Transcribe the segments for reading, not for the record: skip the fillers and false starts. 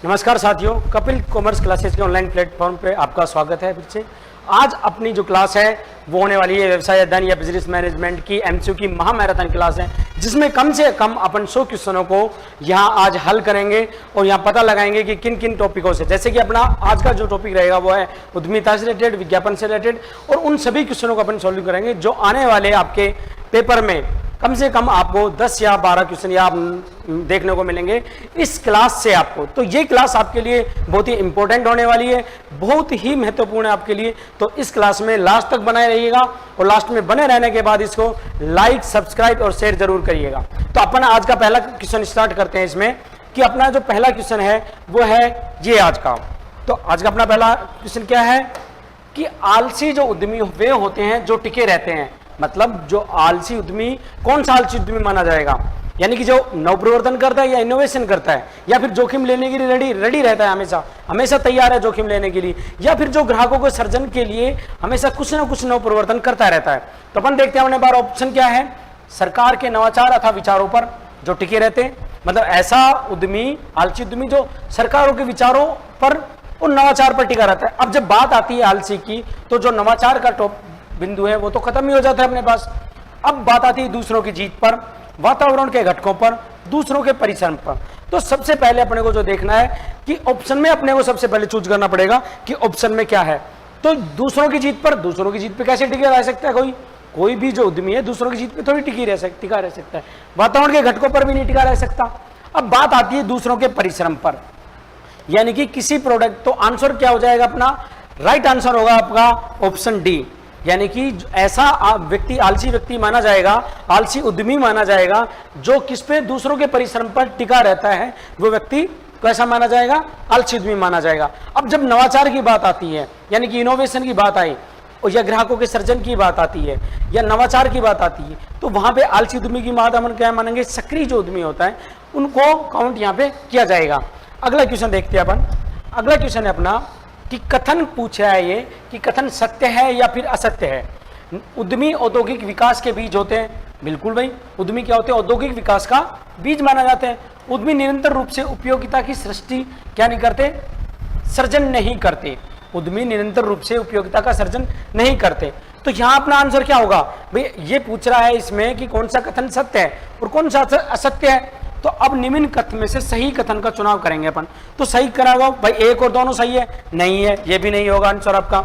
नमस्कार साथियों, Kapil commerce classes के ऑनलाइन प्लेटफॉर्म पे आपका स्वागत है। फिर से आज अपनी जो क्लास है वो होने वाली है व्यवसाय अध्ययन या बिजनेस मैनेजमेंट की एमसीक्यू की महामैराथन क्लास है, जिसमें कम से कम अपन 100 क्वेश्चनों को यहाँ आज हल करेंगे और यहाँ पता लगाएंगे कि किन किन टॉपिकों से। जैसे कि अपना आज का जो टॉपिक रहेगा वो है उद्यमिता से रिलेटेड, विज्ञापन से रिलेटेड, और उन सभी क्वेश्चनों को अपन सॉल्व करेंगे जो आने वाले आपके पेपर में कम से कम आपको 10 या 12 क्वेश्चन या देखने को मिलेंगे इस क्लास से आपको। तो ये क्लास आपके लिए बहुत ही इंपॉर्टेंट होने वाली है, बहुत ही महत्वपूर्ण है आपके लिए। तो इस क्लास में लास्ट तक बनाए रहिएगा और लास्ट में बने रहने के बाद इसको लाइक, सब्सक्राइब और शेयर जरूर करिएगा। तो अपन आज का पहला क्वेश्चन स्टार्ट करते हैं इसमें कि अपना जो पहला क्वेश्चन है वो है ये आज का। तो आज का अपना पहला क्वेश्चन क्या है कि आलसी जो उद्यमी वे होते हैं जो टिके रहते हैं। मतलब जो आलसी उद्यमी, कौन सा आलसी उद्यमी माना जाएगा? यानी कि जो नवप्रवर्तन करता है या इनोवेशन करता है या फिर जोखिम लेने के लिए रेडी रहता है, हमेशा तैयार है जोखिम लेने के लिए, या फिर जो ग्राहकों को सर्जन के लिए हमेशा कुछ ना कुछ नवप्रवर्तन करता रहता है। तो अपन देखते हैं अपने बार ऑप्शन क्या है, सरकार के नवाचार अथवा विचारों पर जो टिके रहते हैं। मतलब ऐसा उद्यमी, आलसी उद्यमी जो सरकारों के विचारों पर और नवाचार पर टिका रहता है। अब जब बात आती है आलसी की, तो जो नवाचार का टॉप बिंदु है वो तो खत्म ही हो जाता है अपने पास। अब बात आती है दूसरों की जीत पर, वातावरण के घटकों पर, दूसरों के परिश्रम पर। तो सबसे पहले अपने को जो देखना है कि ऑप्शन में अपने को सबसे पहले चूज करना पड़ेगा कि ऑप्शन में क्या है। तो दूसरों की जीत पर, दूसरों की जीत पे कैसे टिके रह सकता है कोई भी जो उद्यमी है दूसरों की जीत पे थोड़ी टिका रह सकता है। वातावरण के घटकों पर भी नहीं टिका रह सकता। अब बात आती है दूसरों के परिश्रम पर, यानी कि किसी प्रोडक्ट, तो आंसर क्या हो जाएगा अपना? राइट आंसर होगा आपका ऑप्शन डी। यानी कि ऐसा व्यक्ति आलसी व्यक्ति माना जाएगा, आलसी उद्यमी माना जाएगा जो किस पे? दूसरों के परिश्रम पर टिका रहता है, वो व्यक्ति कैसा माना जाएगा? आलसी उद्यमी माना जाएगा। अब जब नवाचार की बात आती है, यानी कि इनोवेशन की बात आई, और या ग्राहकों के सर्जन की बात आती है या नवाचार की बात आती है, तो वहां पे आलसी उद्यमी की बात हम क्या मानेंगे? सक्रिय जो उद्यमी होता है उनको काउंट यहाँ पे किया जाएगा। अगला क्वेश्चन देखते हैं अपन। अगला क्वेश्चन है अपना कि कथन पूछा है ये कि कथन सत्य है या फिर असत्य है। उद्यमी औद्योगिक विकास के बीज होते हैं। बिल्कुल भाई, उद्यमी क्या होते हैं? औद्योगिक विकास का बीज माना जाते हैं। उद्यमी निरंतर रूप से उपयोगिता की सृष्टि क्या नहीं करते? सर्जन नहीं करते। उद्यमी निरंतर रूप से उपयोगिता का सर्जन नहीं करते। तो यहाँ अपना आंसर क्या होगा भाई? ये पूछ रहा है इसमें कि कौन सा कथन सत्य है और कौन सा असत्य है। तो अब निम्न कथन में से सही कथन का चुनाव करेंगे अपन। तो सही कराओ भाई, एक और दोनों सही है? नहीं है, ये भी नहीं होगा आंसर आपका।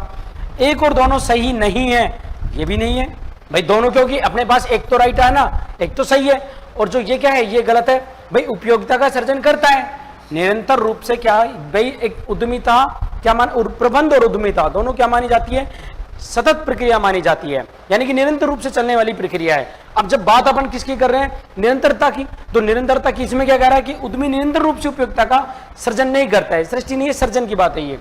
एक और दोनों सही नहीं है, ये भी नहीं है भाई। दोनों क्योंकि अपने पास एक तो राइट है ना, एक तो सही है, और जो ये क्या है ये गलत है भाई। उपयोगिता का सर्जन करता है निरंतर रूप से, क्या भाई? एक उद्यमिता क्या प्रबंध और उद्यमिता दोनों क्या मानी जाती है? सतत प्रक्रिया मानी जाती है, यानी कि निरंतर रूप से चलने वाली प्रक्रिया है। अब जब बात अपन किसकी कर रहे हैं? निरंतरता की। तो निरंतरता की इसमें क्या कह रहा है कि उद्यमी निरंतर रूप से उपयोगिता का सर्जन नहीं करता है। सृष्टि नहीं है, सर्जन की बात है ये।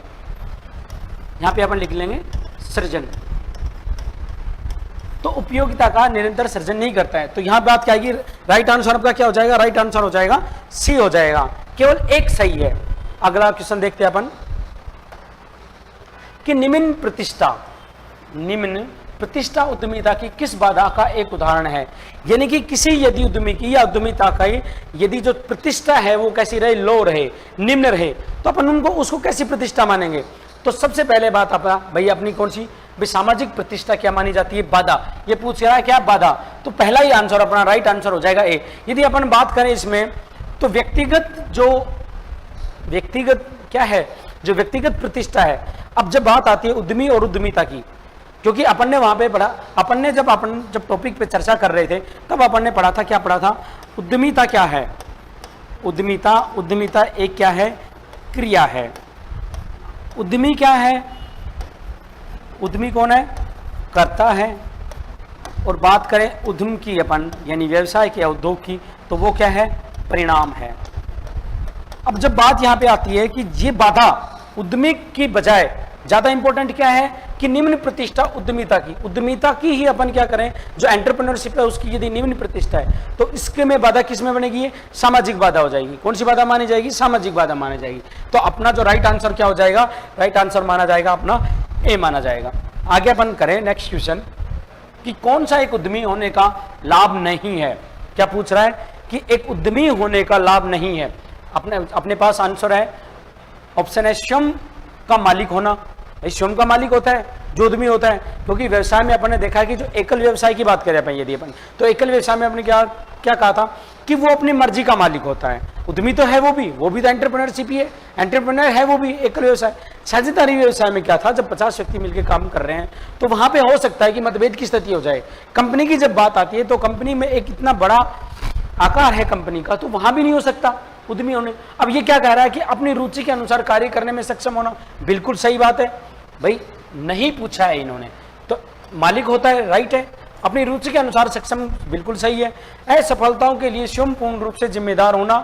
यहां पे अपन लिख लेंगे सर्जन। तो उपयोगिता का निरंतर सर्जन नहीं करता है। तो यहां बात क्या आएगी? राइट आंसर आपका क्या हो जाएगा? राइट आंसर हो जाएगा सी हो जाएगा। केवल एक सही है। अगला क्वेश्चन देखते हैं अपन कि निम्न प्रतिष्ठा उद्यमिता की किस बाधा का एक उदाहरण है। यानी कि किसी यदि उद्यमी की या उद्यमिता का यदि जो प्रतिष्ठा है वो कैसी रहे? लो रहे, निम्न रहे, तो अपन उनको उसको कैसी प्रतिष्ठा मानेंगे? तो सबसे पहले बात अपना भाई अपनी कौन सी? भाई सामाजिक प्रतिष्ठा क्या मानी जाती है? बाधा। ये पूछ रहा है क्या? बाधा। तो पहला ही आंसर अपना राइट आंसर हो जाएगा ए। यदि अपन बात करें इसमें तो व्यक्तिगत क्या है? जो व्यक्तिगत प्रतिष्ठा है। अब जब बात आती है उद्यमी और उद्यमिता की, क्योंकि अपन ने वहां पे पढ़ा, जब टॉपिक पे चर्चा कर रहे थे तब अपन ने पढ़ा था, क्या पढ़ा था? उद्यमिता क्या है? उद्यमिता एक क्या है? क्रिया है। उद्यमी क्या है? उद्यमी कौन है? कर्ता है। और बात करें उद्यम की अपन, यानी व्यवसाय की या उद्योग की, तो वो क्या है? परिणाम है। अब जब बात यहां पे आती है कि ये बाधा उद्यमी की बजाय ज्यादा इंपॉर्टेंट क्या है कि निम्न प्रतिष्ठा उद्यमिता की ही अपन क्या करें? जो एंटरप्रेन्योरशिप है उसकी यदि निम्न प्रतिष्ठा है तो इसके में बाधा किस में बनेगी? सामाजिक बाधा हो जाएगी। कौन सी बाधा मानी जाएगी? सामाजिक बाधा मानी जाएगी। तो अपना जो राइट आंसर क्या हो जाएगा? राइट आंसर माना जाएगा अपना ए माना जाएगा। आगे अपन करें नेक्स्ट क्वेश्चन कि कौन सा एक उद्यमी होने का लाभ नहीं है। क्या पूछ रहा है कि एक उद्यमी होने का लाभ नहीं है। अपने पास आंसर है ऑप्शन है स्वयं का मालिक होना। स्वयं का मालिक होता है जो उद्यमी होता है, क्योंकि व्यवसाय में अपन ने देखा कि जो एकल व्यवसाय की बात करें अपन, यदि अपन तो एकल व्यवसाय में अपने क्या क्या कहा था कि वो अपनी मर्जी का मालिक होता है। उद्यमी तो है वो भी तो एंटरप्रेन्योरशिप ही है, एंटरप्रेन्योर है वो भी एकल व्यवसाय। साझेदारी व्यवसाय में क्या था, जब 50 व्यक्ति मिलकर काम कर रहे हैं तो वहां पे हो सकता है कि मतभेद की स्थिति हो जाए। कंपनी की जब बात आती है तो कंपनी में एक इतना बड़ा आकार है कंपनी का, तो वहां भी नहीं हो सकता उद्यमी होने। अब ये क्या कह रहा है कि अपनी रुचि के अनुसार कार्य करने में सक्षम होना, बिल्कुल सही बात है भाई, नहीं पूछा है इन्होंने, तो मालिक होता है, राइट है, अपनी रुचि के अनुसार सक्षम, बिल्कुल सही है। असफलताओं के लिए स्वयं पूर्ण रूप से जिम्मेदार होना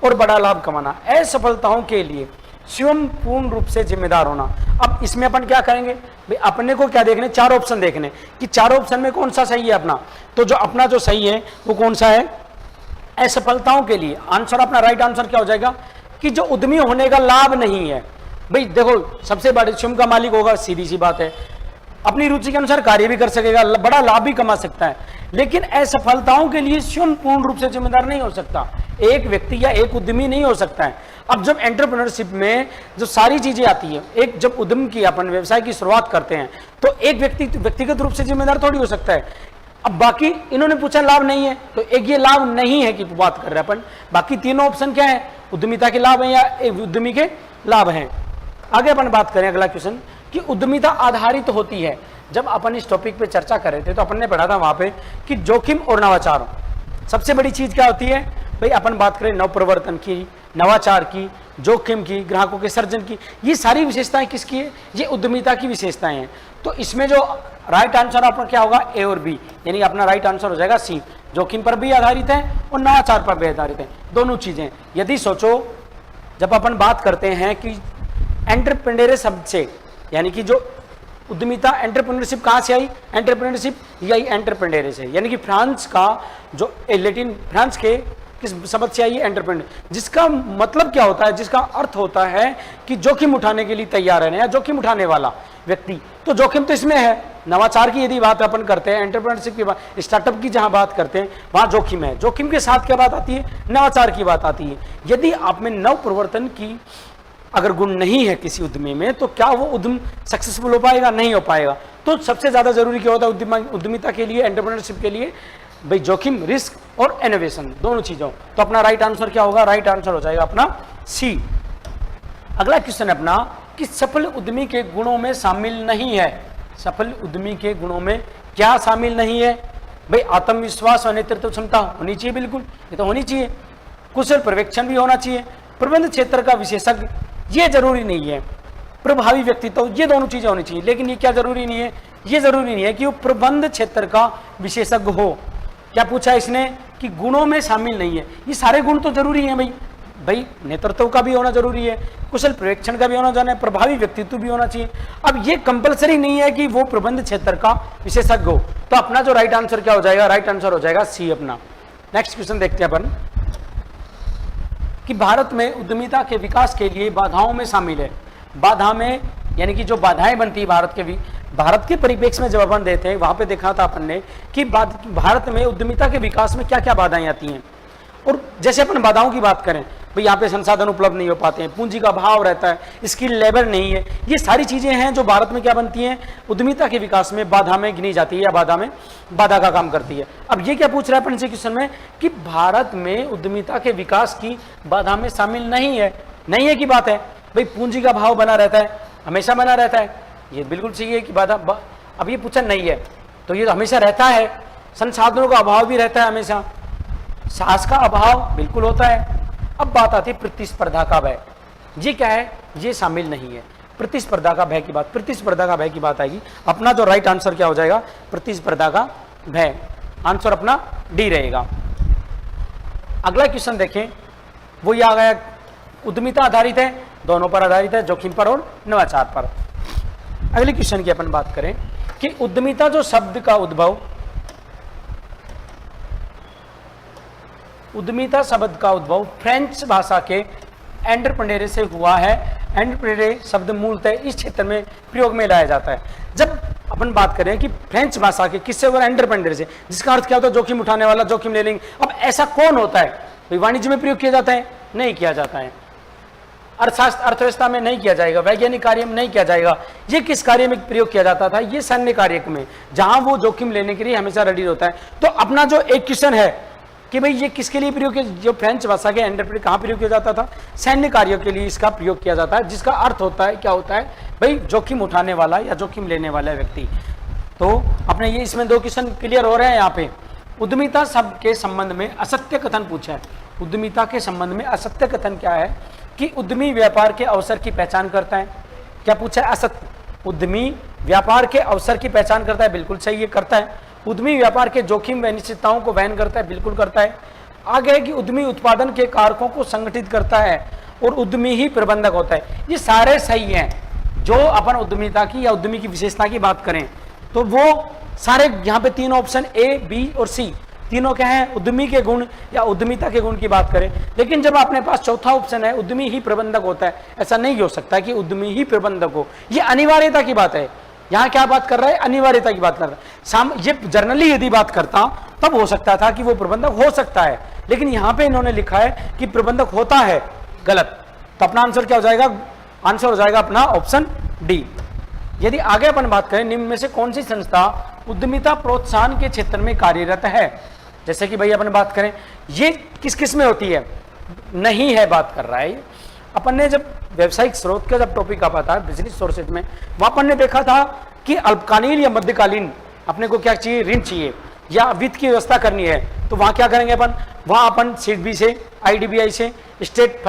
और बड़ा लाभ कमाना, असफलताओं के लिए स्वयं पूर्ण रूप से जिम्मेदार होना। अब इसमें अपन क्या करेंगे भाई, अपने को क्या देखने, 4 ऑप्शन देखने कि 4 ऑप्शन में कौन सा सही है अपना। तो जो अपना जो सही है वो कौन सा है, असफलताओं के लिए आंसर, अपना राइट आंसर क्या हो जाएगा कि जो उद्यमी होने का लाभ नहीं है। भाई देखो, सबसे बड़े स्वयं का मालिक होगा, सीधी सी बात है, अपनी रुचि के अनुसार कार्य भी कर सकेगा, बड़ा लाभ भी कमा सकता है, लेकिन असफलताओं के लिए स्वयं पूर्ण रूप से जिम्मेदार नहीं हो सकता। एक व्यक्ति या एक उद्यमी नहीं हो सकता है। अब जब एंटरप्रेन्योरशिप में जो सारी चीजें आती है, एक जब उद्यम की अपन व्यवसाय की शुरुआत करते हैं तो एक व्यक्ति व्यक्तिगत रूप से जिम्मेदार थोड़ी हो सकता है। अब बाकी इन्होंने पूछा लाभ नहीं है, तो एक ये लाभ नहीं है कि बात कर रहे हैं अपन, बाकी तीनों ऑप्शन क्या है, उद्यमिता के लाभ हैं या उद्यमी के लाभ हैं। आगे अपन बात करें अगला क्वेश्चन कि उद्यमिता आधारित होती है। जब अपन इस टॉपिक पे चर्चा कर रहे थे तो अपन ने पढ़ा था वहां पे कि जोखिम और नवाचार सबसे बड़ी चीज क्या होती है भाई। अपन बात करें नवप्रवर्तन की, नवाचार की, जोखिम की, ग्राहकों के सर्जन की, ये सारी विशेषताएं किसकी है, ये उद्यमिता की विशेषताएं हैं। तो इसमें जो राइट आंसर आपका क्या होगा, ए और बी, यानी अपना राइट आंसर हो जाएगा सी। जोखिम पर भी आधारित है और नवाचार पर भी आधारित है, दोनों चीजें। यदि सोचो, जब अपन बात करते हैं कि एंटरप्रेन्योर शब्द से, यानी कि जो उद्यमिता, एंटरप्रेन्योरशिप कहाँ से आई, एंटरप्रेन्योरशिप यही एंटरप्रेन्योर से, यानी कि फ्रांस का जो लैटिन, फ्रांस के किस शब्द से आई है, एंटरप्रेन्योर, जिसका मतलब क्या होता है, जिसका अर्थ होता है कि जोखिम उठाने के लिए तैयार है या जोखिम उठाने वाला व्यक्ति। तो जोखिम तो इसमें है। नवाचार की यदि बात अपन करते हैं, एंटरप्रेन्योरशिप की बात, स्टार्टअप की जहां बात करते हैं, वहां जोखिम है। जोखिम के साथ क्या बात आती है, नवाचार की बात आती है। यदि आप में नव प्रवर्तन की अगर गुण नहीं है किसी उद्यमी में, तो क्या वो उद्यम सक्सेसफुल हो पाएगा, नहीं हो पाएगा। तो सबसे ज्यादा जरूरी क्या होता है उद्यमिता के लिए, एंटरप्रेन्योरशिप के लिए भाई, जोखिम, रिस्क और इनोवेशन, दोनों चीजों। तो अपना राइट आंसर क्या होगा, राइट आंसर हो जाएगा अपना सी। अगला क्वेश्चन है अपना कि सफल उद्यमी के गुणों में शामिल नहीं है। सफल उद्यमी के गुणों में क्या शामिल नहीं है भाई, आत्मविश्वास और नेतृत्व क्षमता होनी चाहिए, बिल्कुल ये तो होनी चाहिए। कुशल पर्यवेक्षण भी होना चाहिए। प्रबंध क्षेत्र का विशेषज्ञ, ये जरूरी नहीं है। प्रभावी व्यक्तित्व, ये दोनों चीजें होनी चाहिए, लेकिन ये क्या जरूरी नहीं है, ये जरूरी नहीं है कि वो प्रबंध क्षेत्र का विशेषज्ञ हो। क्या पूछा इसने कि गुणों में शामिल नहीं है, ये सारे गुण तो जरूरी हैं भाई, नेतृत्व का भी होना जरूरी है, कुशल पर्यवेक्षण का भी होना जाना है, प्रभावी व्यक्तित्व भी होना चाहिए। अब ये कंपलसरी नहीं है कि वो प्रबंध क्षेत्र का विशेषज्ञ हो। तो अपना जो राइट आंसर क्या हो जाएगा, राइट आंसर हो जाएगा सी अपना। नेक्स्ट क्वेश्चन देखते हैं अपन कि भारत में उद्यमिता के विकास के लिए बाधाओं में शामिल है। बाधा में यानी कि जो बाधाएं बनती है भारत के परिप्रेक्ष्य में जब अपन देते हैं, वहां पे देखा था अपन ने कि भारत में उद्यमिता के विकास में क्या क्या बाधाएं आती हैं। और जैसे अपन बाधाओं की बात करें भाई, यहाँ पे संसाधन उपलब्ध नहीं हो पाते हैं, पूंजी का अभाव रहता है, स्किल लेबर नहीं है, ये सारी चीजें हैं जो भारत में क्या बनती हैं, उद्यमिता के विकास में बाधा में गिनी जाती है या बाधा का काम करती है। अब ये क्या पूछ रहा है अपन से क्वेश्चन में कि भारत में उद्यमिता के विकास की बाधा में शामिल नहीं है की बात है भाई, पूंजी का भाव बना रहता है, हमेशा बना रहता है, ये बिल्कुल सही है कि बाधा। अब ये पूछा नहीं है तो ये तो हमेशा रहता है। संसाधनों का अभाव भी रहता है हमेशा, साहस का अभाव बिल्कुल होता है। अब बात आती है प्रतिस्पर्धा का भय, ये क्या है, ये शामिल नहीं है। प्रतिस्पर्धा का भय की बात, प्रतिस्पर्धा का भय की बात आएगी। अपना जो राइट आंसर क्या हो जाएगा, प्रतिस्पर्धा का भय, आंसर अपना डी रहेगा। अगला क्वेश्चन देखें, वो ये आ गया, उद्यमिता आधारित है, दोनों पर आधारित है, जोखिम पर और नवाचार पर। अगले क्वेश्चन की अपन बात करें कि उद्यमिता जो शब्द का उद्भव, उद्यमिता शब्द का उद्भव फ्रेंच भाषा के एंटरप्रेन्योर से हुआ है। एंटरप्रेन्योर शब्द मूलतः इस क्षेत्र में प्रयोग में लाया जाता है। जब अपन बात करें कि फ्रेंच भाषा के किससे हुआ, एंटरप्रेन्योर से, जिसका अर्थ क्या होता है, जोखिम उठाने वाला, जोखिम ले लेंगे। अब ऐसा कौन होता है, वाणिज्य में प्रयोग किया जाता है, नहीं किया जाता है। अर्थशास्त्र अर्थव्यवस्था में नहीं किया जाएगा, वैज्ञानिक कार्य में नहीं किया जाएगा। ये किस कार्य में प्रयोग किया जाता था? ये सैन्य कार्य में, जहां वो जोखिम लेने के लिए हमेशा रेडी होता है। तो अपना जो एक क्वेश्चन है कि भाई ये किसके लिए प्रयोग किया, जो फ्रेंच भाषा के इंटरप्रेट कहाँ प्रयोग किया जाता था? सैन्य कार्यों के लिए इसका प्रयोग किया जाता है, जिसका अर्थ होता है, क्या होता है भाई? जोखिम उठाने वाला या जोखिम लेने वाला व्यक्ति। तो अपने ये इसमें 2 क्वेश्चन क्लियर हो रहे हैं यहाँ पे। उद्यमिता शब्द के संबंध में असत्य कथन पूछा है। उद्यमिता के संबंध में असत्य कथन क्या है? कि उद्यमी व्यापार के अवसर की पहचान करता है। क्या पूछा है? असत्य। उद्यमी व्यापार के अवसर की पहचान करता है, बिल्कुल सही है, करता है। उद्यमी व्यापार के जोखिम व अनिश्चितताओं को वहन करता है, बिल्कुल करता है। आगे है कि उद्यमी उत्पादन के कारकों को संगठित करता है और उद्यमी ही प्रबंधक होता है। ये सारे सही हैं। जो अपन उद्यमिता की या उद्यमी की विशेषता की बात करें तो वो सारे यहाँ पे 3 ऑप्शन ए, बी और सी तीनों क्या हैं? उद्यमी के गुण या उद्यमिता के गुण की बात करें। लेकिन जब अपने पास चौथा ऑप्शन है उद्यमी ही प्रबंधक होता है, ऐसा नहीं हो सकता कि उद्यमी ही प्रबंधक हो। ये अनिवार्यता की बात है। यहाँ क्या बात कर रहा है? अनिवार्यता की बात कर रहा है। ये जनरली यदि बात करता तब हो सकता था कि वो प्रबंधक हो सकता है, लेकिन यहाँ पे इन्होंने लिखा है कि प्रबंधक होता है, गलत। तो अपना आंसर क्या हो जाएगा? आंसर हो जाएगा अपना ऑप्शन डी। यदि आगे अपन बात करें, निम्न में से कौन सी संस्था उद्यमिता प्रोत्साहन के क्षेत्र में कार्यरत है? जैसे कि भाई अपन बात करें, ये किस किस में होती है? नहीं है बात कर रहा है। अपन ने जब व्यवसायिक स्रोत का जब टॉपिक आता था बिजनेस सोर्सेज में, वहां अपन ने देखा था कि अल्पकालीन या मध्यकालीन अपने को क्या चाहिए? ऋण चाहिए या वित्त की व्यवस्था करनी है। तो वहां क्या करेंगे अपन? वहां अपन सिडबी से, आईडीबीआई से, स्टेट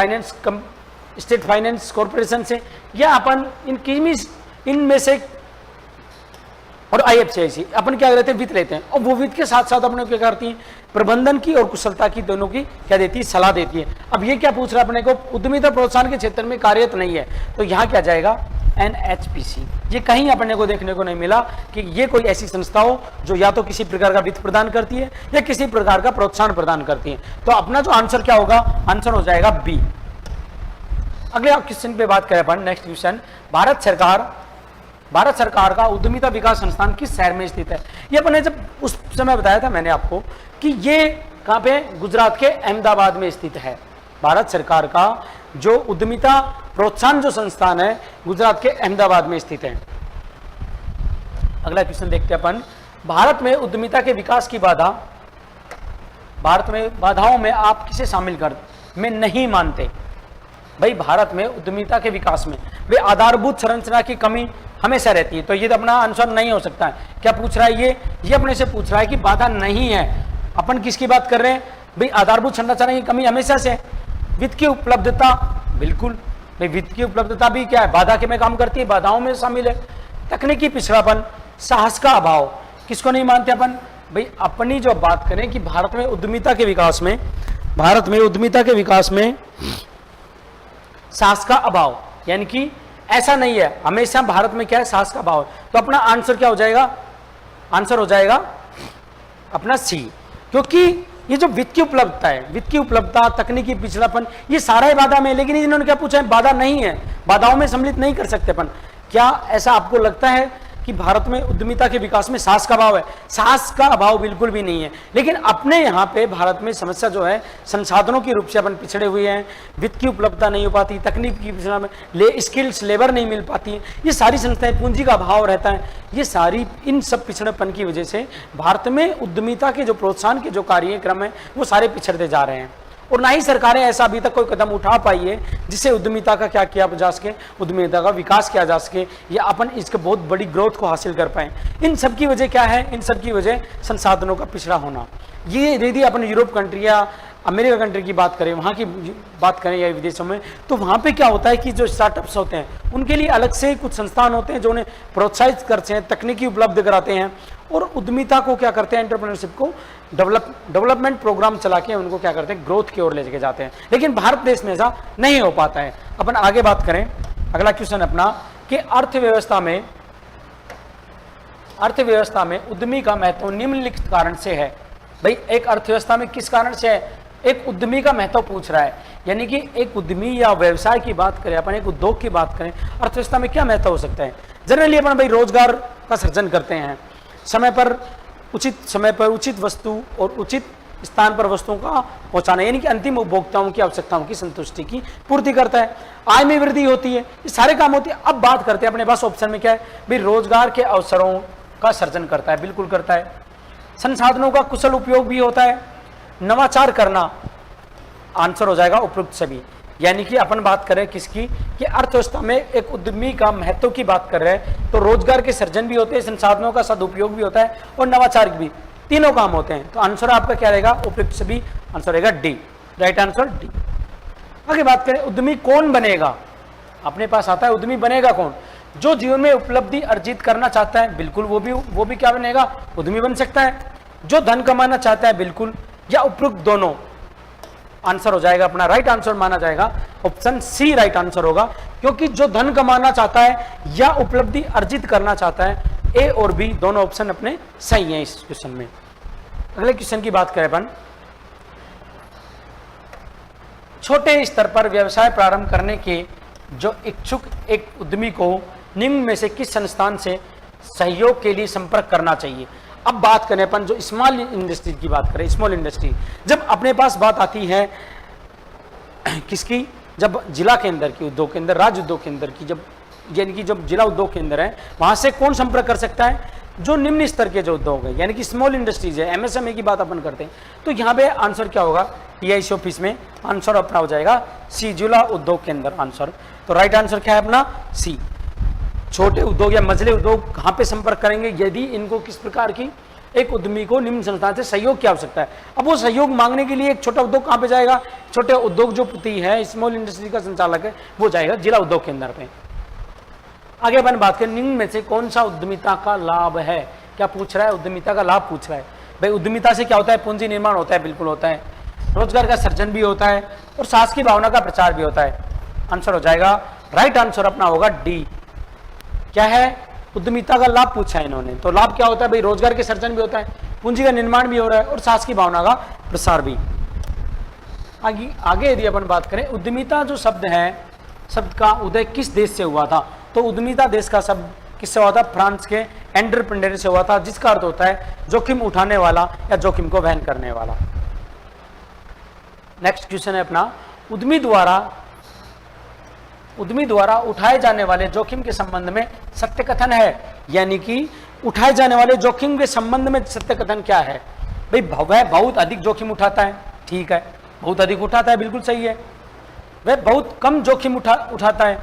फाइनेंस कॉर्पोरेशन से, या अपन इनमें से और आईएफसीआई अपन क्या करते हैं? वित्त लेते हैं। और वो वित्त के साथ साथ अपने क्या करती हैं? प्रबंधन की और कुशलता की दोनों की क्या देती है? सलाह देती है। अब ये क्या पूछ रहा है अपने को? उद्यमिता प्रोत्साहन के क्षेत्र में कार्यरत नहीं है, तो यहाँ क्या जाएगा? एनएचपीसी। ये कहीं अपने को देखने को नहीं मिला कि ये कोई ऐसी संस्था हो जो या तो किसी प्रकार का वित्त प्रदान करती है या किसी प्रकार का प्रोत्साहन प्रदान करती है। तो अपना जो आंसर क्या होगा? आंसर हो जाएगा बी। अगले क्वेश्चन पे बात करें अपन, नेक्स्ट क्वेश्चन, भारत सरकार का उद्यमिता विकास संस्थान किस शहर में स्थित है? ये अपने जब उस समय बताया था मैंने आपको कि ये कहाँ पे? गुजरात के अहमदाबाद में स्थित है। भारत सरकार का जो उद्यमिता प्रोत्साहन जो संस्थान है गुजरात के अहमदाबाद में स्थित है। अगला क्वेश्चन देखते हैं अपन, भारत में उद्यमिता के विकास की बाधाओं में आप किसे शामिल में नहीं मानते? भाई भारत में उद्यमिता के विकास में वे आधारभूत संरचना की कमी हमेशा रहती है, तो ये तो अपना आंसर नहीं हो सकता है। क्या पूछ रहा है ये अपने से पूछ रहा है कि बाधा नहीं है। अपन किसकी बात कर रहे हैं? भाई आधारभूत संरचना की कमी हमेशा से। वित्त की उपलब्धता, बिल्कुल भाई वित्त की उपलब्धता भी क्या है? बाधा के में काम करती है, बाधाओं में शामिल है। तकनीकी पिछड़ापन, साहस का अभाव, किसको नहीं मानते अपन? भाई अपनी जो बात करें कि भारत में उद्यमिता के विकास में साहस का अभाव, यानी कि ऐसा नहीं है, हमेशा भारत में क्या है? साहस का अभाव। तो अपना आंसर क्या हो जाएगा? आंसर हो जाएगा अपना सी, क्योंकि ये जो वित्त की उपलब्धता है, वित्त की उपलब्धता, तकनीकी पिछड़ापन, ये सारा ही बाधा में है। लेकिन इन्होंने क्या पूछा है? बाधा नहीं है, बाधाओं में सम्मिलित नहीं कर सकते अपन। क्या ऐसा आपको लगता है कि भारत में उद्यमिता के विकास में साहस का अभाव है? साहस का अभाव बिल्कुल भी नहीं है। लेकिन अपने यहाँ पे भारत में समस्या जो है, संसाधनों के रूप से अपन पिछड़े हुए हैं, वित्त की उपलब्धता नहीं हो पाती, तकनीक की पिछड़ा में स्किल्स लेबर नहीं मिल पाती है, ये सारी संस्थाएं, पूंजी का अभाव रहता है, ये सारी इन सब पिछड़ेपन की वजह से भारत में उद्यमिता के जो प्रोत्साहन के जो कार्यक्रम है वो सारे पिछड़ते जा रहे हैं। और ना ही सरकारें ऐसा अभी तक कोई कदम उठा पाई है जिससे उद्यमिता का क्या किया जा सके, उद्यमिता का विकास किया जा सके, या अपन इसके बहुत बड़ी ग्रोथ को हासिल कर पाए। इन सब की वजह क्या है? इन सब की वजह संसाधनों का पिछड़ा होना। ये यदि अपन यूरोप कंट्री या अमेरिका कंट्री की बात करें, वहाँ की बात करें या विदेशों में, तो वहाँ पे क्या होता है कि जो स्टार्टअप्स होते हैं उनके लिए अलग से कुछ संस्थान होते हैं जो उन्हें प्रोत्साहित करते हैं, तकनीकी उपलब्ध कराते हैं और उद्यमिता को क्या करते हैं? एंटरप्रेन्योरशिप को डेवलपमेंट प्रोग्राम चला के उनको क्या करते हैं? ग्रोथ की ओर ले जाके जाते हैं। लेकिन भारत देश में ऐसा नहीं हो पाता है। अपन आगे बात करें, अगला क्वेश्चन अपना कि अर्थव्यवस्था में उद्यमी का महत्व निम्नलिखित कारण से है। भाई एक अर्थव्यवस्था में किस कारण से है? एक उद्यमी का महत्व पूछ रहा है, यानी कि एक उद्यमी या व्यवसाय की बात करें, अपन एक उद्योग की बात करें, अर्थव्यवस्था में क्या महत्व हो सकता है? जनरली अपन भाई रोजगार का सृजन करते हैं, समय पर उचित वस्तु और उचित स्थान पर वस्तुओं का पहुंचाना, यानी कि अंतिम उपभोक्ताओं की आवश्यकताओं की संतुष्टि की पूर्ति करता है। आय में वृद्धि होती है, ये सारे काम होते हैं। अब बात करते हैं अपने पास ऑप्शन में क्या है भाई, रोजगार के अवसरों का सर्जन करता है, बिल्कुल करता है। संसाधनों का कुशल उपयोग भी होता है। नवाचार करना, आंसर हो जाएगा उपयुक्त सभी। यानी कि अपन बात करें किसकी, कि अर्थव्यवस्था में एक उद्यमी का महत्व की बात कर रहे हैं, तो रोजगार के सृजन भी होते हैं, संसाधनों का सदुपयोग भी होता है और नवाचार भी, तीनों काम होते हैं। तो आंसर आपका क्या रहेगा, उपयुक्त सभी। आंसर रहेगा डी, राइट आंसर डी। आगे बात करें उद्यमी कौन बनेगा, अपने पास आता है उद्यमी बनेगा कौन, जो जीवन में उपलब्धि अर्जित करना चाहता है, बिल्कुल वो भी क्या बनेगा, उद्यमी बन सकता है। जो धन कमाना चाहता है, बिल्कुल, या उपयुक्त दोनों, आंसर हो जाएगा अपना राइट आंसर माना जाएगा ऑप्शन सी राइट आंसर होगा, क्योंकि जो धन कमाना चाहता है या उपलब्धि अर्जित करना चाहता है, ए और बी दोनों ऑप्शन अपने सही हैं इस क्वेश्चन में। अगले क्वेश्चन की बात करें अपन, छोटे स्तर पर व्यवसाय प्रारंभ करने के जो इच्छुक एक उद्यमी को निम्न में से किस संस्थान से सहयोग के लिए संपर्क करना चाहिए। अब बात करें अपन जो स्मॉल इंडस्ट्री की बात करें, स्मॉल इंडस्ट्री, जब अपने पास बात आती है किसकी, जब जिला के अंदर की उद्योग के अंदर, राज्य उद्योग के अंदर की, जब यानी कि जब जिला उद्योग के अंदर है, वहां से कौन संपर्क कर सकता है, जो निम्न स्तर के जो उद्योग है, यानी कि स्मॉल इंडस्ट्रीज है, एमएसएमई की बात अपन करते हैं। तो यहाँ पे आंसर क्या होगा, टीआईसी ऑफिस में आंसर अपना हो जाएगा सी, जिला उद्योग के अंदर आंसर। तो राइट आंसर क्या है अपना सी। छोटे उद्योग या मझले उद्योग कहाँ पे संपर्क करेंगे, यदि इनको किस प्रकार की एक उद्यमी को निम्न संस्थान से सहयोग की आवश्यकता है। अब वो सहयोग मांगने के लिए एक छोटा उद्योग कहाँ पे जाएगा, छोटे उद्योग जो पति है, स्मॉल इंडस्ट्री का संचालक है, वो जाएगा जिला उद्योग के अंदर पे। आगे अपन बात करें, निम्न में से कौन सा उद्यमिता का लाभ है, क्या पूछ रहा है, उद्यमिता का लाभ पूछ रहा है। भाई उद्यमिता से क्या होता है, पूंजी निर्माण होता है, बिल्कुल होता है, रोजगार का सृजन भी होता है और साहस की भावना का प्रचार भी होता है। आंसर हो जाएगा राइट आंसर अपना होगा डी। क्या है, उद्यमिता का लाभ पूछा है इन्होंने, तो लाभ क्या होता है भाई, रोजगार के सृजन भी होता है, पूंजी का निर्माण भी हो रहा है और साहस की भावना का प्रसार भी। आगे यदि अपन बात करें, उद्यमिता जो शब्द है, शब्द का उदय किस देश से हुआ था, तो उद्यमिता देश का शब्द किससे हुआ था, फ्रांस के एंटरप्रेन्योर से हुआ था, जिसका अर्थ होता है जोखिम उठाने वाला या जोखिम को वहन करने वाला। नेक्स्ट क्वेश्चन है अपना, उद्यमी द्वारा उठाए जाने वाले जोखिम के संबंध में सत्य कथन है, यानी कि उठाए जाने वाले जोखिम के संबंध में सत्य कथन क्या है। भाई वह बहुत अधिक जोखिम उठाता है, ठीक है, बहुत अधिक उठाता है, बिल्कुल सही है। वह बहुत कम जोखिम उठाता है,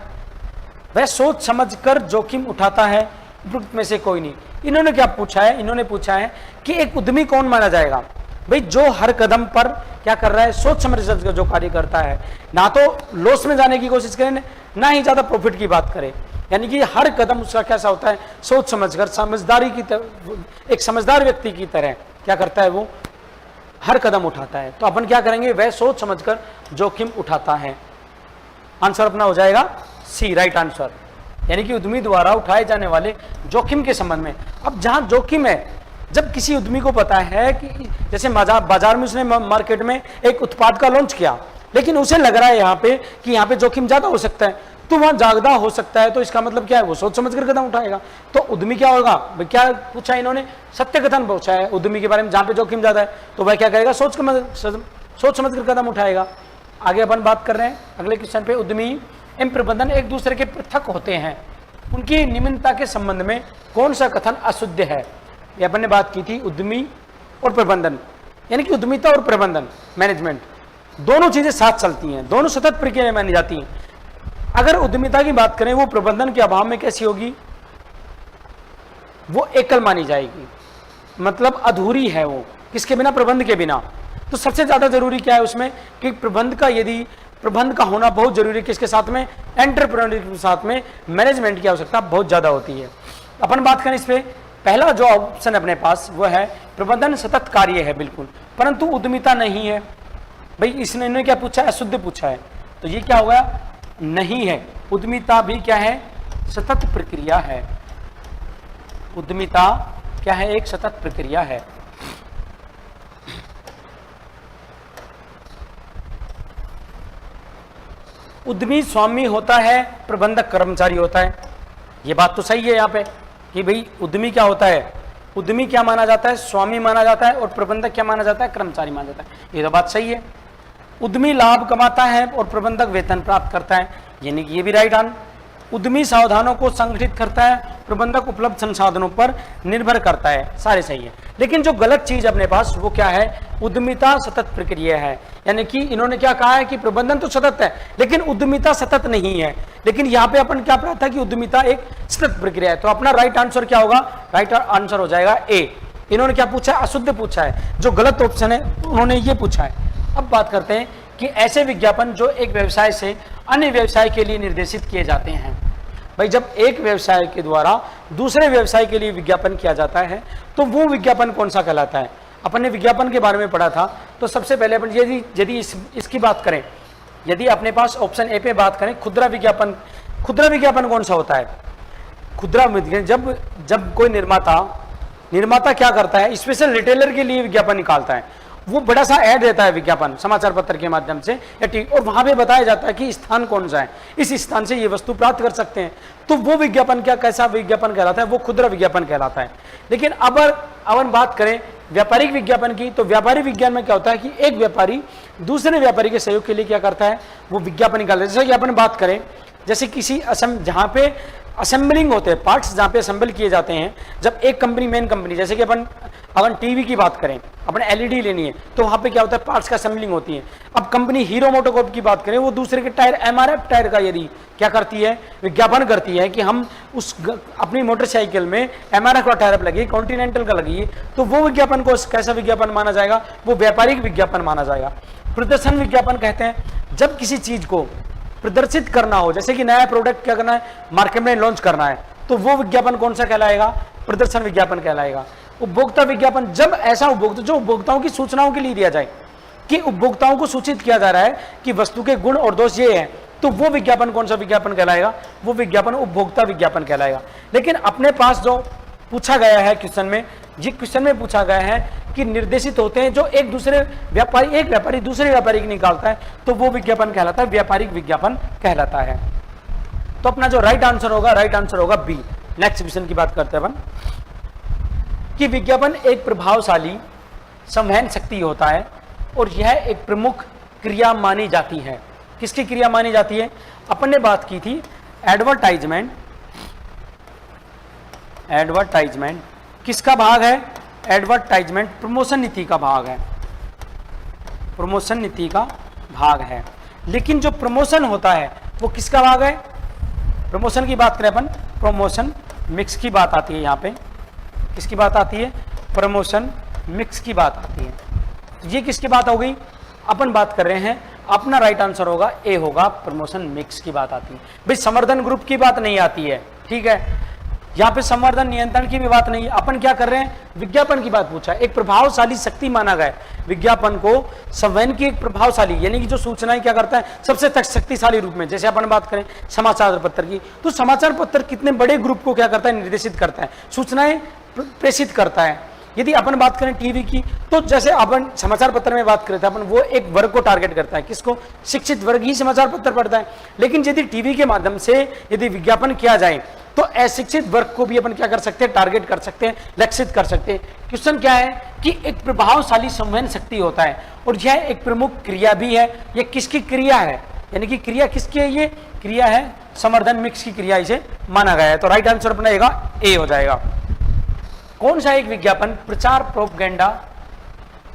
वह सोच समझकर जोखिम उठाता है, उपरोक्त में से कोई नहीं। इन्होंने क्या पूछा है, इन्होंने पूछा है कि एक उद्यमी कौन माना जाएगा, भाई जो हर कदम पर क्या कर रहा है, सोच समझ कर जो कार्य करता है, ना तो लॉस में जाने की कोशिश करे, ना ही ज्यादा प्रॉफिट की बात करे, यानी कि हर कदम उसका कैसा होता है, सोच समझकर, समझदारी की तरह, एक समझदार व्यक्ति की तरह क्या करता है, वो हर कदम उठाता है। तो अपन क्या करेंगे, वह सोच समझकर जोखिम उठाता है। आंसर अपना हो जाएगा सी राइट आंसर, यानी कि उद्यमी द्वारा उठाए जाने वाले जोखिम के संबंध में। अब जहां जोखिम है, जब किसी उद्यमी को पता है कि जैसे बाजार में उसने मार्केट में एक उत्पाद का लॉन्च किया, लेकिन उसे लग रहा है यहाँ पे कि यहाँ पे जोखिम ज्यादा हो सकता है, तो वहां ज्यादा हो सकता है, तो इसका मतलब क्या है, वो सोच समझ कर कदम उठाएगा। तो उद्यमी क्या होगा, क्या पूछा है इन्होंने, सत्य कथन पूछा है उद्यमी के बारे में, जहां पे जोखिम ज्यादा है तो वह क्या करेगा, सोच समझ कर कदम उठाएगा। आगे अपन बात कर रहे हैं अगले क्वेश्चन पे, उद्यमी एवं प्रबंधन एक दूसरे के पृथक होते हैं, उनकी निम्नता के संबंध में कौन सा कथन अशुद्ध है। ये अपन ने बात की थी, उद्यमी और प्रबंधन, यानी कि उद्यमिता और प्रबंधन मैनेजमेंट दोनों चीजें साथ चलती हैं, दोनों सतत प्रक्रिया मानी जाती हैं। अगर उद्यमिता की बात करें, वो प्रबंधन के अभाव में कैसी होगी, वो एकल मानी जाएगी, मतलब अधूरी है वो, किसके बिना, प्रबंध के बिना। तो सबसे ज्यादा जरूरी क्या है उसमें कि प्रबंध का होना बहुत जरूरी है, किसके साथ में, एंटरप्रेन्योर के साथ में मैनेजमेंट की आवश्यकता बहुत ज्यादा होती है। अपन बात करें इस पे, पहला जो ऑप्शन अपने पास वो है प्रबंधन सतत कार्य है बिल्कुल, परंतु उद्यमिता नहीं है। भाई इन्होंने क्या पूछा है, अशुद्ध पूछा है, तो ये क्या होगा, नहीं है। उद्यमिता भी क्या है, सतत प्रक्रिया है, उद्यमिता क्या है, एक सतत प्रक्रिया है। उद्यमी स्वामी होता है, प्रबंधक कर्मचारी होता है। ये बात तो सही है यहाँ पे कि भाई उद्यमी क्या होता है, उद्यमी क्या माना जाता है? स्वामी माना जाता है। और प्रबंधक क्या माना जाता है? कर्मचारी माना जाता है। ये तो बात सही है। उद्यमी लाभ कमाता है और प्रबंधक वेतन प्राप्त करता है, यानी कि ये भी राइट आंसर। उद्यमी सावधानों को संगठित करता है, प्रबंधक उपलब्ध संसाधनों पर निर्भर करता है, सारे सही है। लेकिन जो गलत चीज अपने पास वो क्या है? उद्यमिता सतत प्रक्रिया है, यानी कि इन्होंने क्या कहा है कि प्रबंधन तो सतत है लेकिन उद्यमिता सतत नहीं है। लेकिन यहाँ पे अपन क्या पढ़ा था कि उद्यमिता एक सतत प्रक्रिया है। तो अपना राइट आंसर क्या होगा? राइट आंसर हो जाएगा ए। इन्होंने क्या पूछा है? अशुद्ध पूछा है। जो गलत ऑप्शन है उन्होंने ये पूछा है। अब बात करते हैं कि ऐसे विज्ञापन जो एक व्यवसाय से अन्य व्यवसाय के लिए निर्देशित किए जाते हैं। भाई जब एक व्यवसाय के द्वारा दूसरे व्यवसाय के लिए विज्ञापन किया जाता है तो वो विज्ञापन कौन सा कहलाता है? अपन ने विज्ञापन के बारे में पढ़ा था। तो सबसे पहले अपन यदि इसकी बात करें, यदि अपने पास ऑप्शन ए पे बात करें, खुदरा विज्ञापन। खुदरा विज्ञापन कौन सा होता है? खुदरा जब कोई निर्माता क्या करता है? स्पेशल रिटेलर के लिए विज्ञापन निकालता है। वो बड़ा सा ऐड देता है विज्ञापन समाचार पत्र के माध्यम से या टीवी, और वहां पे बताया जाता है कि स्थान कौन सा है, इस स्थान से ये वस्तु प्राप्त कर सकते हैं। तो वो विज्ञापन कैसा विज्ञापन कहलाता है? वो खुदरा विज्ञापन कहलाता है। लेकिन अब अपन बात करें व्यापारिक विज्ञापन की, तो व्यापारिक विज्ञान में क्या होता है कि एक व्यापारी दूसरे व्यापारी के सहयोग के लिए क्या करता है? वो विज्ञापन निकालता है। जैसे कि अपन बात करें, जैसे किसी जहां पे असेंबलिंग होते हैं, पार्ट्स जहां पे असेंबल किए जाते हैं, जब एक कंपनी मेन कंपनी, जैसे कि अपन टीवी की बात करें, अपन एलईडी लेनी है तो वहां पे क्या होता है? पार्ट्स का असेंबलिंग होती है। अब कंपनी हीरो मोटोकॉर्प की बात करें, वो दूसरे के टायर एमआरएफ टायर का यदि क्या करती है? विज्ञापन करती है कि हम अपनी मोटरसाइकिल में एमआरएफ का टायर लगी, कॉन्टिनेंटल का लगी, तो वो विज्ञापन को कैसा विज्ञापन माना जाएगा? वो व्यापारिक विज्ञापन माना जाएगा। प्रदर्शन विज्ञापन कहते हैं जब किसी चीज को प्रदर्शित करना हो, जैसे कि नया प्रोडक्ट क्या करना है? मार्केट में लॉन्च करना है, तो वो विज्ञापन कौन सा कहलाएगा? प्रदर्शन विज्ञापन कहलाएगा। उपभोक्ता विज्ञापन जब ऐसा उपभोक्ताओं की सूचनाओं के लिए दिया जाए कि उपभोक्ताओं को सूचित किया जा रहा है कि वस्तु के गुण और दोष ये हैं, तो वो विज्ञापन कौन सा विज्ञापन कहलाएगा? वो विज्ञापन उपभोक्ता विज्ञापन कहलाएगा। लेकिन अपने पास जो पूछा गया है क्वेश्चन में, ये क्वेश्चन में पूछा गया है कि निर्देशित होते हैं जो एक व्यापारी दूसरे व्यापारी की निकालता है, तो वो विज्ञापन कहलाता है व्यापारिक विज्ञापन कहलाता है। तो अपना जो राइट आंसर होगा बी। नेक्स्ट क्वेश्चन की बात करते हैं अपन कि विज्ञापन एक प्रभावशाली संवहन शक्ति होता है और यह एक प्रमुख क्रिया मानी जाती है। किसकी क्रिया मानी जाती है? अपन ने बात की थी एडवर्टाइजमेंट किसका भाग है? एडवर्टाइजमेंट प्रमोशन नीति का भाग है, प्रमोशन नीति का भाग है। लेकिन जो प्रमोशन होता है वो किसका भाग है? प्रमोशन की बात करें अपन, प्रमोशन मिक्स की बात आती है। यहाँ पे किसकी बात आती है? प्रमोशन मिक्स की बात आती है। तो ये किसकी बात हो गई? अपन बात कर रहे हैं, अपना राइट आंसर होगा ए होगा, प्रमोशन मिक्स की बात आती है। भाई संवर्धन ग्रुप की बात नहीं आती है, ठीक है। यहाँ पे संवर्धन नियंत्रण की भी बात नहीं है। अपन क्या कर रहे हैं? विज्ञापन की बात पूछा है। एक प्रभावशाली शक्ति माना गया विज्ञापन को, संवहन की एक प्रभावशाली, यानी कि जो सूचनाएं क्या करता है सबसे शक्तिशाली रूप में। जैसे अपन बात करें समाचार पत्र की, तो समाचार पत्र कितने बड़े ग्रुप को क्या करता है? निर्देशित करता है, सूचनाएं प्रेषित करता है। यदि अपन बात करें टीवी की, तो जैसे अपन समाचार पत्र में बात करते हैं अपन, वो एक वर्ग को टारगेट करता है। किसको? शिक्षित वर्ग ही समाचार पत्र पढ़ता है। लेकिन यदि टीवी के माध्यम से यदि विज्ञापन किया जाए तो अशिक्षित वर्ग को भी अपन क्या कर सकते हैं? टारगेट कर सकते हैं, लक्षित कर सकते हैं। क्वेश्चन क्या है कि एक प्रभावशाली संवहन शक्ति होता है और यह एक प्रमुख क्रिया भी है। यह किसकी क्रिया है? यानी कि क्रिया किसकी है? ये क्रिया है संवर्धन मिक्स की क्रिया, इसे माना गया है। तो राइट आंसर अपना ए हो जाएगा। कौन सा एक विज्ञापन प्रचार प्रोपगेंडा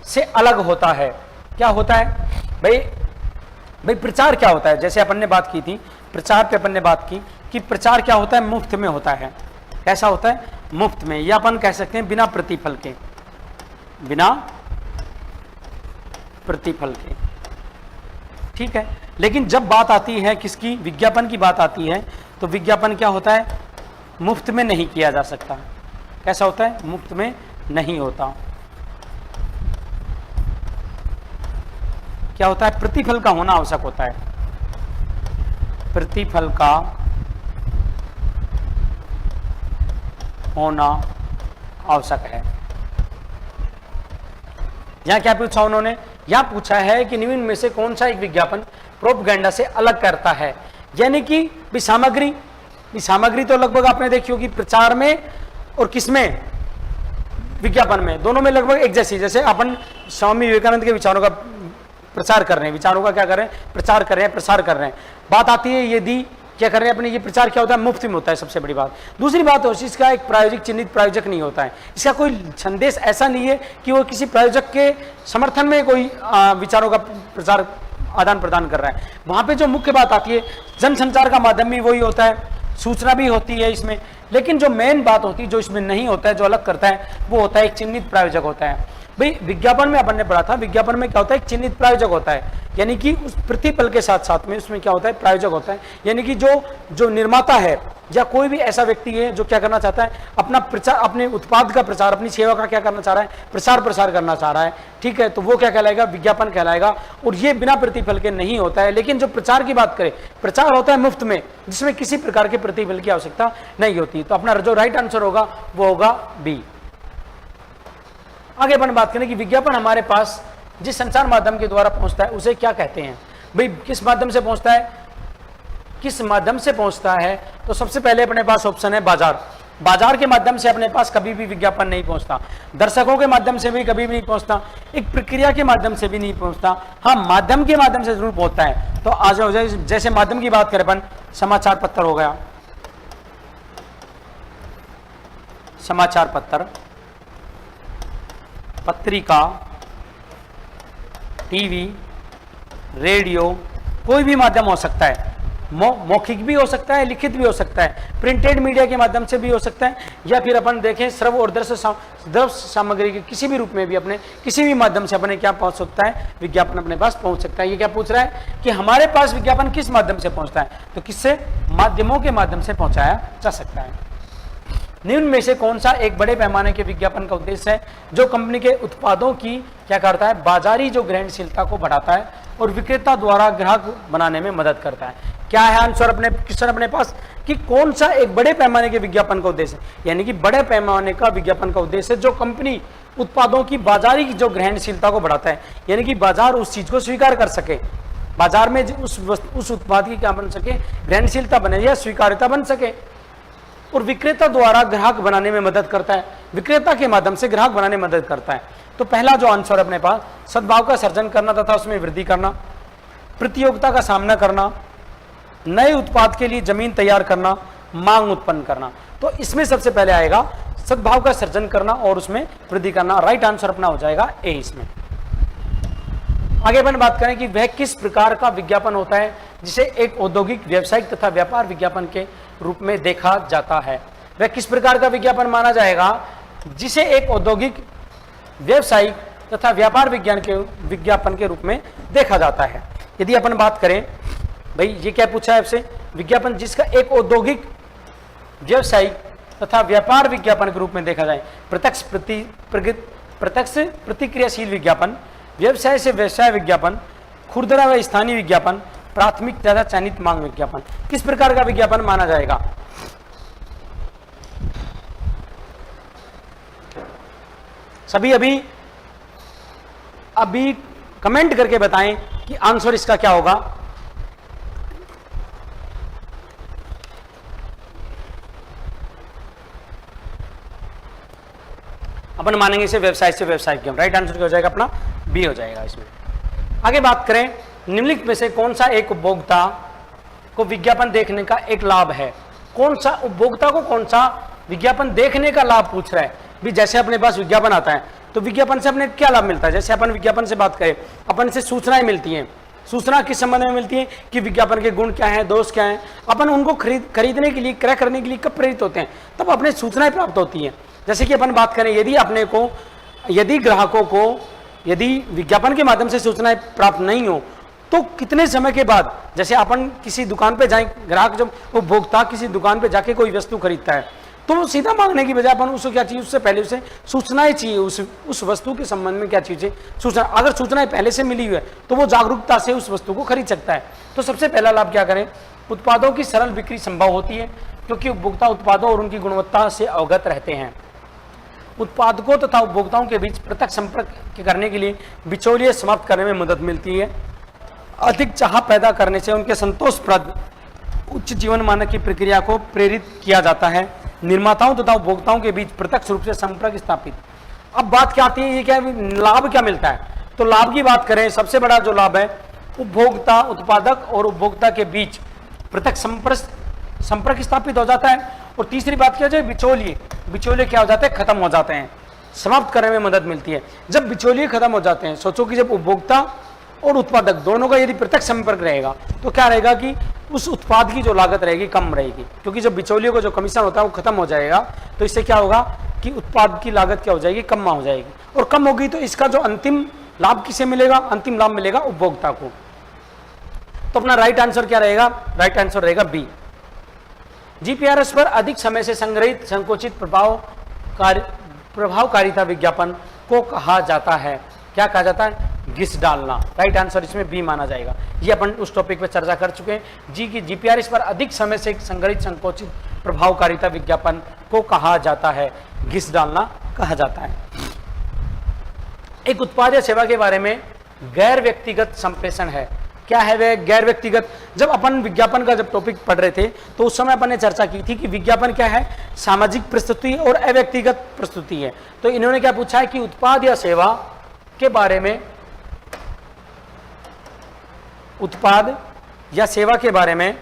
से अलग होता है? क्या होता है भाई प्रचार क्या होता है? जैसे अपन ने बात की थी प्रचार पे, अपन ने बात की कि प्रचार क्या होता है? मुफ्त में होता है। कैसा होता है? मुफ्त में, या अपन कह सकते हैं बिना प्रतिफल के, बिना प्रतिफल के, ठीक है। लेकिन जब बात आती है किसकी? विज्ञापन की बात आती है, तो विज्ञापन क्या होता है? मुफ्त में नहीं किया जा सकता। कैसा होता है? मुफ्त में नहीं होता। क्या होता है? प्रतिफल का होना आवश्यक होता है, प्रतिफल का होना आवश्यक है। यहां क्या पूछा उन्होंने? यहां पूछा है कि निम्न में से कौन सा एक विज्ञापन प्रोपगेंडा से अलग करता है? यानी कि सामग्री तो लगभग आपने देखी होगी प्रचार में और किसमें? विज्ञापन में, दोनों में लगभग एक जैसी। जैसे अपन स्वामी विवेकानंद के विचारों का प्रचार कर रहे हैं, विचारों का क्या कर रहे हैं, प्रचार कर रहे हैं, प्रसार कर रहे हैं। बात आती है यदि क्या कर रहे हैं अपने, ये प्रचार क्या होता है, मुफ्त में होता है, सबसे बड़ी बात। दूसरी बात होती है इसका एक प्रायोजिक चिन्हित प्रायोजक नहीं होता है, इसका कोई संदेश ऐसा नहीं है कि वो किसी प्रायोजक के समर्थन में कोई विचारों का प्रचार आदान प्रदान कर रहा है। वहां पे जो मुख्य बात आती है, जनसंचार का माध्यम भी वही होता है, सूचना भी होती है इसमें, लेकिन जो मेन बात होती है जो इसमें नहीं होता है, जो अलग करता है, वो होता है एक चिन्हित प्रायोजक होता है। भाई विज्ञापन में अपन ने पढ़ा था, विज्ञापन में क्या होता है, एक चिन्हित प्रायोजक होता है, यानी कि उस प्रतिपल के साथ साथ में उसमें क्या होता है, प्रायोजक होता है। यानी कि जो निर्माता है या कोई भी ऐसा व्यक्ति है जो क्या करना चाहता है, अपना प्रचार, अपने उत्पाद का प्रचार, अपनी सेवा का क्या करना चाह रहा है, प्रसार करना चाह रहा है, ठीक है, तो वो क्या कहलाएगा, विज्ञापन कहलाएगा। और ये बिना प्रतिफल के नहीं होता है। लेकिन जो प्रचार की बात करें, प्रचार होता है मुफ्त में, जिसमें किसी प्रकार के प्रतिफल की आवश्यकता नहीं होती। तो अपना जो राइट आंसर होगा वो होगा बी। आगे अपन बात करें कि विज्ञापन हमारे पास जिस संचार माध्यम के द्वारा पहुंचता है उसे क्या कहते हैं। भाई किस माध्यम से पहुंचता है, किस माध्यम से पहुंचता है, तो सबसे पहले अपने पास ऑप्शन है बाजार। बाजार के माध्यम से अपने पास कभी भी विज्ञापन नहीं पहुंचता, दर्शकों के माध्यम से भी कभी भी नहीं पहुंचता, एक प्रक्रिया के माध्यम से भी नहीं पहुंचता। हाँ, माध्यम के माध्यम से जरूर पहुंचता है। तो आज हो जाए, जैसे माध्यम की बात करें अपन, समाचार पत्र हो गया, समाचार पत्र, पत्रिका, टीवी, रेडियो, कोई भी माध्यम हो सकता है, मौखिक भी हो सकता है, लिखित भी हो सकता है, प्रिंटेड मीडिया के माध्यम से भी हो सकता है, या फिर अपन देखें श्रव्य और दृश्य सामग्री के किसी भी रूप में भी अपने किसी भी माध्यम से अपने क्या पहुंच सकता है, विज्ञापन अपने पास पहुंच सकता है। ये क्या पूछ रहा है कि हमारे पास विज्ञापन किस माध्यम से पहुंचता है, तो किससे, माध्यमों के माध्यम से पहुंचाया जा सकता है। निम्न में से कौन सा एक बड़े पैमाने के विज्ञापन का उद्देश्य है जो कंपनी के उत्पादों की क्या करता है, बाजारी जो ग्रहणशीलता को बढ़ाता है और विक्रेता द्वारा ग्राहक बनाने में मदद करता है। क्या है आंसर अपने क्वेश्चन अपने पास कि कौन सा एक बड़े पैमाने के विज्ञापन का उद्देश्य है, यानी कि बड़े पैमाने का विज्ञापन का उद्देश्य जो कंपनी उत्पादों की बाजारी की जो ग्रहणशीलता को बढ़ाता है, यानी कि बाजार उस चीज को स्वीकार कर सके, बाजार में उस उत्पाद की क्या बन सके, ग्रहणशीलता बने या स्वीकार्यता बन सके, और विक्रेता द्वारा ग्राहक बनाने में मदद करता है, विक्रेता के माध्यम से ग्राहक बनाने में मदद करता है। तो पहला जो आंसर अपने पास, सद्भाव का सर्जन करना तथा उसमें वृद्धि करना, प्रतियोगिता का सामना करना, नए उत्पाद के लिए जमीन तैयार करना, मांग उत्पन्न करना। तो इसमें सबसे पहले आएगा सद्भाव का सर्जन करना और उसमें वृद्धि करना। राइट आंसर अपना हो जाएगा ए इसमें। आगे अपन बात करें कि वह किस प्रकार का विज्ञापन होता है जिसे एक औद्योगिक, व्यावसायिक तथा व्यापार विज्ञापन के रूप में देखा जाता है। वह किस प्रकार का विज्ञापन माना जाएगा जिसे एक औद्योगिक, व्यावसायिक तथा व्यापार विज्ञापन के रूप में देखा जाता है। यदि अपन बात करें, भाई ये क्या पूछा है आपसे, विज्ञापन जिसका एक औद्योगिक, व्यावसायिक तथा व्यापार विज्ञापन के रूप में देखा जाए। प्रत्यक्ष प्रतिक्रियाशील विज्ञापन, व्यवसाय से व्यवसाय विज्ञापन, खुरदरा व स्थानीय विज्ञापन, प्राथमिक तथा चयनित मांग विज्ञापन। किस प्रकार का विज्ञापन माना जाएगा? सभी अभी कमेंट करके बताएं कि आंसर इसका क्या होगा। अपन मानेंगे इसे व्यवसाय से व्यवसाय विज्ञापन। राइट आंसर क्या हो जाएगा अपना? बी हो जाएगा इसमें। आगे बात करें, निम्नलिखित में से कौन सा एक उपभोक्ता को विज्ञापन देखने का एक लाभ है? कौन सा उपभोक्ता को कौन सा विज्ञापन देखने का लाभ पूछ रहा है? भी जैसे अपने पास विज्ञापन आता है तो विज्ञापन से अपने क्या लाभ मिलता है? जैसे अपन विज्ञापन से बात करें, अपन से सूचनाएं मिलती हैं। सूचना किस संबंध में मिलती है कि विज्ञापन के गुण क्या हैं, दोष क्या हैं। अपन उनको खरीदने के लिए, क्रय करने के लिए कब प्रेरित होते हैं? तब अपने सूचनाएं प्राप्त होती हैं। जैसे कि अपन बात करें, यदि ग्राहकों को यदि विज्ञापन के माध्यम से सूचनाएं प्राप्त नहीं हो तो कितने समय के बाद, जैसे अपन किसी दुकान पे जाए, ग्राहक जब उपभोक्ता किसी दुकान पे जाके कोई वस्तु खरीदता है तो वो सीधा मांगने की बजाय अपन उसको क्या चाहिए, उससे पहले उसे सूचनाएं चाहिए, उस वस्तु के संबंध में क्या चाहिए, सूचना। अगर सूचनाएं पहले से मिली हुई है तो वो जागरूकता से उस वस्तु को खरीद सकता है। तो सबसे पहला लाभ क्या करें, उत्पादों की सरल बिक्री संभव होती है क्योंकि उपभोक्ता उत्पादों और उनकी गुणवत्ता से अवगत रहते हैं। उत्पादकों तथा उपभोक्ताओं के बीच प्रत्यक्ष संपर्क करने के लिए बिचौलिए समाप्त करने में मदद मिलती है। अधिक चाह पैदा करने से उनके संतोषप्रद उच्च जीवन मानक की प्रक्रिया को प्रेरित किया जाता है। निर्माताओं तथा उपभोक्ताओं के बीच प्रत्यक्ष रूप से संपर्क स्थापित अब बात क्या आती है, ये क्या है, लाभ क्या मिलता है। तो लाभ की बात करें, सबसे बड़ा जो लाभ है, उपभोक्ता, उत्पादक और उपभोक्ता के बीच पृथक संपर्क स्थापित हो जाता है। और तीसरी बात क्या है, बिचौलिए क्या हो जाते हैं, खत्म हो जाते हैं, समाप्त करने में मदद मिलती है। जब बिचौलिए खत्म हो जाते हैं, सोचो कि जब उपभोक्ता और उत्पादक दोनों का यदि पृथक संपर्क रहेगा तो क्या रहेगा कि उस उत्पाद की जो लागत रहेगी कम रहेगी, क्योंकि जब बिचौलियों का जो कमीशन होता है वो खत्म हो जाएगा। तो इससे क्या होगा कि उत्पाद की लागत क्या हो जाएगी, कम हो जाएगी, और कम होगी तो इसका जो अंतिम लाभ किसे मिलेगा, अंतिम लाभ मिलेगा उपभोक्ता को। तो अपना राइट आंसर क्या रहेगा, राइट आंसर रहेगा बी। जीपीआरएस पर अधिक समय से संग्रहित संकोचित प्रभावकारिता विज्ञापन को कहा जाता है, क्या कहा जाता है, घिस डालना। राइट आंसर इसमें बी माना जाएगा। ये अपन उस टॉपिक पे चर्चा कर चुके हैं जी, की जीपीआरएस पर अधिक समय से संग्रहित संकोचित प्रभावकारिता विज्ञापन को कहा जाता है, घिस डालना कहा जाता है। एक उत्पाद या सेवा के बारे में गैर व्यक्तिगत संप्रेषण है, क्या है वह गैर व्यक्तिगत। जब अपन विज्ञापन का जब टॉपिक पढ़ रहे थे तो उस समय अपन ने चर्चा की थी कि विज्ञापन क्या है, सामाजिक प्रस्तुति और अव्यक्तिगत प्रस्तुति है। तो इन्होंने क्या पूछा है कि उत्पाद या सेवा के बारे में, उत्पाद या सेवा के बारे में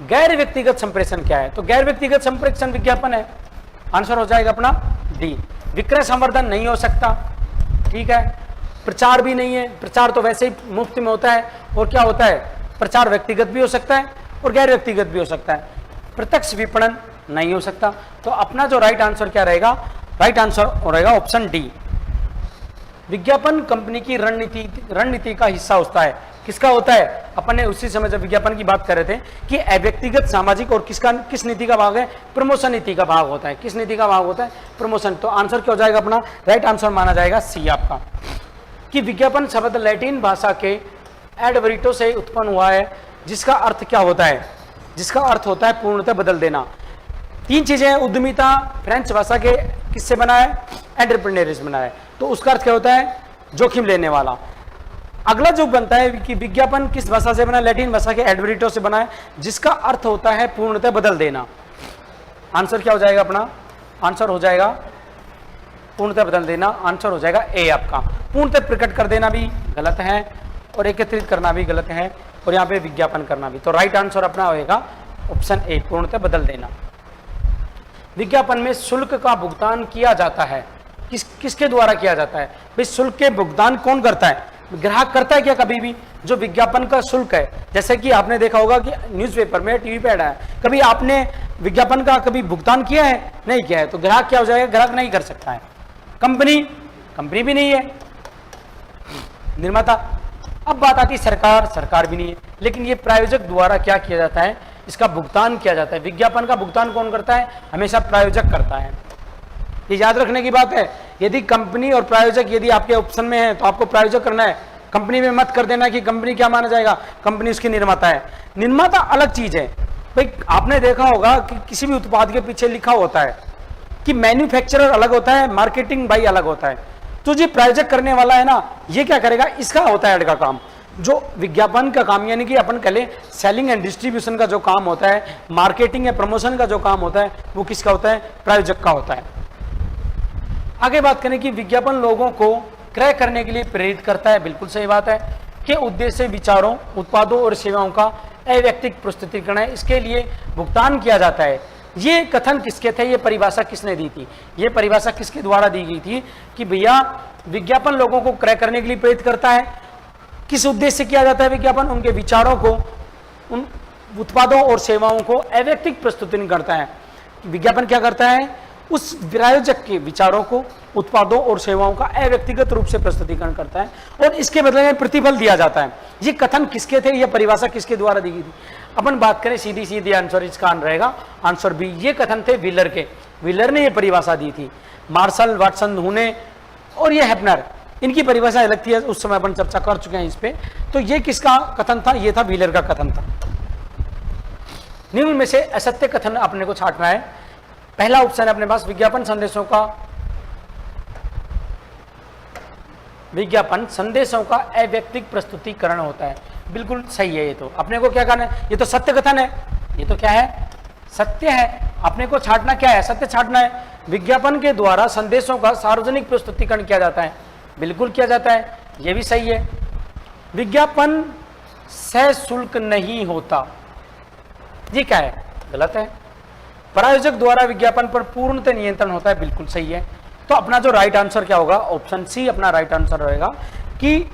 गैर व्यक्तिगत संप्रेषण क्या है। तो गैर व्यक्तिगत संप्रेषण विज्ञापन है, आंसर हो जाएगा अपना डी। विक्रय संवर्धन नहीं हो सकता, ठीक है, प्रचार भी नहीं है, प्रचार तो वैसे ही मुफ्त में होता है, और क्या होता है, प्रचार व्यक्तिगत भी हो सकता है और गैर व्यक्तिगत भी हो सकता है, प्रत्यक्ष विपणन नहीं हो सकता। तो अपना जो राइट आंसर क्या रहेगा, राइट आंसर रहेगा ऑप्शन डी। विज्ञापन कंपनी की रणनीति का हिस्सा होता है, किसका होता है, अपन ने उसी समय जब विज्ञापन की बात कर रहे थे कि अव्यक्तिगत सामाजिक और किस नीति का भाग है, प्रमोशन नीति का भाग होता है। किस नीति का भाग होता है, प्रमोशन। तो आंसर क्या हो जाएगा अपना, राइट आंसर माना जाएगा सी आपका। कि विज्ञापन शब्द लैटिन भाषा के एडवरिटो से उत्पन्न हुआ है, जिसका अर्थ क्या होता है, जिसका अर्थ होता है पूर्णतः बदल देना। तीन चीजें हैं, उद्यमिता फ्रेंच भाषा के किससे बना है, एंटरप्रेन्योरिज्म बना है, तो उसका अर्थ क्या होता है, जोखिम लेने वाला। अगला जो बनता है कि विज्ञापन किस भाषा से बना है, लैटिन भाषा के एडवरिटो से बना है, जिसका अर्थ होता है पूर्णतः बदल देना। आंसर क्या हो जाएगा अपना, आंसर हो जाएगा पूर्णतः बदल देना, आंसर हो जाएगा ए आपका। पूर्णतः प्रकट कर देना भी गलत है और एकत्रित करना भी गलत है, और यहाँ पे विज्ञापन करना भी। तो राइट आंसर अपना होगा ऑप्शन ए, पूर्णतः बदल देना। विज्ञापन में शुल्क का भुगतान किया जाता है, किसके द्वारा किया जाता है भाई, शुल्क के भुगतान कौन करता है, ग्राहक करता है क्या कभी भी। जो विज्ञापन का शुल्क है, जैसे कि आपने देखा होगा कि न्यूज़पेपर में, टीवी पे ऐड है, कभी आपने विज्ञापन का कभी भुगतान किया है, नहीं किया है, तो ग्राहक क्या हो जाएगा, ग्राहक नहीं कर सकता है। कंपनी भी नहीं है, निर्माता। अब बात आती है सरकार भी नहीं है, लेकिन ये प्रायोजक द्वारा क्या किया जाता है, इसका भुगतान किया जाता है। विज्ञापन का भुगतान कौन करता है, हमेशा प्रायोजक करता है। ये याद रखने की बात है, यदि कंपनी और प्रायोजक यदि आपके ऑप्शन में है तो आपको प्रायोजक करना है, कंपनी में मत कर देना कि कंपनी क्या माना जाएगा, कंपनी उसकी निर्माता है। निर्माता अलग चीज है भाई, आपने देखा होगा कि किसी भी उत्पाद के पीछे लिखा होता है कि मैन्युफैक्चरर अलग होता है, मार्केटिंग भाई अलग होता है। तो जो प्रायोजक करने वाला है ना, ये क्या करेगा, इसका होता है ऐड का काम। जो विज्ञापन का काम यानी कि अपन कह ले सेलिंग एंड डिस्ट्रीब्यूशन का जो काम होता है, मार्केटिंग या प्रमोशन का जो काम होता है, वो किसका होता है, प्रायोजक का होता है। आगे बात करें कि विज्ञापन लोगों को क्रय करने के लिए प्रेरित करता है, बिल्कुल सही बात है। के उद्देश्य विचारों, उत्पादों और सेवाओं का अव्यक्तिक प्रस्तुतिकरण है, इसके लिए भुगतान किया जाता है। ये कथन किसके थे, ये परिभाषा किसने दी थी, ये परिभाषा किसके द्वारा दी गई थी कि भैया विज्ञापन लोगों को क्रय करने के लिए प्रेरित करता है। किस उद्देश्य से किया जाता है विज्ञापन, उनके विचारों को, उन उत्पादों और सेवाओं को अव्यक्तिक प्रस्तुति करता है। विज्ञापन क्या करता है, उस प्रायोजक के विचारों को, उत्पादों और सेवाओं का अव्यक्तिगत रूप से प्रस्तुतिकरण करता है और इसके बदले में प्रतिफल दिया जाता है। ये कथन किसके थे, ये परिभाषा किसके द्वारा दी गई थी। अपन बात करें सीधी सीधी आंसर इसका रहेगा आंसर बी। ये कथन थे व्हीलर के, व्हीलर ने ये परिभाषा दी थी। मार्शल, वाटसन, हुने और ये हेपनर, इनकी परिभाषा अलग थी, उस समय अपन चर्चा कर चुके हैं इस पे। तो ये किसका कथन था, ये था व्हीलर का कथन था। निम्न में से असत्य कथन अपने को छांटना है। पहला ऑप्शन है अपने पास, विज्ञापन संदेशों का अव्यक्तिक प्रस्तुतिकरण होता है, बिल्कुल सही है। ये तो अपने को क्या करना है, ये तो सत्य कथन है, ये तो क्या है, सत्य है। अपने को छांटना क्या है, सत्य छांटना है। विज्ञापन के द्वारा संदेशों का सार्वजनिक प्रस्तुतिकरण किया जाता है, बिल्कुल किया जाता है, यह भी सही है। विज्ञापन सशुल्क नहीं होता, ये क्या है? गलत है। प्रायोजक द्वारा विज्ञापन पर पूर्णतः नियंत्रण होता है, बिल्कुल सही है। तो अपना जो राइट आंसर क्या होगा? ऑप्शन सी अपना राइट आंसर रहेगा कि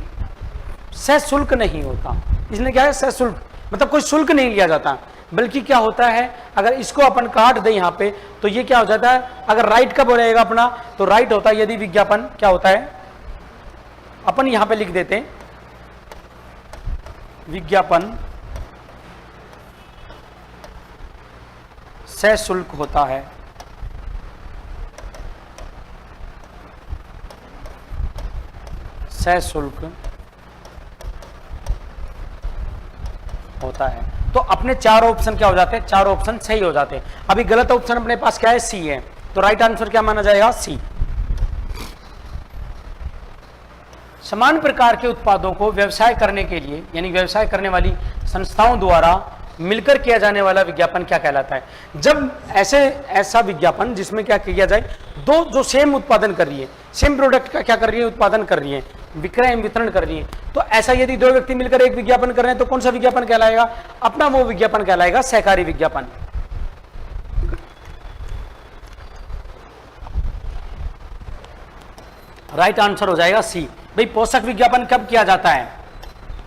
सशुल्क नहीं होता। इसलिए क्या है? सशुल्क मतलब कोई शुल्क नहीं लिया जाता, बल्कि क्या होता है, अगर इसको अपन काट दे यहाँ पे तो ये क्या हो जाता है? अगर राइट कब रहेगा अपना? तो राइट होता है यदि विज्ञापन क्या होता है, अपन यहां पे लिख देते हैं विज्ञापन सशुल्क होता है। सशुल्क होता है। तो अपने चार ऑप्शन क्या हो जाते हैं? चार ऑप्शन सही हो जाते हैं। अभी गलत ऑप्शन अपने पास क्या है? सी है। तो राइट आंसर क्या माना जाएगा? सी। समान प्रकार के उत्पादों को व्यवसाय करने के लिए यानी व्यवसाय करने वाली संस्थाओं द्वारा मिलकर किया जाने वाला विज्ञापन क्या कहलाता है? जब ऐसा विज्ञापन जिसमें क्या किया जाए, दो जो सेम उत्पादन कर रही है, सेम प्रोडक्ट का क्या कर रही है? उत्पादन कर रही है, विक्रय वितरण कर रही है, तो ऐसा यदि दो व्यक्ति मिलकर एक विज्ञापन कर रहे हैं तो कौन सा विज्ञापन कहलाएगा? अपना वो विज्ञापन कहलाएगा सहकारी विज्ञापन। राइट आंसर हो जाएगा सी। भाई पोषक विज्ञापन कब किया जाता है?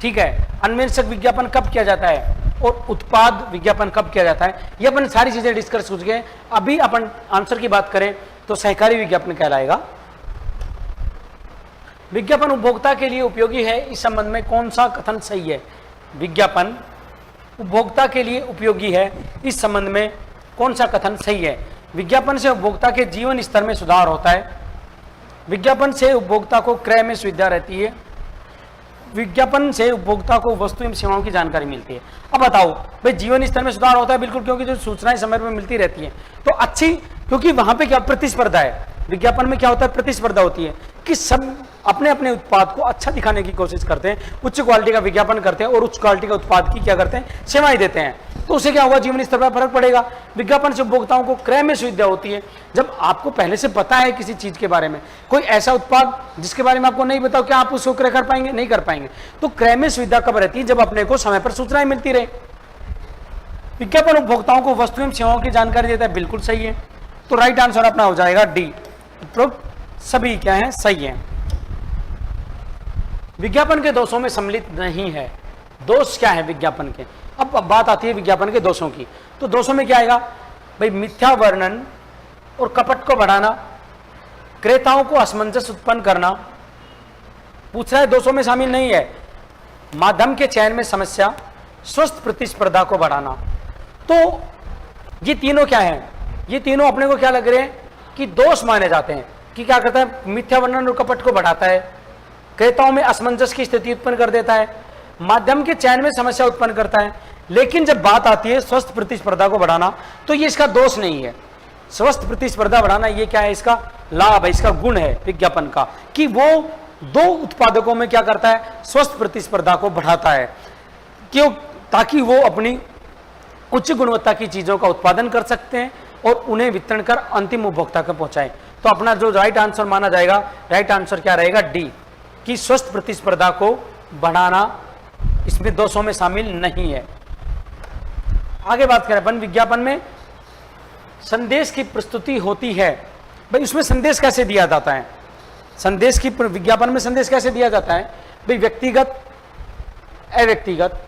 ठीक है। अन्वेषक विज्ञापन कब किया जाता है? और उत्पाद विज्ञापन कब किया जाता है? ये अपन सारी चीजें डिस्कस हो चुके हैं। अभी अपन आंसर की बात करें तो सहकारी विज्ञापन कहलाएगा। विज्ञापन उपभोक्ता के लिए उपयोगी है, इस संबंध में कौन सा कथन सही है? विज्ञापन उपभोक्ता के लिए उपयोगी है, इस संबंध में कौन सा कथन सही है? विज्ञापन से उपभोक्ता के जीवन स्तर में सुधार होता है। विज्ञापन से उपभोक्ता को क्रय में सुविधा रहती है। विज्ञापन से उपभोक्ता को वस्तु एवं सेवाओं की जानकारी मिलती है। अब बताओ भाई, जीवन स्तर में सुधार होता है, बिल्कुल, क्योंकि जो सूचनाएं समय पर मिलती रहती है तो अच्छी, क्योंकि वहां पे क्या प्रतिस्पर्धा है। विज्ञापन में क्या होता है? प्रतिस्पर्धा होती है कि सब अपने अपने उत्पाद को अच्छा दिखाने की कोशिश करते हैं, उच्च क्वालिटी का विज्ञापन करते हैं और उच्च क्वालिटी का उत्पाद की क्या करते हैं? सेवाएं देते हैं। तो उससे क्या होगा? जीवन स्तर पर फर्क पड़ेगा। विज्ञापन से उपभोक्ताओं को क्रय में सुविधा होती है। जब आपको पहले से पता है किसी चीज के बारे में, कोई ऐसा उत्पाद जिसके बारे में आपको नहीं बताओ, क्या आप उसको क्रय कर पाएंगे? नहीं कर पाएंगे। तो क्रय में सुविधा कब रहती है? जब अपने को समय पर सूचनाएं मिलती रहे। विज्ञापन उपभोक्ताओं को वस्तु एवं सेवाओं की जानकारी देता है, बिल्कुल सही है। तो राइट आंसर अपना हो जाएगा डी। सभी क्या है? सही है। विज्ञापन के दोषों में सम्मिलित नहीं है। दोष क्या है विज्ञापन के? अब बात आती है विज्ञापन के दोषों की, तो दोषों में क्या आएगा भाई? मिथ्या वर्णन और कपट को बढ़ाना, क्रेताओं को असमंजस उत्पन्न करना। पूछ रहा है दोषों में शामिल नहीं है। माध्यम के चयन में समस्या, स्वस्थ प्रतिस्पर्धा को बढ़ाना। तो ये तीनों क्या है? ये तीनों अपने को क्या लग रहे हैं कि दोष माने जाते हैं कि क्या करता है? मिथ्या वर्णन और कपट को बढ़ाता है, क्रेताओं में असमंजस की स्थिति उत्पन्न कर देता है, माध्यम के चयन में समस्या उत्पन्न करता है। लेकिन जब बात आती है स्वस्थ प्रतिस्पर्धा को बढ़ाना, तो ये इसका दोष नहीं है। स्वस्थ प्रतिस्पर्धा बढ़ाना ये क्या है? इसका लाभ है, इसका गुण है विज्ञापन का, कि वो दो उत्पादकों में क्या करता है? स्वस्थ प्रतिस्पर्धा को बढ़ाता है। क्यों? ताकि वो अपनी उच्च गुणवत्ता की चीजों का उत्पादन कर सकते हैं और उन्हें वितरण कर अंतिम उपभोक्ता तक पहुंचाएं। तो अपना जो राइट आंसर माना जाएगा, राइट आंसर क्या रहेगा? डी, कि स्वस्थ प्रतिस्पर्धा को बढ़ाना इसमें दोषों में शामिल नहीं है। आगे बात करें अपन, विज्ञापन में संदेश की प्रस्तुति होती है। भाई उसमें संदेश कैसे दिया जाता है? संदेश की विज्ञापन में संदेश कैसे दिया जाता है? भाई व्यक्तिगत, अव्यक्तिगत,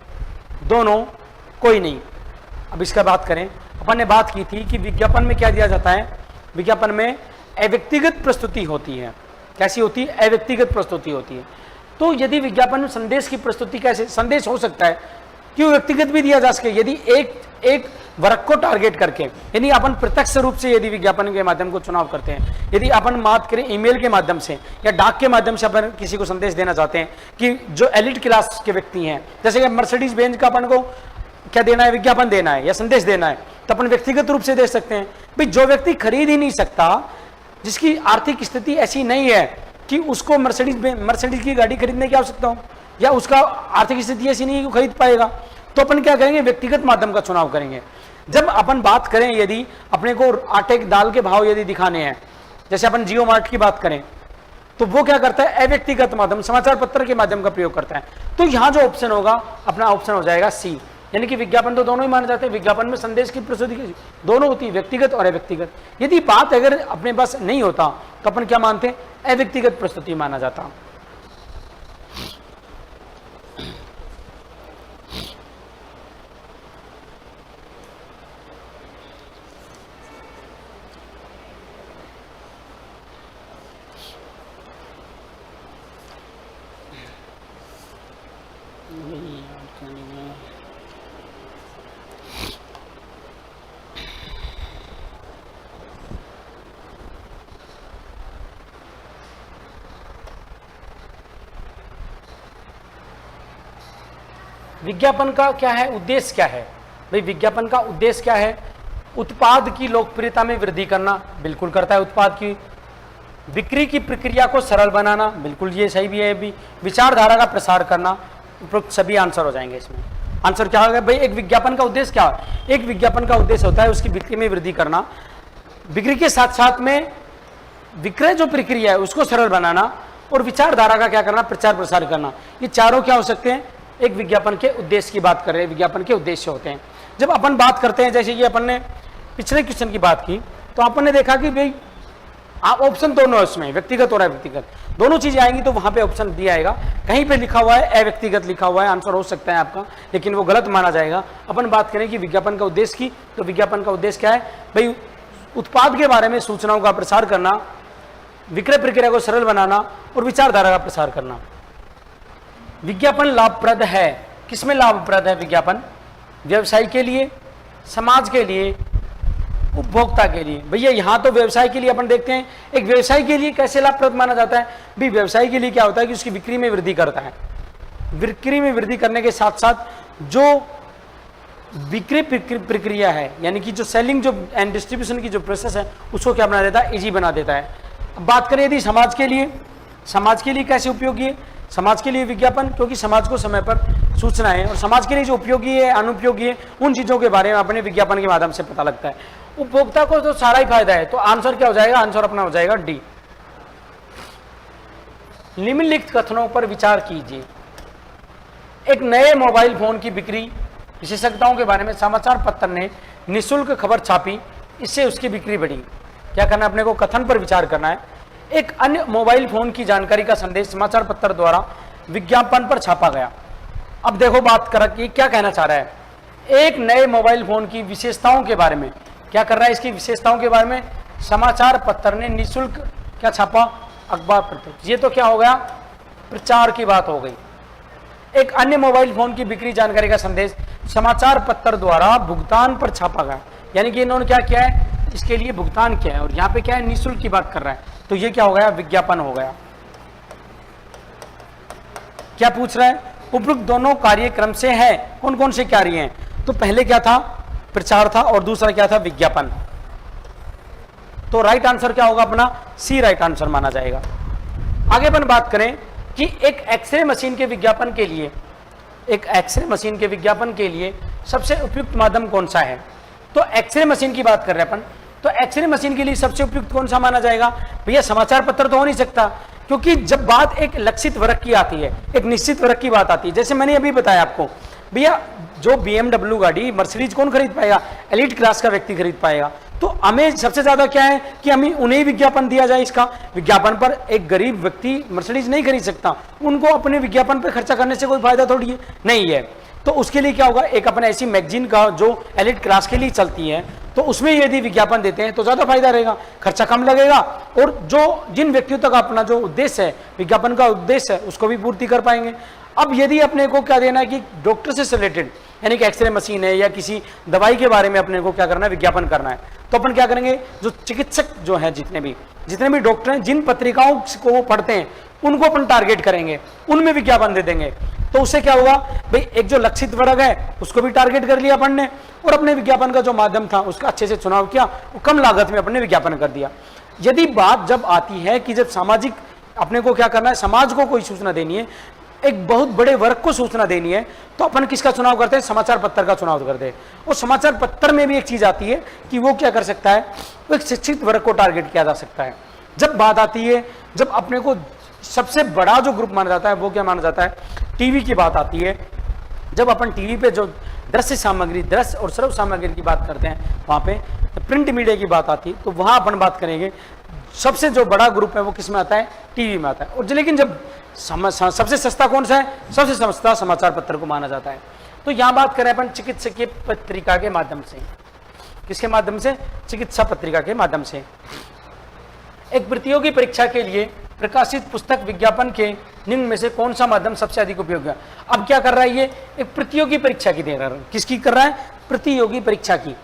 दोनों, कोई नहीं। अब इसका बात करें, अपन ने बात की थी कि विज्ञापन में क्या दिया जाता है? विज्ञापन में अव्यक्तिगत प्रस्तुति होती है। कैसी होती है? अव्यक्तिगत प्रस्तुति होती है। तो यदि विज्ञापन में संदेश की प्रस्तुति कैसे? संदेश हो सकता है कि वो व्यक्तिगत भी दिया जा सके, यदि एक वर्ग को टारगेट करके, यानी अपन प्रत्यक्ष रूप से यदि विज्ञापन के माध्यम को चुनाव करते हैं, यदि अपन बात करें ईमेल के माध्यम से या डाक के माध्यम से अपन किसी को संदेश देना चाहते हैं कि जो एलिट क्लास के व्यक्ति हैं, जैसे कि मर्सिडीज बेंज का अपन को क्या देना है? विज्ञापन देना है या संदेश देना है, तो अपन व्यक्तिगत रूप से दे सकते हैं। भाई जो व्यक्ति खरीद ही नहीं सकता, जिसकी आर्थिक स्थिति ऐसी नहीं है कि उसको मर्सिडीज की गाड़ी खरीदने की आवश्यकता हो, या उसका आर्थिक स्थिति ऐसी नहीं है कि खरीद पाएगा, तो अपन क्या करेंगे? व्यक्तिगत माध्यम का चुनाव करेंगे। जब अपन बात करें, यदि अपने को आटे दाल के भाव यदि दिखाने हैं, जैसे अपन जियो मार्ट की बात करें, तो वो क्या करता है, अव्यक्तिगत माध्यम समाचार पत्र के माध्यम का प्रयोग करता है। तो यहां जो ऑप्शन होगा अपना ऑप्शन हो जाएगा सी, यानी कि विज्ञापन तो दोनों ही माने जाते हैं। विज्ञापन में संदेश की प्रस्तुति दोनों होती है, व्यक्तिगत और अव्यक्तिगत। यदि बात अगर अपने पास नहीं होता तो अपन क्या मानते हैं, अव्यक्तिगत प्रस्तुति माना जाता। विज्ञापन का क्या है उद्देश्य, क्या है भाई, विज्ञापन का उद्देश्य क्या है, उत्पाद की लोकप्रियता में वृद्धि करना, बिल्कुल करता है। उत्पाद की बिक्री की प्रक्रिया को सरल बनाना, बिल्कुल ये सही भी है। भी विचारधारा का प्रसार करना, उपरोक्त सभी आंसर हो जाएंगे इसमें। आंसर क्या होगा भाई, एक विज्ञापन का उद्देश्य क्या है, एक विज्ञापन का उद्देश्य होता है उसकी बिक्री में वृद्धि करना, बिक्री के साथ साथ में विक्रय जो प्रक्रिया है उसको सरल बनाना, और विचारधारा का क्या करना, प्रचार प्रसार करना। ये चारों क्या हो सकते हैं, एक विज्ञापन के उद्देश्य की बात कर रहे हैं, विज्ञापन के उद्देश्य होते हैं। जब अपन बात करते हैं, जैसे कि अपन ने पिछले क्वेश्चन की बात की, तो अपन ने देखा कि भाई ऑप्शन दोनों है उसमें, व्यक्तिगत और अव्यक्तिगत दोनों चीजें आएंगी, तो वहां पे ऑप्शन दिया आएगा। कहीं पे लिखा हुआ है अव्यक्तिगत लिखा हुआ है, आंसर हो सकता है आपका, लेकिन वो गलत माना जाएगा। अपन बात करें कि विज्ञापन का उद्देश्य की, तो विज्ञापन का उद्देश्य क्या है भाई, उत्पाद के बारे में सूचनाओं का प्रसार करना, विक्रय प्रक्रिया को सरल बनाना और विचारधारा का प्रसार करना। विज्ञापन लाभप्रद है, किसमें लाभप्रद है विज्ञापन, व्यवसाय के लिए, समाज के लिए, उपभोक्ता के लिए। भैया यहाँ तो व्यवसाय के लिए अपन देखते हैं, एक व्यवसाय के लिए कैसे लाभप्रद माना जाता है भाई, व्यवसाय के लिए क्या होता है कि उसकी बिक्री में वृद्धि करता है। बिक्री में वृद्धि करने के साथ साथ जो बिक्री प्रक्रिया है, यानी कि जो सेलिंग जो एंड डिस्ट्रीब्यूशन की जो प्रोसेस है, उसको क्या बना देता है, इजी बना देता है। अब बात करें यदि समाज के लिए कैसे उपयोगी है, समाज के लिए विज्ञापन, क्योंकि समाज को समय पर सूचना है, और समाज के लिए जो उपयोगी है अनुपयोगी है उन चीजों के बारे में अपने विज्ञापन के माध्यम से पता लगता है। उपभोक्ता को तो सारा ही फायदा है, तो आंसर क्या हो जाएगा, आंसर अपना हो जाएगा डी। निम्नलिखित कथनों पर विचार कीजिए। एक नए मोबाइल फोन की बिक्री विशेषताओं के बारे में समाचार पत्र ने निःशुल्क खबर छापी, इससे उसकी बिक्री बढ़ी। क्या करना है, अपने को कथन पर विचार करना है। एक अन्य मोबाइल फोन की जानकारी का संदेश समाचार पत्र द्वारा विज्ञापन पर छापा गया। अब देखो बात कर कि क्या कहना चाह रहा है, एक नए मोबाइल फोन की विशेषताओं के बारे में क्या कर रहा है, इसकी विशेषताओं के बारे में समाचार पत्र ने निःशुल्क क्या छापा, अखबार पत्र। ये तो क्या हो गया, प्रचार की बात हो गई। एक अन्य मोबाइल फोन की बिक्री जानकारी का संदेश समाचार पत्र द्वारा भुगतान पर छापा गया, यानी कि इन्होंने क्या किया है, इसके लिए भुगतान किया है, और यहाँ पे क्या है, निःशुल्क की बात कर रहा है, तो ये क्या हो गया, विज्ञापन हो गया। क्या पूछ रहा है, उपरोक्त दोनों कार्यक्रम से है, कौन कौन से कार्य हैं, तो पहले क्या था, प्रचार था, और दूसरा क्या था, विज्ञापन। तो राइट आंसर क्या होगा अपना, सी राइट आंसर माना जाएगा। आगे अपन बात करें कि एक एक्सरे मशीन के विज्ञापन के लिए, एक एक्सरे मशीन के विज्ञापन के लिए सबसे उपयुक्त माध्यम कौन सा है, तो एक्सरे मशीन की बात कर रहे हैं अपन, तो एक्सरे मशीन के लिए सबसे उपयुक्त कौन सा माना जाएगा भैया, समाचार पत्र तो हो नहीं सकता, क्योंकि जब बात एक लक्षित वर्ग की आती है, एक निश्चित वर्ग की बात आती है, जैसे मैंने अभी बताया आपको भैया, जो BMW गाड़ी मर्सिडीज कौन खरीद पाएगा, एलिट क्लास का व्यक्ति खरीद पाएगा। तो हमें सबसे ज्यादा क्या है कि हमें उन्हें विज्ञापन दिया जाए, इसका विज्ञापन पर एक गरीब व्यक्ति मर्सिडीज नहीं खरीद सकता, उनको अपने विज्ञापन पर खर्चा करने से कोई फायदा थोड़ी है, नहीं है। तो उसके लिए क्या होगा, एक अपने ऐसी मैगजीन का जो एलिट क्लास के लिए चलती है, तो उसमें यदि विज्ञापन देते हैं तो ज्यादा फायदा रहेगा, खर्चा कम लगेगा, और जो जिन व्यक्तियों तक अपना जो उद्देश्य है, विज्ञापन का उद्देश्य है, उसको भी पूर्ति कर पाएंगे। अब यदि अपने को क्या देना है कि डॉक्टर से रिलेटेड, यानी कि एक्सरे मशीन है या किसी दवाई के बारे में अपने को क्या करना है, विज्ञापन करना है, तो अपन क्या करेंगे, जो चिकित्सक जो है, जितने भी डॉक्टर हैं, जिन पत्रिकाओं को वो पढ़ते हैं, उनको अपन टारगेट करेंगे, उनमें विज्ञापन दे देंगे। तो उससे क्या होगा भाई, एक जो लक्षित वर्ग है उसको भी टारगेट कर लिया अपन ने, और अपने विज्ञापन का जो माध्यम था उसका अच्छे से चुनाव किया, वो कम लागत में अपने विज्ञापन कर दिया। यदि बात जब आती है कि जब सामाजिक अपने को क्या करना है, समाज को कोई सूचना देनी है, एक बहुत बड़े वर्ग को सूचना देनी है तो अपन किसका चुनाव करते हैं, समाचार पत्र का चुनाव करते हैं। और समाचार पत्र में भी एक चीज आती है कि वो क्या कर सकता है, वो एक शिक्षित वर्ग को टारगेट किया जा सकता है। जब बात आती है, जब अपने को सबसे बड़ा जो ग्रुप माना जाता है वो क्या माना जाता है, टीवी की बात आती है। जब अपन टीवी पे जो दृश्य सामग्री, दृश्य और श्रव्य सामग्री की बात करते हैं, वहां पे प्रिंट मीडिया की बात आती है, तो वहां अपन बात करेंगे सबसे जो बड़ा ग्रुप है वो किस में आता है, टीवी में आता है। और लेकिन जब सबसे सस्ता कौन सा है, सबसे सस्ता समाचार पत्र को माना जाता है। तो यहां बात करें अपन चिकित्सकीय पत्रिका के माध्यम से, किसके माध्यम से, चिकित्सा पत्रिका के माध्यम से। एक प्रतियोगी परीक्षा के लिए प्रकाशित पुस्तक विज्ञापन के निम्न में से कौन सा माध्यम सबसे अधिक उपयोगी है। अब क्या कर रहा है, ये एक प्रतियोगी परीक्षा की दे रहा है, किसकी कर रहा है, प्रतियोगी परीक्षा की।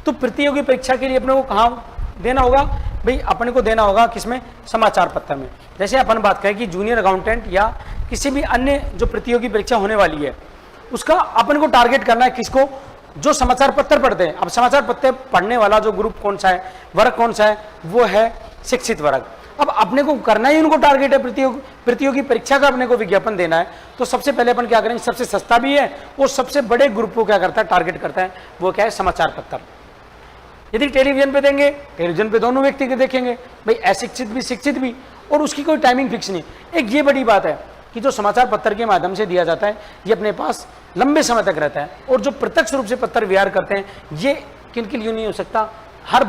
तो प्रतियोगी परीक्षा के लिए अपने को कहाँ देना होगा भाई, अपने को देना होगा किसमें, समाचार पत्र में। जैसे अपन बात करें कि जूनियर अकाउंटेंट या किसी भी अन्य जो प्रतियोगी परीक्षा होने वाली है, उसका अपन को टारगेट करना है किसको, जो समाचार पत्र पढ़ते हैं। अब समाचार पत्र पढ़ने वाला जो ग्रुप कौन सा है, वर्ग कौन सा है, वो है शिक्षित वर्ग। अब अपने को करना ही उनको टारगेट है, प्रतियोगी परीक्षा का अपने को विज्ञापन देना है। तो सबसे पहले अपन क्या करेंगे, सबसे सस्ता भी है और सबसे बड़े ग्रुप को क्या करता है, टारगेट करता है, वो क्या है, समाचार पत्र। यदि टेलीविजन पे देंगे, टेलीविजन पे दोनों व्यक्ति के देखेंगे भाई, अशिक्षित भी शिक्षित भी, और उसकी कोई टाइमिंग फिक्स नहीं। एक ये बड़ी बात है कि जो समाचार पत्र के माध्यम से दिया जाता है ये अपने पास लंबे समय तक रहता है, और जो प्रत्यक्ष रूप से पत्र व्यवहार करते हैं ये किन के लिए नहीं हो सकता, हर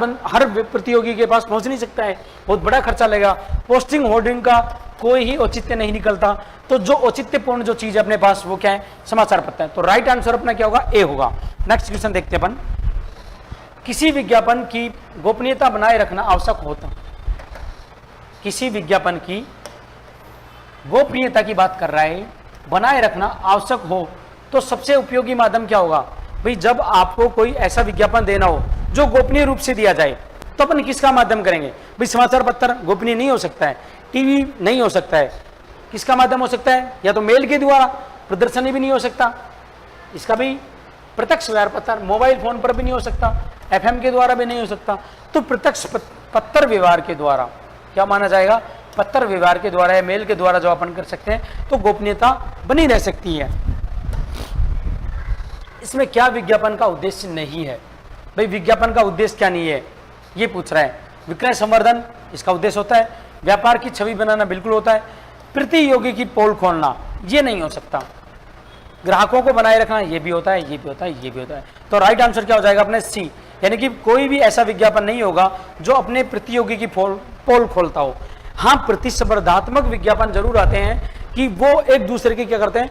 प्रतियोगी के पास पहुंच नहीं सकता है, बहुत बड़ा खर्चा लगेगा, पोस्टिंग होर्डिंग का कोई ही औचित्य नहीं निकलता। तो जो औचित्यपूर्ण जो चीज अपने पास वो क्या है, समाचार पत्र है। तो राइट आंसर अपना क्या होगा, ए होगा। नेक्स्ट क्वेश्चन देखते हैं अपन, किसी विज्ञापन की गोपनीयता बनाए रखना आवश्यक होता, किसी विज्ञापन की गोपनीयता की बात कर रहा है, बनाए रखना आवश्यक हो तो सबसे उपयोगी माध्यम क्या होगा भाई, जब आपको कोई ऐसा विज्ञापन देना हो जो गोपनीय रूप से दिया जाए तो अपन किसका माध्यम करेंगे भाई, समाचार पत्र गोपनीय नहीं हो सकता है, टीवी नहीं हो सकता है, किसका माध्यम हो सकता है, या तो मेल के द्वारा, प्रदर्शनी भी नहीं हो सकता, इसका भी प्रत्यक्ष व्यवहार पत्र, मोबाइल फोन पर भी नहीं हो सकता, एफएम के द्वारा भी नहीं हो सकता। तो प्रत्यक्ष पत्र व्यवहार के द्वारा क्या माना जाएगा, पत्र व्यवहार के द्वारा या मेल के द्वारा जो अपन कर सकते हैं तो गोपनीयता बनी रह सकती है। इसमें क्या विज्ञापन का उद्देश्य नहीं है भाई, विज्ञापन का उद्देश्य क्या नहीं है ये पूछ रहा है। विक्रय संवर्धन इसका उद्देश्य होता है, व्यापार की छवि बनाना बिल्कुल होता है, प्रतियोगी की पोल खोलना ये नहीं हो सकता, ग्राहकों को बनाए रखना ये भी होता है, ये भी होता है, ये भी होता है। तो राइट आंसर क्या हो जाएगा अपने सी, यानी कि कोई भी ऐसा विज्ञापन नहीं होगा जो अपने प्रतियोगी की पोल खोलता हो। हाँ, प्रतिस्पर्धात्मक विज्ञापन जरूर आते हैं कि वो एक दूसरे की क्या करते हैं,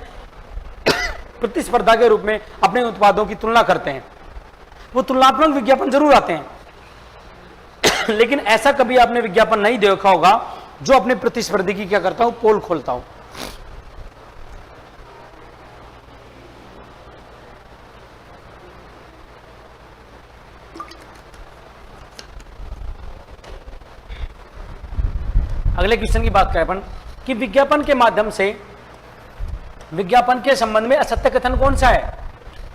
प्रतिस्पर्धा के रूप में अपने उत्पादों की तुलना करते हैं, वो तुलनात्मक विज्ञापन जरूर आते हैं। लेकिन ऐसा कभी आपने विज्ञापन नहीं देखा होगा जो अपने प्रतिस्पर्धी की क्या करता हो, पोल खोलता हो। अगले क्वेश्चन की बात करें अपन कि विज्ञापन के माध्यम से विज्ञापन के संबंध में असत्य कथन कौन सा है,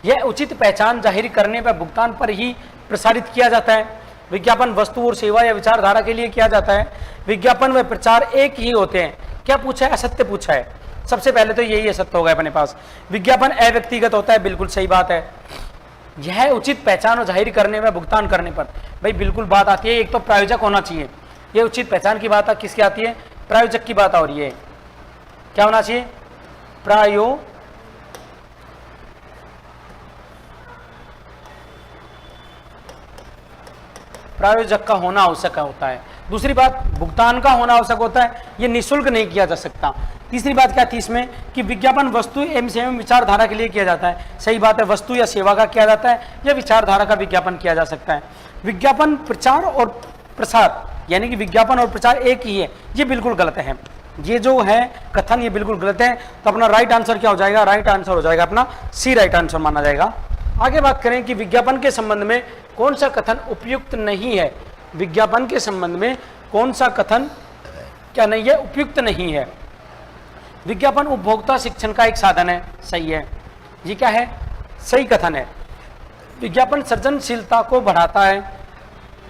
यह उचित पहचान जाहिर करने पर भुगतान पर ही प्रसारित किया जाता है, विज्ञापन वस्तु और सेवा या विचारधारा के लिए किया जाता है, विज्ञापन व प्रचार एक ही होते हैं। क्या पूछा है, असत्य पूछा है। सबसे पहले तो यही असत्य होगा अपने पास, विज्ञापन अव्यक्तिगत होता है, बिल्कुल सही बात है। यह उचित पहचान और जाहिर करने में भुगतान करने पर, भाई बिल्कुल बात आती है, एक तो प्रायोजक होना चाहिए, ये उचित पहचान की बात किसकी आती है, प्रायोजक की बात हो रही है। क्या होना चाहिए, प्रायोजक का होना आवश्यक होता है। दूसरी बात, भुगतान का होना आवश्यक होता है, ये निःशुल्क नहीं किया जा सकता। तीसरी बात क्या थी इसमें कि विज्ञापन वस्तु एवं विचारधारा के लिए किया जाता है, सही बात है, वस्तु या सेवा का किया जाता है या विचारधारा का विज्ञापन किया जा सकता है। विज्ञापन प्रचार और प्रसार यानी कि विज्ञापन और प्रचार एक ही है, ये बिल्कुल गलत है, ये जो है कथन ये बिल्कुल गलत है। तो अपना राइट आंसर क्या हो जाएगा, राइट आंसर हो जाएगा अपना सी, राइट आंसर माना जाएगा। आगे बात करें कि विज्ञापन के संबंध में कौन सा कथन उपयुक्त नहीं है, विज्ञापन के संबंध में कौन सा कथन क्या नहीं है, उपयुक्त नहीं है। विज्ञापन उपभोक्ता शिक्षण का एक साधन है, सही है, ये क्या है, सही कथन है। विज्ञापन सृजनशीलता को बढ़ाता है,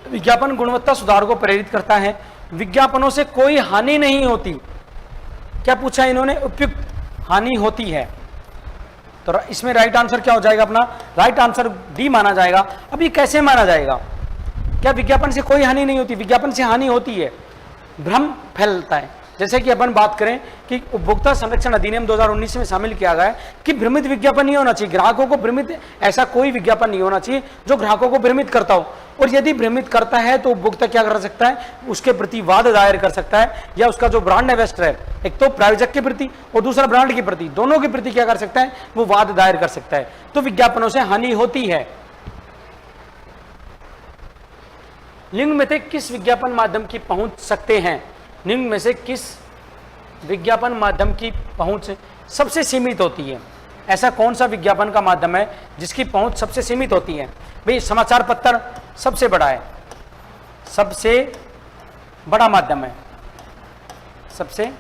विज्ञापन गुणवत्ता सुधार को प्रेरित करता है, विज्ञापनों से कोई हानि नहीं होती। क्या पूछा इन्होंने, उपयुक्त, हानि होती है। तो इसमें राइट आंसर क्या हो जाएगा अपना? राइट आंसर डी माना जाएगा। अब ये कैसे माना जाएगा? क्या विज्ञापन से कोई हानि नहीं होती? विज्ञापन से हानि होती है, भ्रम फैलता है। जैसे कि अपन बात करें कि उपभोक्ता संरक्षण अधिनियम 2019 में शामिल किया गया है कि भ्रमित विज्ञापन नहीं होना चाहिए, ग्राहकों को भ्रमित, ऐसा कोई विज्ञापन नहीं होना चाहिए जो ग्राहकों को भ्रमित करता हो। और यदि भ्रमित करता है तो उपभोक्ता क्या कर सकता है? उसके प्रति वाद दायर कर सकता है, या उसका जो ब्रांड इन्वेस्टर है, एक तो प्रायोजक के प्रति और दूसरा ब्रांड के प्रति, दोनों के प्रति क्या कर सकता है? वो वाद दायर कर सकता है। तो विज्ञापनों से हानि होती है। निम्न में से किस विज्ञापन माध्यम की पहुंच सकते हैं? निम्न में से किस विज्ञापन माध्यम की पहुंच सबसे सीमित होती है? ऐसा कौन सा विज्ञापन का माध्यम है जिसकी पहुंच सबसे सीमित होती है? भाई समाचार पत्र सबसे बड़ा है, सबसे बड़ा माध्यम है, सबसे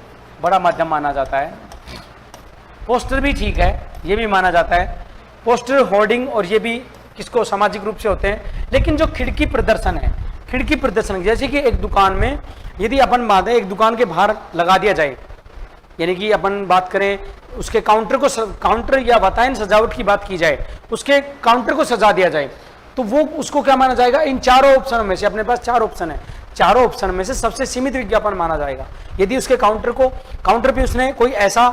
बड़ा माध्यम माना जाता है। पोस्टर भी ठीक है, ये भी माना जाता है, पोस्टर, होर्डिंग, और ये भी किसको सामाजिक रूप से होते हैं। लेकिन जो खिड़की प्रदर्शन है, खिड़की प्रदर्शन, जैसे कि एक दुकान में यदि अपन बात है, एक दुकान के बाहर लगा दिया जाए, यानी कि अपन बात करें उसके काउंटर को, काउंटर या बताएं सजावट की बात की जाए, उसके काउंटर को सजा दिया जाए, तो वो उसको क्या माना जाएगा? इन चारों ऑप्शनों में से, अपने पास 4 ऑप्शन है, चारों ऑप्शन में से सबसे सीमित विज्ञापन माना जाएगा। यदि उसके काउंटर पे उसने कोई ऐसा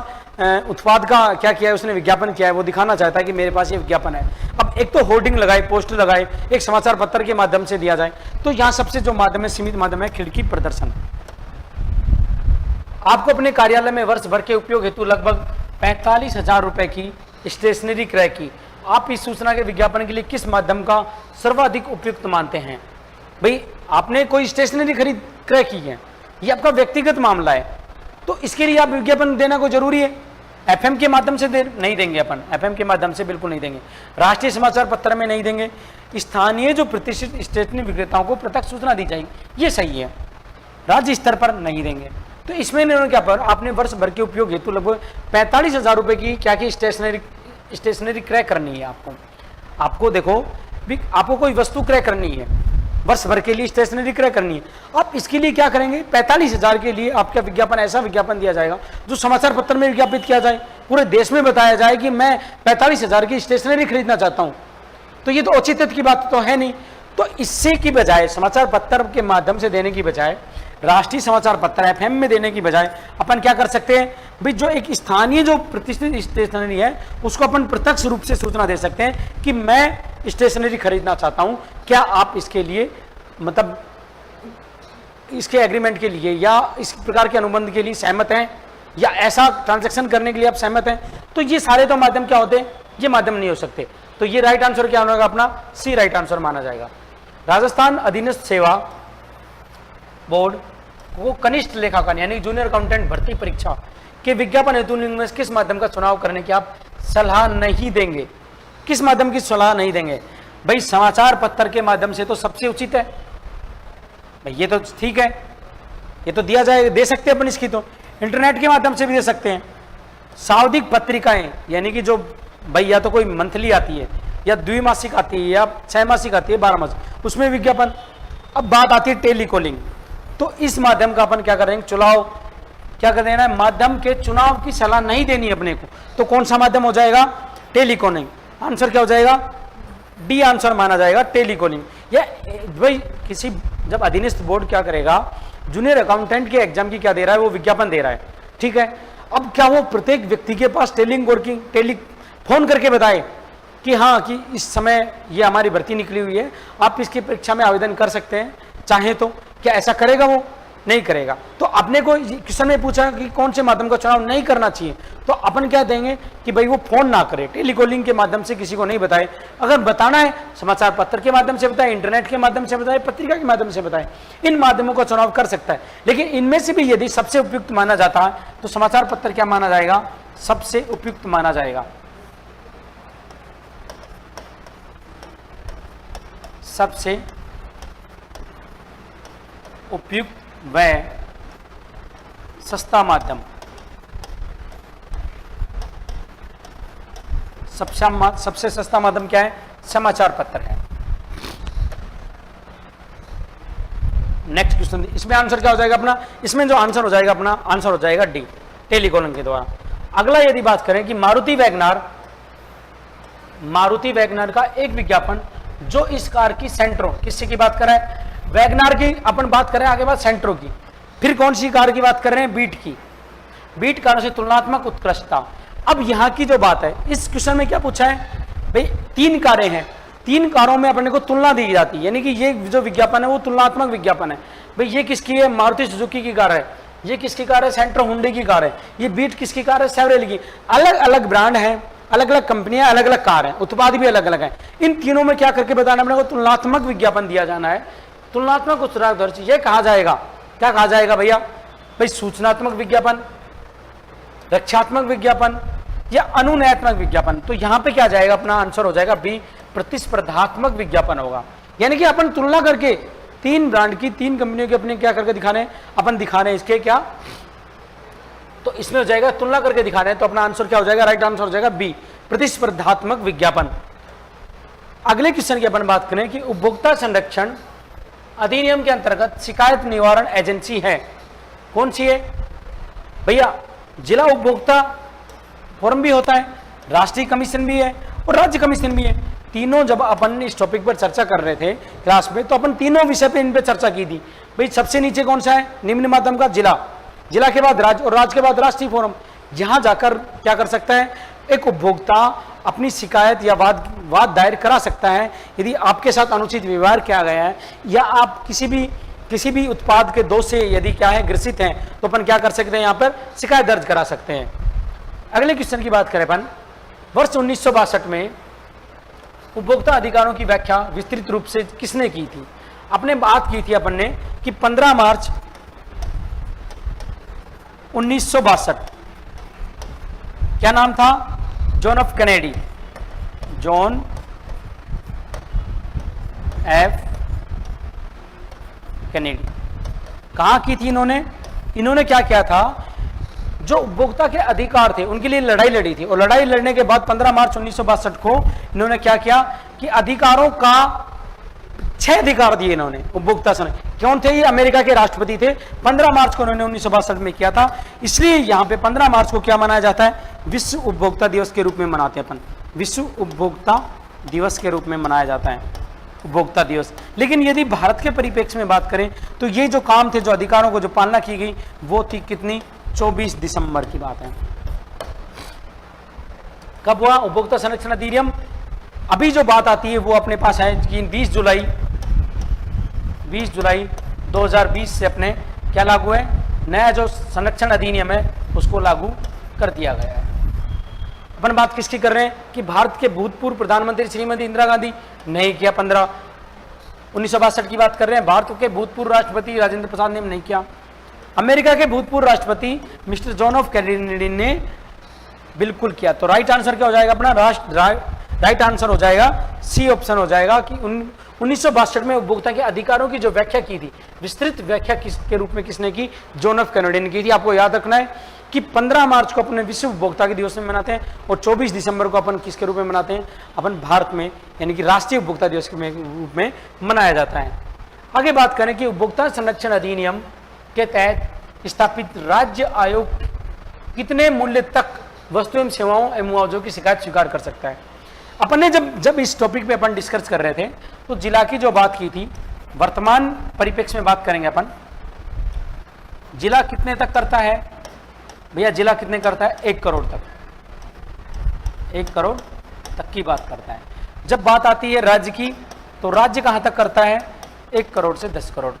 उत्पाद का क्या किया है, उसने विज्ञापन किया है, वो दिखाना चाहता है कि मेरे पास ये विज्ञापन है। अब एक तो होर्डिंग लगाए, पोस्टर लगाए, एक समाचार पत्र के माध्यम से दिया जाए, तो यहाँ सबसे जो माध्यम है, सीमित माध्यम है खिड़की प्रदर्शन। आपको अपने कार्यालय में वर्ष भर के उपयोग हेतु लगभग 45,000 रुपए की स्टेशनरी क्रय की। आप इस सूचना के विज्ञापन के लिए किस माध्यम का सर्वाधिक उपयुक्त मानते हैं? भाई आपने कोई स्टेशनरी खरीद क्रय की है, ये आपका व्यक्तिगत मामला है, तो इसके लिए आप विज्ञापन देना कोई जरूरी है? एफएम के माध्यम से नहीं देंगे अपन, एफएम के माध्यम से बिल्कुल नहीं देंगे, राष्ट्रीय समाचार पत्र में नहीं देंगे, स्थानीय जो प्रतिष्ठित स्टेशनरी विक्रेताओं को प्रत्यक्ष सूचना दी जाएगी, ये सही है, राज्य स्तर पर नहीं देंगे। तो इसमें इन्होंने क्या पर आपने वर्ष भर के उपयोग हेतु लगभग 45,000 रुपए की क्या की स्टेशनरी क्रय करनी है। आपको देखो आपको कोई वस्तु क्रय करनी है, वर्ष भर के लिए स्टेशनरी क्रय करनी है, आप इसके लिए क्या करेंगे? 45,000 के लिए आपका विज्ञापन, ऐसा विज्ञापन दिया जाएगा जो समाचार पत्र में विज्ञापित किया जाए, पूरे देश में बताया जाए कि मैं 45,000 की स्टेशनरी खरीदना चाहता हूं। तो ये तो औचित्य की बात तो है नहीं। तो इससे की बजाय, समाचार पत्र के माध्यम से देने की बजाय, राष्ट्रीय समाचार पत्र एफएम में देने की बजाय अपन क्या कर सकते हैं? भाई जो एक स्थानीय जो प्रतिष्ठित स्टेशनरी है, उसको अपन प्रत्यक्ष रूप से सूचना दे सकते हैं कि मैं स्टेशनरी खरीदना चाहता हूं, क्या आप इसके लिए, मतलब इसके एग्रीमेंट के लिए या इस प्रकार के अनुबंध के लिए सहमत हैं, या ऐसा ट्रांजैक्शन करने के लिए आप सहमत हैं? तो ये सारे तो माध्यम क्या होते हैं? ये माध्यम नहीं हो सकते। तो ये राइट आंसर क्या होगा अपना? सी राइट आंसर माना जाएगा। राजस्थान अधीनस्थ सेवा बोर्ड को कनिष्ठ लेखाकार यानी जूनियर अकाउंटेंट भर्ती परीक्षा के विज्ञापन हेतु निम्न में किस माध्यम का चुनाव करने की आप सलाह नहीं देंगे? किस माध्यम की सलाह नहीं देंगे? भाई समाचार पत्र के माध्यम से तो सबसे उचित है भाई, ये तो ठीक है, ये तो दिया जाए, दे सकते हैं अपन इसकी। तो इंटरनेट के माध्यम से भी दे सकते हैं। सावधिक पत्रिकाएं यानी कि जो भाई या तो कोई मंथली आती है या द्विमासिक आती है या 6 मासिक आती है, 12 मासिक, उसमें विज्ञापन। अब बात आती है टेलीकॉलिंग, तो इस माध्यम का अपन क्या करेंगे? चुनाव क्या कर देना है? माध्यम के चुनाव की सलाह नहीं देनी अपने को। तो कौन सा माध्यम हो जाएगा? टेलीकॉलिंग। आंसर क्या हो जाएगा? डी आंसर माना जाएगा, टेलीकॉलिंग। या भाई किसी जब अधीनस्थ बोर्ड क्या करेगा, जूनियर अकाउंटेंट के एग्जाम की क्या दे रहा है? वो विज्ञापन दे रहा है, ठीक है। अब क्या वो प्रत्येक व्यक्ति के पास टेलीफोन करके बताए कि हाँ कि इस समय ये हमारी भर्ती निकली हुई है, आप इसकी परीक्षा में आवेदन कर सकते हैं चाहे तो? क्या ऐसा करेगा? वो नहीं करेगा। तो अपने को क्वेश्चन में पूछा कि कौन से माध्यम का चुनाव नहीं करना चाहिए, तो अपन क्या देंगे कि भाई वो फोन ना करे, टेलीकॉलिंग के माध्यम से किसी को नहीं बताए। अगर बताना है समाचार पत्र के माध्यम से बताए, इंटरनेट के माध्यम से बताए, पत्रिका के माध्यम से बताए, इन माध्यमों का चुनाव कर सकता है। लेकिन इनमें से भी यदि सबसे उपयुक्त माना जाता है तो समाचार पत्र क्या माना जाएगा? सबसे उपयुक्त माना जाएगा। सबसे उपयुक्त व सस्ता माध्यम, सबसे सस्ता माध्यम क्या है? समाचार पत्र है। नेक्स्ट क्वेश्चन, इसमें आंसर क्या हो जाएगा अपना? इसमें जो आंसर हो जाएगा अपना, आंसर हो जाएगा डी, टेलीकॉलिंग के द्वारा। अगला यदि बात करें कि मारुति वैगनार का एक विज्ञापन जो इस कार की सेंट्रो, किससे की बात कर रहा है, वैगनार की अपन बात कर रहे हैं, आगे बात सेंट्रो की। फिर कौन सी कार की बात कर रहे हैं, बीट की। बीट कारों से तुलनात्मक उत्कृष्टता। अब यहां की जो बात है, इस क्वेश्चन में क्या पूछा है भाई, 3 कारें हैं, 3 कारों में अपने को तुलना दी जाती है, यानी कि ये जो विज्ञापन है वो तुलनात्मक विज्ञापन है। भाई ये किसकी है, मारुति सुजुकी की कार है, ये किसकी कार है, सेंट्रो हुंडई की कार है, ये बीट किसकी कार है, सेवरेल की। अलग अलग ब्रांड है, अलग अलग कंपनियां, अलग अलग कार हैं, उत्पाद भी अलग अलग हैं। इन तीनों में क्या करके बताना अपने को, तुलनात्मक विज्ञापन दिया जाना है। तुलनात्मक उत्तरार्थ ये कहा जाएगा, क्या कहा जाएगा भैया, भाई सूचनात्मक विज्ञापन, रक्षात्मक विज्ञापन या अनुनयात्मक विज्ञापन। तो यहां पे क्या जाएगा, अपना आंसर हो जाएगा बी, प्रतिस्पर्धात्मक विज्ञापन होगा। यानी कि अपन तुलना करके 3 ब्रांड की, 3 कंपनियों की अपने क्या करके दिखाने, अपन दिखाने इसके क्या, तो इसमें हो जाएगा तुलना करके दिखा रहे हैं, तो अपना आंसर क्या हो जाएगा, राइट आंसर हो जाएगा बी, प्रतिस्पर्धात्मक विज्ञापन। अगले क्वेश्चन की अपन बात करें कि उपभोक्ता संरक्षण अधिनियम के अंतर्गत शिकायत निवारण एजेंसी है, कौन सी है भैया, जिला उपभोक्ता फोरम भी होता है, राष्ट्रीय कमीशन भी है और राज्य कमीशन भी है। तीनों जब अपन इस टॉपिक पर चर्चा कर रहे थे क्लास में, तो अपन तीनों विषय पे इन पे चर्चा की थी। भाई सबसे नीचे कौन सा है, निम्न माध्यम का जिला, जिला के बाद राज्य और राज्य के बाद राष्ट्रीय फोरम। यहां जाकर क्या कर सकता है, एक उपभोक्ता अपनी शिकायत या वाद दायर करा सकता है यदि आपके साथ अनुचित व्यवहार किया गया है, या आप किसी भी उत्पाद के दोष से यदि क्या है ग्रसित हैं, तो अपन क्या कर सकते हैं, यहां पर शिकायत दर्ज करा सकते हैं। अगले क्वेश्चन की बात करें अपन, वर्ष 1962 में उपभोक्ता अधिकारों की व्याख्या विस्तृत रूप से किसने की थी। अपने बात की थी अपन ने कि 15 मार्च 1962, क्या नाम था, John F Kennedy, John F Kennedy. कहां की थी इन्होंने क्या किया था, जो उपभोक्ता के अधिकार थे उनके लिए लड़ाई लड़ी थी, और लड़ाई लड़ने के बाद 15 मार्च 1962 को इन्होंने क्या किया कि अधिकारों का 6 अधिकार दिए इन्होंने उपभोक्ता संघ। कौन थे ये, अमेरिका के राष्ट्रपति थे। 15 मार्च को उन्होंने 1962 में किया था, इसलिए यहां पे 15 मार्च को क्या मनाया जाता है, विश्व उपभोक्ता दिवस के रूप में मनाते हैं अपन, विश्व उपभोक्ता दिवस के रूप में मनाया जाता है उपभोक्ता दिवस। लेकिन यदि भारत के परिप्रेक्ष्य में बात करें तो ये जो काम थे, जो अधिकारों को जो पालना की गई, वो थी कितनी, 24 दिसंबर की बात है। कब हुआ उपभोक्ता संरक्षण अधिनियम, अभी जो बात आती है वो अपने पास है कि 20 जुलाई 2020 से अपने क्या लागू है, नया जो संरक्षण अधिनियम है उसको लागू कर दिया गया है। अपन बात किसकी कर रहे हैं कि भारत के भूतपूर्व प्रधानमंत्री श्रीमती इंदिरा गांधी नहीं किया, 1962 की बात कर रहे हैं। भारत के भूतपूर्व राष्ट्रपति राजेंद्र प्रसाद ने नहीं किया। अमेरिका के भूतपूर्व राष्ट्रपति मिस्टर जॉन एफ कैनेडी ने बिल्कुल किया। तो राइट आंसर क्या हो जाएगा अपना, राइट आंसर हो जाएगा सी ऑप्शन हो जाएगा कि 1962 में उपभोक्ता के अधिकारों की जो व्याख्या की थी, विस्तृत व्याख्या के रूप में किसने की, जॉन एफ कैनेडी ने की थी। आपको याद रखना है कि 15 मार्च को अपने विश्व उपभोक्ता के दिवस में मनाते हैं और 24 दिसंबर को अपन किसके रूप में मनाते हैं, अपन भारत में, यानी कि राष्ट्रीय उपभोक्ता दिवस के रूप में मनाया जाता है। आगे बात करें कि उपभोक्ता संरक्षण अधिनियम के तहत स्थापित राज्य आयोग कितने मूल्य तक वस्तु एवं सेवाओं एवं मुआवजों की शिकायत स्वीकार कर सकता है। अपन ने जब इस टॉपिक पे अपन डिस्कस कर रहे थे तो जिला की जो बात की थी, वर्तमान परिप्रेक्ष्य में बात करेंगे अपन, जिला कितने तक करता है भैया, जिला कितने करता है, 1 करोड़ तक, 1 करोड़ तक की बात करता है। जब बात आती है राज्य की, तो राज्य कहां तक करता है, 1 करोड़ से 10 करोड़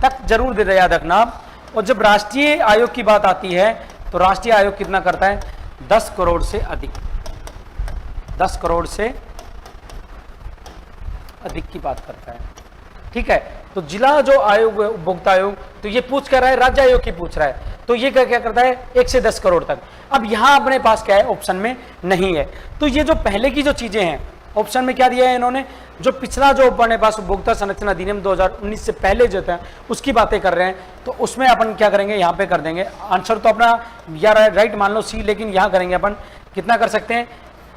तक जरूर दे याद रखना आप। और जब राष्ट्रीय आयोग की बात आती है तो राष्ट्रीय आयोग कितना करता है, 10 करोड़ से अधिक, 10 करोड़ से अधिक की बात करता है। ठीक है, तो जिला जो आयोग है उपभोक्ता आयोग, तो ये पूछ कर रहा है, राज्य आयोग की पूछ रहा है, तो ये क्या करता है, 1 से 10 करोड़ तक। अब यहां अपने पास क्या है, ऑप्शन में नहीं है। तो ये जो पहले की जो चीजें हैं, ऑप्शन में क्या दिया है इन्होंने, जो पिछला जो अपने पास उपभोक्ता संरक्षण अधिनियम 2019 से पहले जो था उसकी बातें कर रहे हैं, तो उसमें अपन क्या करेंगे, यहाँ पे कर देंगे आंसर। तो अपना या राइट मान लो सी, लेकिन यहाँ करेंगे अपन कितना कर सकते हैं,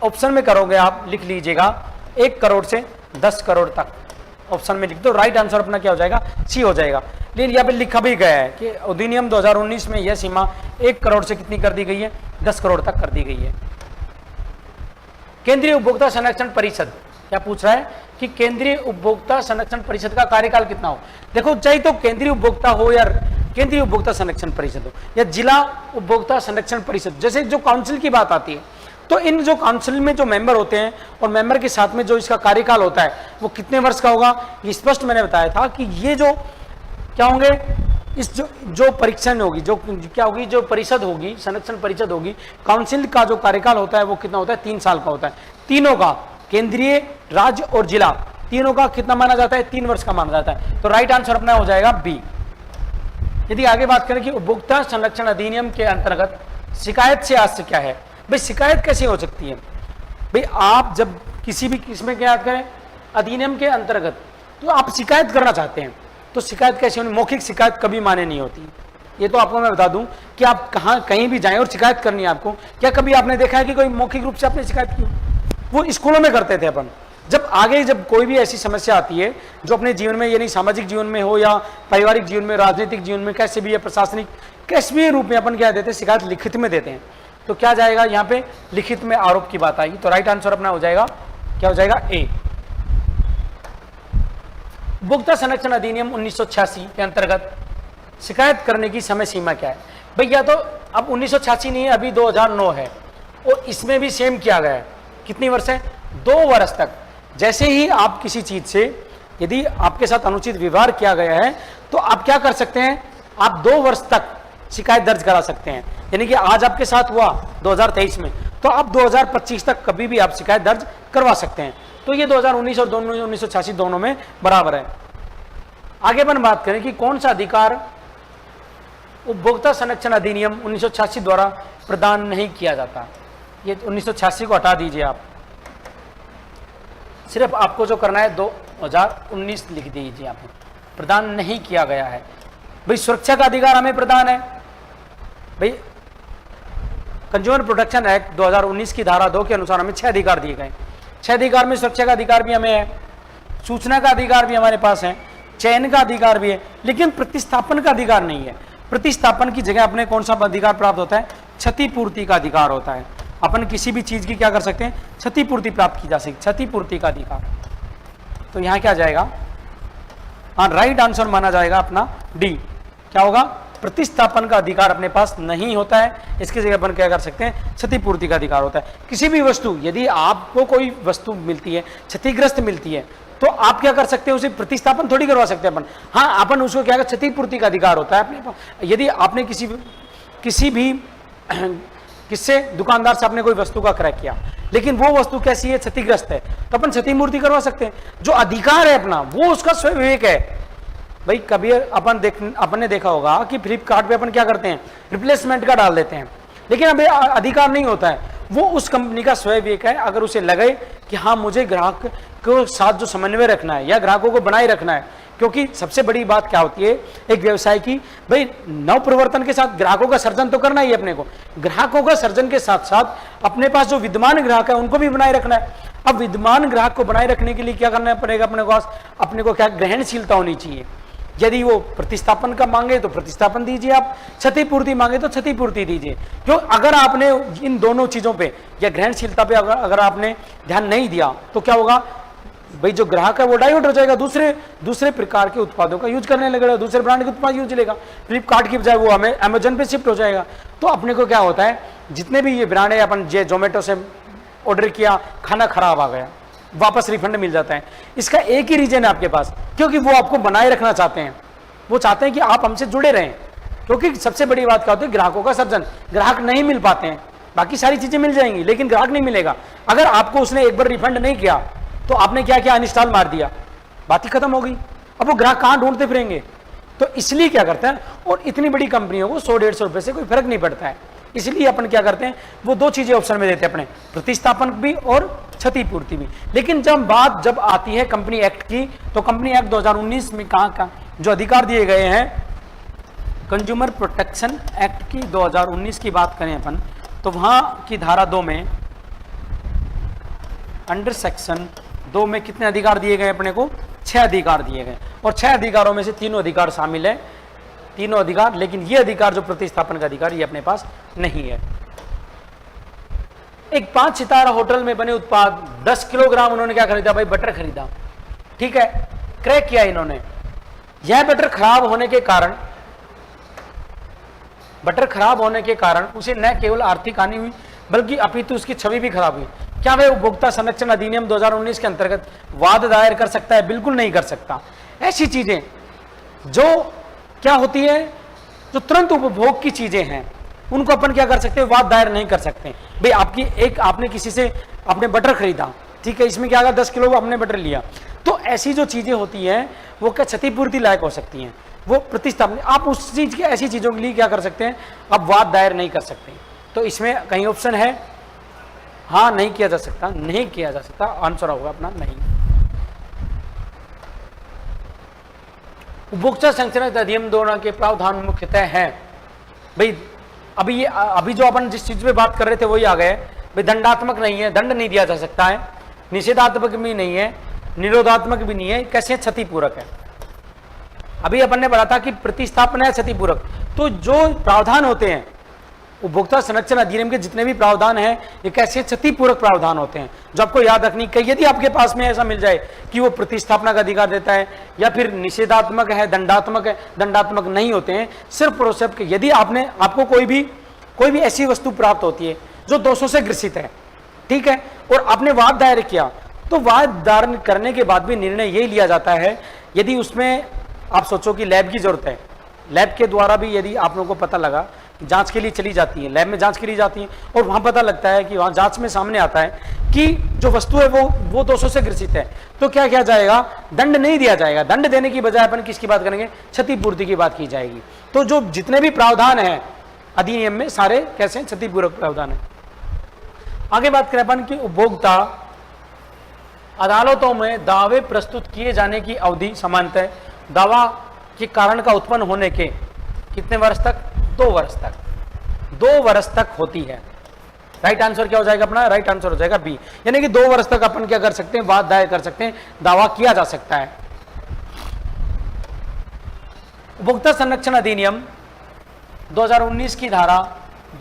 ऑप्शन में करोगे आप, लिख लीजिएगा 1 करोड़ से 10 करोड़ तक, ऑप्शन में लिख दो। राइट आंसर अपना क्या हो जाएगा, सी हो जाएगा। लेकिन यहाँ पे लिखा भी गया है कि अधिनियम 2019 में यह सीमा 1 करोड़ से कितनी कर दी गई है, 10 करोड़ तक कर दी गई है। केंद्रीय उपभोक्ता संरक्षण परिषद क्या पूछ रहा है कि केंद्रीय उपभोक्ता संरक्षण परिषद का कार्यकाल कितना हो। देखो, चाहे तो केंद्रीय उपभोक्ता हो या केंद्रीय उपभोक्ता संरक्षण परिषद हो या जिला उपभोक्ता संरक्षण परिषद, जैसे जो काउंसिल की बात आती है, तो इन जो काउंसिल में जो मेंबर होते हैं और मेंबर के साथ में जो इसका कार्यकाल होता है वो कितने वर्ष का होगा, ये स्पष्ट मैंने बताया था कि ये जो क्या होंगे, इस जो परीक्षण होगी, जो क्या होगी, जो परिषद होगी, संरक्षण परिषद होगी, काउंसिल का जो कार्यकाल होता है वो कितना होता है, 3 साल का होता है। तीनों का, केंद्रीय, राज्य और जिला, तीनों का कितना माना जाता है, 3 वर्ष का माना जाता है। तो राइट आंसर अपना हो जाएगा बी। यदि आगे बात करें कि उपभोक्ता संरक्षण अधिनियम के अंतर्गत शिकायत से आस्य क्या है, भाई शिकायत कैसे हो सकती है। भाई आप जब किसी भी किसमें क्या करें, अधिनियम के अंतर्गत, तो आप शिकायत करना चाहते हैं, तो शिकायत कैसे होनी, मौखिक शिकायत कभी माने नहीं होती। ये तो आपको मैं बता दूं कि आप कहीं भी जाएं और शिकायत करनी है आपको, क्या कभी आपने देखा है कि कोई मौखिक रूप से आपने शिकायत की? वो स्कूलों में करते थे अपन। जब कोई भी ऐसी समस्या आती है जो अपने जीवन में, यानी सामाजिक जीवन में हो या पारिवारिक जीवन में, राजनीतिक जीवन में, कैसे भी या प्रशासनिक कैसे भी रूप में अपन क्या देते हैं, शिकायत लिखित में देते हैं। तो क्या जाएगा यहाँ पे, लिखित में आरोप की बात आएगी। तो राइट आंसर अपना हो जाएगा, क्या हो जाएगा, ए। उपभोक्ता संरक्षण अधिनियम 1986 के अंतर्गत शिकायत करने की समय सीमा क्या है। भैया तो अब 1986 नहीं है, अभी 2009 है और इसमें भी सेम किया गया है। कितनी वर्ष है, 2 वर्ष तक। जैसे ही आप किसी चीज से, यदि आपके साथ अनुचित व्यवहार किया गया है तो आप क्या कर सकते हैं, आप 2 वर्ष तक शिकायत दर्ज करा सकते हैं। यानी कि आज आपके साथ हुआ 2023 में, तो आप 2025 तक कभी भी आप शिकायत दर्ज करवा सकते हैं। तो ये 2019 और 1986 दोनों में बराबर है। आगे अपन बात करें कि कौन सा अधिकार उपभोक्ता संरक्षण अधिनियम 1986 द्वारा प्रदान नहीं किया जाता। ये 1986 को हटा दीजिए, आप सिर्फ आपको जो करना है 2019 लिख दीजिए, यहाँ पे प्रदान नहीं किया गया है। भाई सुरक्षा का अधिकार हमें प्रदान है। भाई कंज्यूमर प्रोटेक्शन एक्ट 2019 की धारा 2 के अनुसार हमें 6 अधिकार दिए गए। 6 अधिकार में सुरक्षा का अधिकार भी हमें है, सूचना का अधिकार भी हमारे पास है, चयन का अधिकार भी है, लेकिन प्रतिस्थापन का अधिकार नहीं है। प्रतिस्थापन की जगह अपने कौन सा अधिकार प्राप्त होता है, क्षतिपूर्ति का अधिकार होता है। अपन किसी भी चीज की क्या कर सकते हैं, क्षतिपूर्ति प्राप्त की जा सकती, क्षतिपूर्ति का अधिकार। तो यहां क्या जाएगा, हाँ राइट आंसर माना जाएगा अपना डी। क्या होगा, प्रतिस्थापन का अधिकार अपने पास नहीं होता है, इसकी जगह अपन क्या कर सकते हैं, क्षतिपूर्ति का अधिकार होता है। किसी भी वस्तु, यदि आपको कोई वस्तु मिलती है, क्षतिग्रस्त मिलती है, तो आप क्या कर सकते हैं, उसे प्रतिस्थापन थोड़ी करवा सकते हैं अपन। हाँ, अपन उसको क्या, क्षतिपूर्ति का अधिकार होता है अपने पास। यदि आपने किसी भी किससे, दुकानदार से आपने कोई वस्तु का क्रय किया, लेकिन वो वस्तु कैसी है, क्षतिग्रस्त है, तो अपन क्षतिपूर्ति करवा सकते हैं। जो अधिकार है अपना, वो उसका स्वयं विवेक है। भाई कभी अपन ने देखा होगा कि फ्लिपकार्ट पे अपन क्या करते हैं, रिप्लेसमेंट का डाल देते हैं, लेकिन अभी अधिकार नहीं होता है, वो उस कंपनी का स्वयं विवेक है। अगर उसे लगे कि हाँ मुझे ग्राहक को साथ जो समन्वय रखना है या ग्राहकों को बनाए रखना है, क्योंकि सबसे बड़ी बात क्या होती है एक व्यवसाय की, भाई नव परिवर्तन के साथ ग्राहकों का सर्जन तो करना ही है अपने को। ग्राहकों का सर्जन के साथ साथ अपने पास जो विद्यमान ग्राहक है उनको भी बनाए रखना है। अब विद्यमान ग्राहक को बनाए रखने के लिए क्या करना पड़ेगा, अपने को क्या ग्रहणशीलता होनी चाहिए। यदि वो प्रतिस्थापन का मांगे तो प्रतिस्थापन दीजिए, आप क्षतिपूर्ति मांगे तो क्षतिपूर्ति दीजिए। क्यों, अगर आपने इन दोनों चीजों पे या ग्रहणशीलता पे अगर आपने ध्यान नहीं दिया तो क्या होगा, भाई जो ग्राहक है वो डाइवर्ट हो जाएगा, दूसरे प्रकार के उत्पादों का यूज करने लगेगा, दूसरे ब्रांड के उत्पाद यूज लेगा, फ्लिपकार्ट की बजाय वो हमें अमेजन पे शिफ्ट हो जाएगा। तो अपने को क्या होता है, जितने भी ये ब्रांड है, अपन जोमेटो से ऑर्डर किया, खाना खराब आ गया, वापस रिफंड मिल जाता है। इसका एक ही रीजन है आपके पास, क्योंकि वो आपको बनाए रखना चाहते हैं, वो चाहते हैं कि आप हमसे जुड़े रहें। क्योंकि सबसे बड़ी बात क्या होती है, ग्राहकों का सर्जन। ग्राहक नहीं मिल पाते हैं, बाकी सारी चीजें मिल जाएंगी लेकिन ग्राहक नहीं मिलेगा। अगर आपको उसने एक बार रिफंड नहीं किया तो आपने क्या किया, अनइंस्टॉल मार दिया, बात ही खत्म हो गई। अब वो ग्राहक कहां ढूंढते फिरेंगे। तो इसलिए क्या करते हैं, और इतनी बड़ी कंपनियों को 100-150 रुपए से कोई फर्क नहीं पड़ता है, इसलिए अपन क्या करते हैं, वो 2 चीजें ऑप्शन में देते हैं अपने, प्रतिस्थापन भी और क्षतिपूर्ति भी। लेकिन जब आती है कंपनी एक्ट की, तो कंपनी एक्ट 2019 में कहां जो अधिकार दिए गए हैं, कंज्यूमर प्रोटेक्शन एक्ट की 2019 की बात करें अपन, तो वहां की धारा 2 में, अंडर सेक्शन 2 में कितने अधिकार दिए गए अपने को, 6 अधिकार दिए गए। और 6 अधिकारों में से 3 अधिकार शामिल है, 3 अधिकार, लेकिन ये अधिकार जो प्रतिस्थापन का अधिकार, ये अपने पास नहीं है। एक 5 सितारा होटल में बने उत्पाद 10 किलोग्राम उन्होंने क्या खरीदा भाई, बटर खरीदा, ठीक है, क्रैक किया इन्होंने। यह बटर खराब होने के कारण उसे न केवल आर्थिक हानि हुई बल्कि अपितु उसकी छवि भी खराब हुई। क्या वह उपभोक्ता संरक्षण अधिनियम 2019 के अंतर्गत वाद दायर कर सकता है? बिल्कुल नहीं कर सकता। ऐसी चीजें जो क्या होती है, जो तुरंत उपभोग की चीजें हैं, उनको अपन क्या कर सकते हैं, वाद दायर नहीं कर सकते। भाई आपने किसी से आपने बटर खरीदा, ठीक है, इसमें क्या होगा 10 किलो आपने बटर लिया, तो ऐसी जो चीजें होती हैं वो क्या क्षतिपूर्ति लायक हो सकती हैं, वो प्रतिस्थापन, आप उस चीज की ऐसी चीजों के लिए क्या कर सकते हैं, आप वाद दायर नहीं कर सकते। तो इसमें कहीं ऑप्शन है, हाँ नहीं किया जा सकता, नहीं किया जा सकता, आंसर होगा अपना नहीं। उपभोक्ता संरक्षण अधिनियम दोनों के प्रावधान मुख्यतः हैं भाई, अभी जो अपन जिस चीज पे बात कर रहे थे वही आ गए भाई, दंडात्मक नहीं है, दंड नहीं दिया जा सकता है, निषेधात्मक भी नहीं है, निरोधात्मक भी नहीं है, कैसे क्षतिपूरक है। अभी अपन ने पढ़ा था कि प्रतिस्थापन है क्षतिपूरक। तो जो प्रावधान होते हैं उपभोक्ता संरक्षण अधिनियम के जितने भी प्रावधान हैं ये कैसे क्षतिपूरक प्रावधान होते हैं, जो आपको याद रखनी चाहिए। यदि आपके पास में ऐसा मिल जाए कि वो प्रतिस्थापना का अधिकार देता है या फिर निषेधात्मक है, दंडात्मक है, दंडात्मक नहीं होते हैं, सिर्फ प्रोसेप्ट। यदि आपको कोई भी ऐसी वस्तु प्राप्त होती है जो दोषों से ग्रसित है, ठीक है, और आपने वाद दायर किया, तो वाद दायर करने के बाद भी निर्णय यही लिया जाता है, यदि उसमें आप सोचो कि लैब की जरूरत है, लैब के द्वारा भी यदि आप लोगों को पता लगा, जांच के लिए चली जाती है, लैब में जांच के लिए जाती है और वहां पता लगता है कि वहां जांच में सामने आता है कि जो वस्तु है वो दोषों से ग्रसित है, तो क्या किया जाएगा, दंड नहीं दिया जाएगा। दंड देने की बजाय अपन किसकी बात करेंगे, क्षतिपूर्ति की बात की जाएगी। तो जो जितने भी प्रावधान है अधिनियम में सारे कैसे क्षतिपूरक प्रावधान है। आगे बात करें अपन की उपभोक्ता अदालतों में दावे प्रस्तुत किए जाने की अवधि सामान्यतः दावा के कारण का उत्पन्न होने के कितने वर्ष तक, 2 वर्ष तक, 2 वर्ष तक होती है। राइट आंसर क्या हो जाएगा अपना, राइट आंसर हो जाएगा बी, यानी कि 2 वर्ष तक अपन क्या कर सकते हैं, वाद दायर कर सकते हैं, दावा किया जा सकता है। उपभोक्ता संरक्षण अधिनियम 2019 की धारा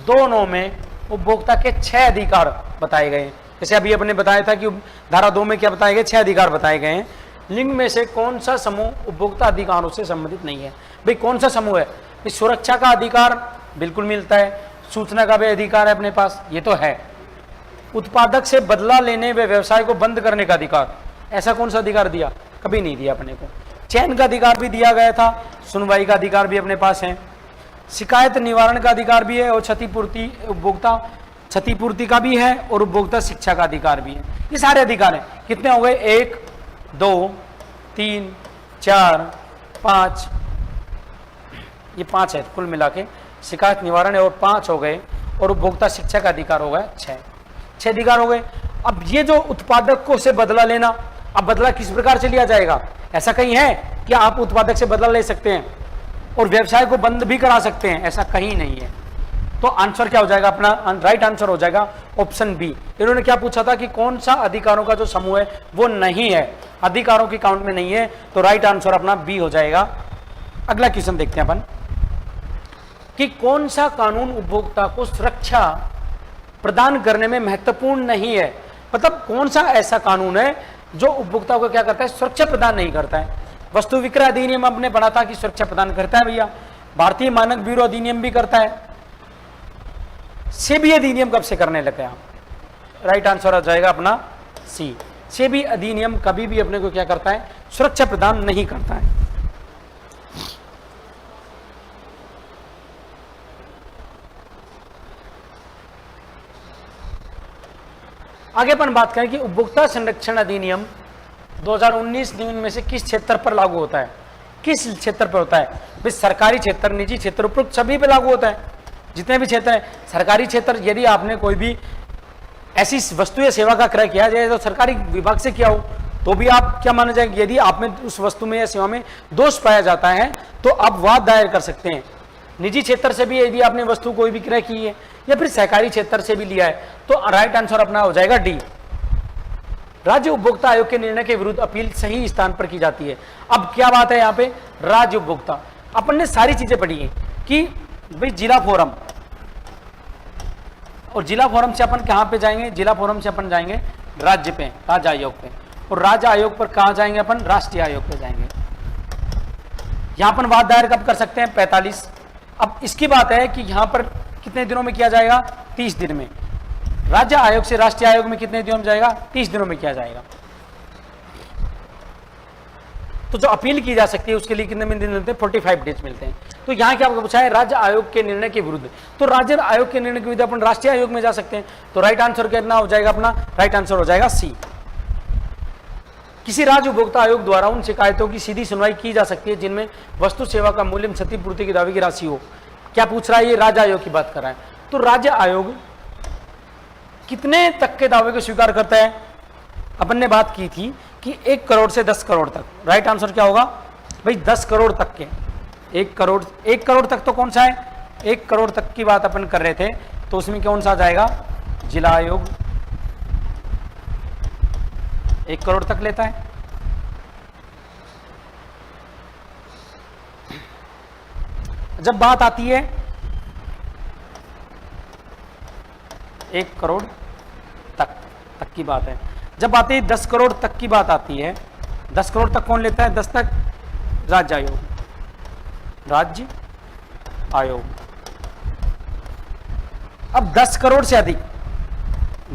2(9) में उपभोक्ता के 6 अधिकार बताए गए। जैसे अभी अपने बताया था कि धारा 2 में क्या बताए गए, 6 अधिकार बताए गए हैं। लिंग में से कौन सा समूह उपभोक्ता अधिकारों से संबंधित नहीं है? भाई कौन सा समूह है? सुरक्षा का अधिकार बिल्कुल मिलता है, सूचना का भी अधिकार है अपने पास, ये तो है। उत्पादक से बदला लेने व व्यवसाय को बंद करने का अधिकार, ऐसा कौन सा अधिकार दिया? कभी नहीं दिया अपने को। चयन का अधिकार भी दिया गया था, सुनवाई का अधिकार भी अपने पास है, शिकायत निवारण का अधिकार भी है, और क्षतिपूर्ति उपभोक्ता क्षतिपूर्ति का भी है, और उपभोक्ता शिक्षा का अधिकार भी है। ये सारे अधिकार हैं। कितने हो गए? 1 2 3 4 5, ये 5 है कुल मिला के। शिकायत निवारण है और 5 हो गए, और उपभोक्ता शिक्षा का अधिकार हो गया 6 अधिकार हो गए। अब ये जो उत्पादक को से बदला लेना, अब बदला किस प्रकार से लिया जाएगा? ऐसा कहीं है कि आप उत्पादक से बदला ले सकते हैं और व्यवसाय को बंद भी करा सकते हैं? ऐसा कहीं नहीं है। तो आंसर क्या हो जाएगा अपना? राइट आंसर हो जाएगा ऑप्शन बी। इन्होंने क्या पूछा था कि कौन सा अधिकारों का जो समूह है वो नहीं है, अधिकारों की काउंट में नहीं है, तो राइट आंसर अपना बी हो जाएगा। अगला क्वेश्चन देखते हैं अपन कि कौन सा कानून उपभोक्ता को सुरक्षा प्रदान करने में महत्वपूर्ण नहीं है। मतलब कौन सा ऐसा कानून है जो उपभोक्ता को क्या करता है, सुरक्षा प्रदान नहीं करता है। वस्तु विक्रय अधिनियम आपने पढ़ा था कि सुरक्षा प्रदान करता है भैया। भारतीय मानक ब्यूरो अधिनियम भी करता है। सेबी अधिनियम कब से करने लगे आप? राइट आंसर हो जाएगा अपना सी। सेबी अधिनियम कभी भी अपने को क्या करता है, सुरक्षा प्रदान नहीं करता है। आगे अपन बात करें कि उपभोक्ता संरक्षण अधिनियम 2019 नियम में से किस क्षेत्र पर लागू होता है? किस क्षेत्र पर होता है भाई? सरकारी क्षेत्र, निजी क्षेत्र, उपरोक्त सभी पे लागू होता है। जितने भी क्षेत्र हैं, सरकारी क्षेत्र, यदि आपने कोई भी ऐसी वस्तु या सेवा का क्रय किया जाए तो सरकारी विभाग से किया हो तो भी आप क्या माना जाएगा? यदि आप में उस वस्तु में या सेवा में दोष पाया जाता है तो आप वाद दायर कर सकते हैं। निजी क्षेत्र से भी यदि आपने वस्तु कोई भी क्रय की है या फिर सहकारी क्षेत्र से भी लिया है तो राइट आंसर अपना हो जाएगा डी। राज्य उपभोक्ता आयोग के निर्णय के विरुद्ध अपील सही स्थान पर की जाती है। अब क्या बात है यहाँ पे, राज्य उपभोक्ता, अपन ने सारी चीजें पढ़ी है कि भाई जिला फोरम, और जिला फोरम से अपन कहाँ पे जाएंगे, जिला फोरम से अपन जाएंगे राज्य पे, राज्य आयोग पे, और राज्य आयोग पर कहाँ जाएंगे अपन, राष्ट्रीय आयोग पे जाएंगे। यहाँ पर वाद दायर कब कर सकते हैं, 45। अब इसकी बात है कि यहाँ पर कितने दिनों में किया जाएगा, 30 दिन में। राज्य आयोग से राष्ट्रीय आयोग में कितने दिनों में जाएगा, 30 दिनों में किया जाएगा। तो जो अपील की जा सकती है उसके लिए कितने दिन मिलते हैं, 45 डेज मिलते हैं। तो यहाँ क्या आपको पूछा है, राज्य आयोग के निर्णय के विरुद्ध, तो राज्य आयोग के निर्णय के विरुद्ध अपन राष्ट्रीय आयोग में जा सकते हैं। तो राइट आंसर कितना हो जाएगा अपना, राइट आंसर हो जाएगा सी। किसी राज्य उपभोक्ता आयोग द्वारा उन शिकायतों की सीधी सुनवाई की जा सकती है जिनमें वस्तु सेवा का मूल्य में क्षतिपूर्ति की दावे की राशि हो। क्या पूछ रहा है, ये राज्य आयोग की बात कर रहा है। तो राज्य आयोग कितने तक के दावे को स्वीकार करता है, अपन ने बात की थी कि 1 करोड़ से 10 करोड़ तक। राइट आंसर क्या होगा भाई, 10 करोड़ तक के। 1 करोड़ तक तो कौन सा है, 1 करोड़ तक की बात अपन कर रहे थे, तो उसमें कौन सा आ जाएगा, जिला आयोग 1 करोड़ तक लेता है। जब बात आती है 1 करोड़ तक की बात है, जब आती है 10 करोड़ तक की बात आती है, 10 करोड़ तक कौन लेता है, 10 तक राज्य आयोग, राज्य आयोग। अब 10 करोड़ से अधिक,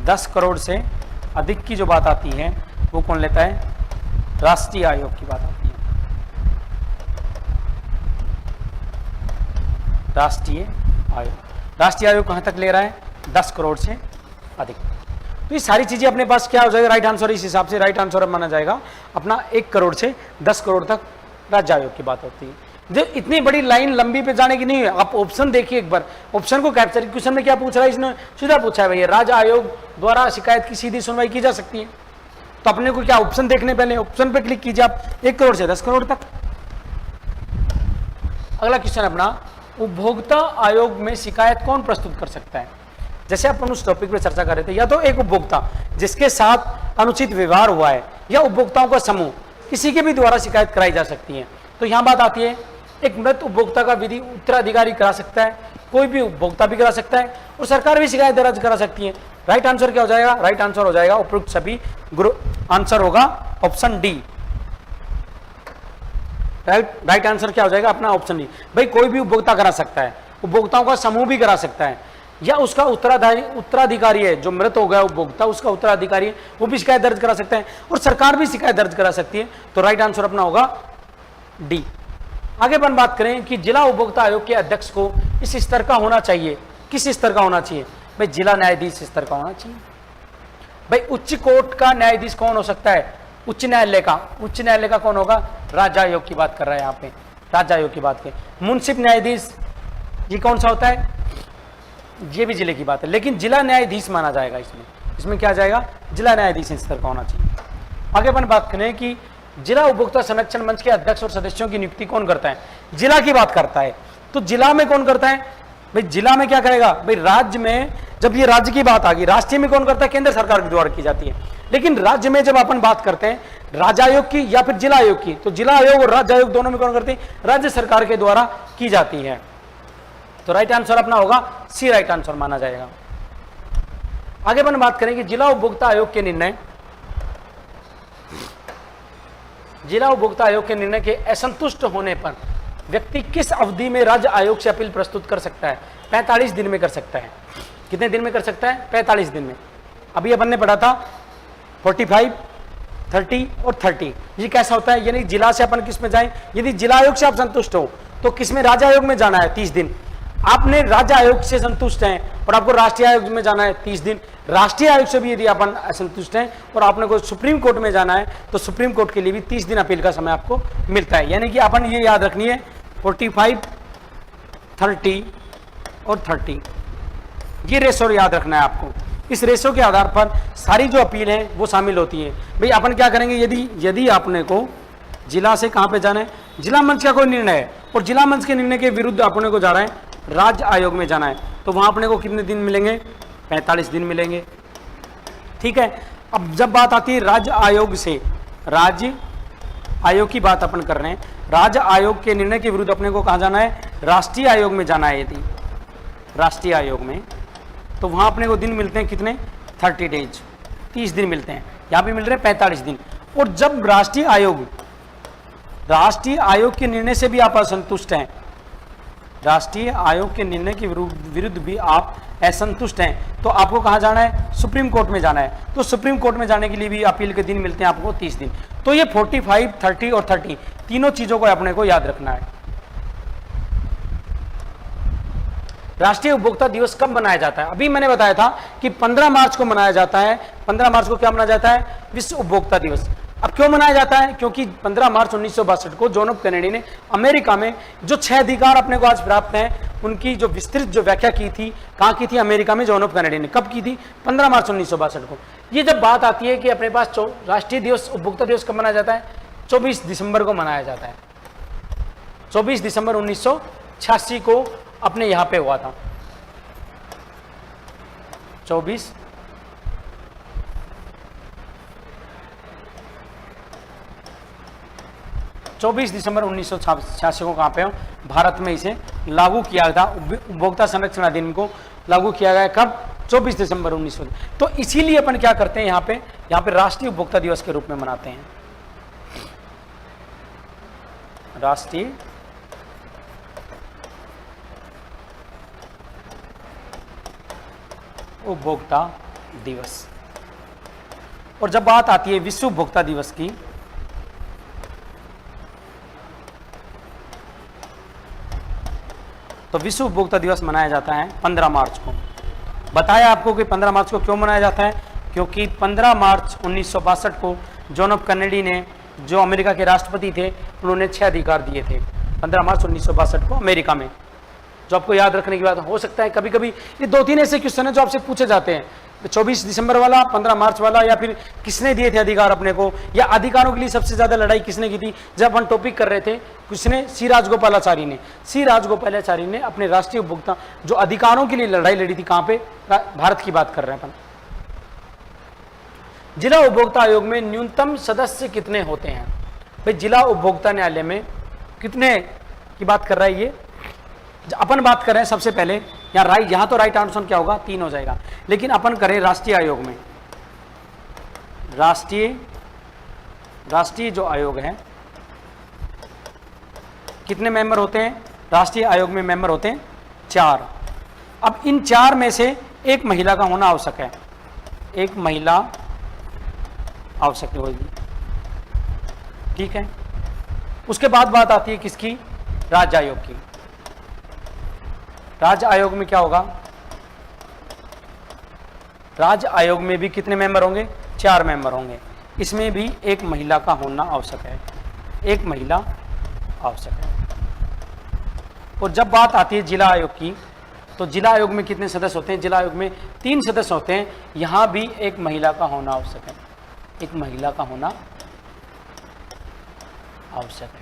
10 करोड़ से अधिक की जो बात आती है वो कौन लेता है, राष्ट्रीय आयोग की बात आती है, राष्ट्रीय आयोग। राष्ट्रीय आयोग कहां तक ले रहा है, 10 करोड़ से अधिक। तो ये सारी चीजें अपने पास क्या हो जाएगा, राइट आंसर। इस हिसाब से राइट आंसर माना जाएगा अपना 1 करोड़ से 10 करोड़ तक राज्य आयोग की बात होती है। जो इतनी बड़ी लाइन लंबी पे जाने की नहीं है। आप ऑप्शन देखिए एक बार, ऑप्शन को कैप्चर। क्वेश्चन में क्या पूछ रहा है, इसने सीधा पूछा है भैया राज्य आयोग द्वारा शिकायत की सीधी सुनवाई की जा सकती है। तो अपने को क्या ऑप्शन देखने, पहले ऑप्शन पे क्लिक कीजिए आप, 1 करोड़ से 10 करोड़ तक। अगला क्वेश्चन अपना, उपभोक्ता आयोग में शिकायत कौन प्रस्तुत कर सकता है। जैसे अपन उस टॉपिक पे चर्चा कर रहे थे, या तो एक उपभोक्ता जिसके साथ अनुचित व्यवहार हुआ है, या उपभोक्ताओं का समूह, किसी के भी द्वारा शिकायत कराई जा सकती है। तो यहां बात आती है, एक मृत उपभोक्ता का विधि उत्तराधिकारी करा सकता है, कोई भी उपभोक्ता भी करा सकता है, और सरकार भी शिकायत दर्ज करा सकती है। राइट आंसर क्या हो जाएगा, राइट आंसर हो जाएगा उपयुक्त सभी। आंसर होगा ऑप्शन डी। राइट आंसर क्या हो जाएगा अपना, ऑप्शन डी। भाई कोई भी उपभोक्ता करा सकता है, उपभोक्ताओं का समूह भी करा सकता है, या उसका उत्तराधिकारी है, जो मृत हो गया उपभोक्ता उसका उत्तराधिकारी है, वो भी शिकायत दर्ज करा सकता है, और सरकार भी शिकायत दर्ज करा सकती है। तो राइट आंसर अपना होगा डी। आगे अपन बात करें कि जिला उपभोक्ता आयोग के अध्यक्ष को इस स्तर का होना चाहिए। किस स्तर का होना चाहिए भाई, जिला न्यायाधीश स्तर का होना चाहिए। भाई उच्च कोर्ट का न्यायाधीश कौन हो सकता है, उच्च न्यायालय का। उच्च न्यायालय का कौन होगा, राज्य आयोग की बात कर रहा है यहाँ पे, राज्य आयोग की बात करें। मुंसिफ न्यायाधीश ये कौन सा होता है, ये भी जिले की बात है, लेकिन जिला न्यायाधीश माना जाएगा इसमें। इसमें क्या जाएगा, जिला न्यायाधीश स्तर का होना चाहिए। आगे अपन बात करें कि जिला उपभोक्ता संरक्षण मंच के अध्यक्ष और सदस्यों की नियुक्ति कौन करता है, जिला की बात करता है। तो जिला में कौन करता है भाई, जिला में क्या करेगा भाई, राज्य में जब ये राज्य की बात आ गई, राष्ट्रीय में कौन करता है, केंद्र सरकार के द्वारा की जाती है। लेकिन राज्य में जब अपन बात करते हैं राज्य आयोग की या फिर जिला आयोग की, तो जिला आयोग और राज्य आयोग दोनों में कौन करते हैं, राज्य सरकार के द्वारा की जाती है। तो राइट आंसर अपना होगा सी, राइट आंसर माना जाएगा। आगे अपन बात करेंगे जिला उपभोक्ता आयोग के निर्णय, जिला उपभोक्ता आयोग के निर्णय के असंतुष्ट होने पर व्यक्ति किस अवधि में राज्य आयोग से अपील प्रस्तुत कर सकता है। 45 दिन में कर सकता है। कितने दिन में कर सकता है, 45 दिन में। अभी अपन ने पढ़ा था 45, 30 और 30। ये कैसा होता है, यानी जिला से अपन किस में जाएं, यदि जिला आयोग से आप संतुष्ट हो तो किस में, राज्य आयोग में जाना है 30 दिन। आपने राज्य आयोग से संतुष्ट हैं और आपको राष्ट्रीय आयोग में जाना है 30 दिन। राष्ट्रीय आयोग से भी यदि अपन असंतुष्ट हैं और आपने को सुप्रीम कोर्ट में जाना है तो सुप्रीम कोर्ट के लिए भी 30 दिन अपील का समय आपको मिलता है। यानी कि अपन ये याद रखनी है 45, 30 और 30, ये रेशो याद रखना है आपको। इस रेशो के आधार पर सारी जो अपील है वो शामिल होती है। भाई अपन क्या करेंगे, यदि आपने को जिला से कहाँ पे जाना है, जिला मंच का कोई निर्णय है और जिला मंच के निर्णय के विरुद्ध अपने को जा रहा है राज्य आयोग में जाना है, तो वहां अपने को कितने दिन मिलेंगे, 45 दिन मिलेंगे। ठीक है। अब जब बात आती है राज्य आयोग से, राज्य आयोग की बात अपन कर रहे हैं, राज्य आयोग के निर्णय के विरुद्ध अपने को कहाँ जाना है, राष्ट्रीय आयोग में जाना है। यदि राष्ट्रीय आयोग में तो वहाँ अपने को दिन मिलते हैं कितने, 30 डेज, 30 दिन मिलते हैं। यहाँ भी मिल रहे हैं 45 दिन। और जब राष्ट्रीय आयोग के निर्णय से भी आप असंतुष्ट हैं, राष्ट्रीय आयोग के निर्णय के विरुद्ध भी आप असंतुष्ट हैं, तो आपको कहाँ जाना है, सुप्रीम कोर्ट में जाना है। तो सुप्रीम कोर्ट में जाने के लिए भी अपील के दिन मिलते हैं आपको 30 दिन। तो ये 45, 30 और 30 तीनों चीजों को अपने को याद रखना है। राष्ट्रीय उपभोक्ता दिवस कब मनाया जाता है? अभी मैंने बताया था कि 15 मार्च को मनाया जाता है। 15 मार्च को क्या मनाया जाता है, विश्व उपभोक्ता दिवस। अब क्यों मनाया जाता है, क्योंकि 15 मार्च 1962 को जॉन एफ कैनेडी ने अमेरिका में जो 6 अधिकार अपने को आज प्राप्त हैं, उनकी जो विस्तृत जो व्याख्या की थी, कहाँ की थी, अमेरिका में जॉन एफ कैनेडी ने। कब की थी, 15 मार्च 1962 को। ये जब बात आती है कि अपने पास राष्ट्रीय दिवस, उपभोक्ता दिवस कब मनाया जाता है, 24 दिसंबर को मनाया जाता है। 24 दिसंबर 1986 को अपने यहाँ पे हुआ था। 24 दिसंबर 1986 को कहाँ पे हो, भारत में इसे लागू किया था। उपभोक्ता संरक्षण अधिनियम को लागू किया गया कब, 24 दिसंबर 1900। तो इसीलिए अपन क्या करते हैं, यहाँ पे राष्ट्रीय उपभोक्ता दिवस के रूप में मनाते हैं। राष्ट्रीय उपभोक्ता दिवस। और जब बात आती है विश्व उपभोक्ता दिवस की, तो विश्व उपभोक्ता दिवस मनाया जाता है 15 मार्च को। बताया आपको कि 15 मार्च को क्यों मनाया जाता है, क्योंकि 15 मार्च 1962 को जॉन एफ कैनेडी ने, जो अमेरिका के राष्ट्रपति थे, उन्होंने 6 अधिकार दिए थे 15 मार्च 1962 को अमेरिका में। जो आपको याद रखने की बात हो सकता है, कभी कभी ये 2-3 ऐसे क्वेश्चन है जो आपसे पूछे जाते हैं, 24 दिसंबर वाला, 15 मार्च वाला, या फिर किसने दिए थे अधिकार अपने को, या अधिकारों के लिए सबसे ज्यादा लड़ाई किसने की थी। जब अपन टॉपिक कर रहे थे, किसने, सी राजगोपालाचारी ने अपने राष्ट्रीय उपभोक्ता जो अधिकारों के लिए लड़ाई लड़ी थी, कहां पे, भारत की बात कर रहे हैं अपन। जिला उपभोक्ता आयोग में न्यूनतम सदस्य कितने होते हैं भाई? जिला उपभोक्ता न्यायालय में कितने की बात कर रहा है ये, अपन बात करें सबसे पहले यहाँ तो राइट आंसर क्या होगा, 3 हो जाएगा। लेकिन अपन करें राष्ट्रीय आयोग में, राष्ट्रीय जो आयोग है, कितने मेंबर होते हैं राष्ट्रीय आयोग में? मेंबर होते हैं 4। अब इन 4 में से एक महिला का होना आवश्यक है, एक महिला आवश्यक होगी, ठीक है। उसके बाद बात आती है किसकी, राज्य आयोग की। राज्य आयोग में क्या होगा, राज्य आयोग में भी कितने मेंबर होंगे, 4 मेंबर होंगे। इसमें भी एक महिला का होना आवश्यक है, एक महिला आवश्यक है। और जब बात आती है जिला आयोग की, तो जिला आयोग में कितने सदस्य होते हैं? जिला आयोग में 3 सदस्य होते हैं। यहां भी एक महिला का होना आवश्यक है, एक महिला का होना आवश्यक है।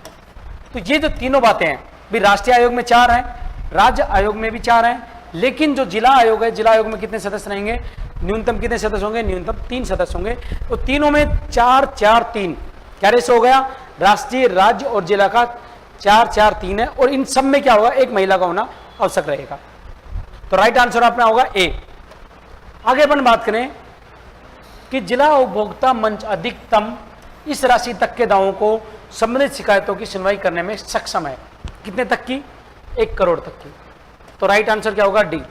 तो ये जो तीनों बातें हैं भी, राष्ट्रीय आयोग में 4 हैं, राज्य आयोग में भी 4 हैं, लेकिन जो जिला आयोग है, जिला आयोग में कितने सदस्य रहेंगे, न्यूनतम कितने सदस्य होंगे, न्यूनतम 3 सदस्य होंगे। तो तीनों में 4-4-3 क्या रेशो हो गया, राष्ट्रीय, राज्य और जिला का 4-4-3 है। और इन सब में क्या होगा, एक महिला का होना आवश्यक रहेगा। तो राइट आंसर अपना होगा ए। आगे अपन बात करें कि जिला उपभोक्ता मंच अधिकतम इस राशि तक के दावों को संबंधित शिकायतों की सुनवाई करने में सक्षम है। कितने तक की, 1 करोड़ तक की। तो राइट आंसर क्या होगा, डी।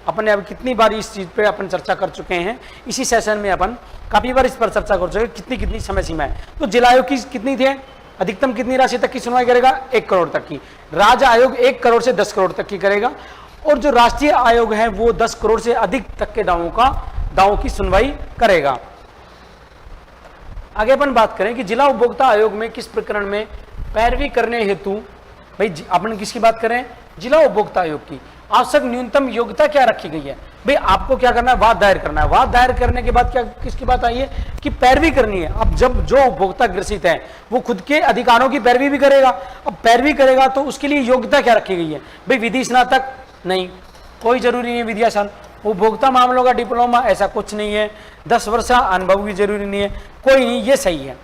अपन ने अब कितनी बार इस चीज पे अपन चर्चा कर चुके हैं, इसी सेशन में अपन काफी बार इस पर चर्चा कर चुके हैं, कितनी कितनी समय सीमा है। तो जिला आयोग की कितनी थी, अधिकतम कितनी राशि तक की सुनवाई करेगा, 1 करोड़ तक की। राज्य आयोग 1 करोड़ से 10 करोड़ तक की करेगा, और जो राष्ट्रीय आयोग है वो 10 करोड़ से अधिक तक के दावों की सुनवाई करेगा। आगे अपन बात करें कि जिला उपभोक्ता आयोग में किस प्रकरण में पैरवी करने हेतु, भाई अपन किसकी बात करें, जिला उपभोक्ता आयोग की आवश्यक न्यूनतम योग्यता क्या रखी गई है। भाई आपको क्या करना है, वाद दायर करना है। वाद दायर करने के बाद क्या किसकी बात आई है कि पैरवी करनी है। अब जब जो उपभोक्ता ग्रसित है वो खुद के अधिकारों की पैरवी भी करेगा। अब पैरवी करेगा तो उसके लिए योग्यता क्या रखी गई है, भाई विधि स्नातक नहीं, कोई जरूरी नहीं है विद्याशाल, उपभोक्ता मामलों का डिप्लोमा ऐसा कुछ नहीं है, 10 वर्ष अनुभव भी जरूरी नहीं है, कोई नहीं, ये सही है।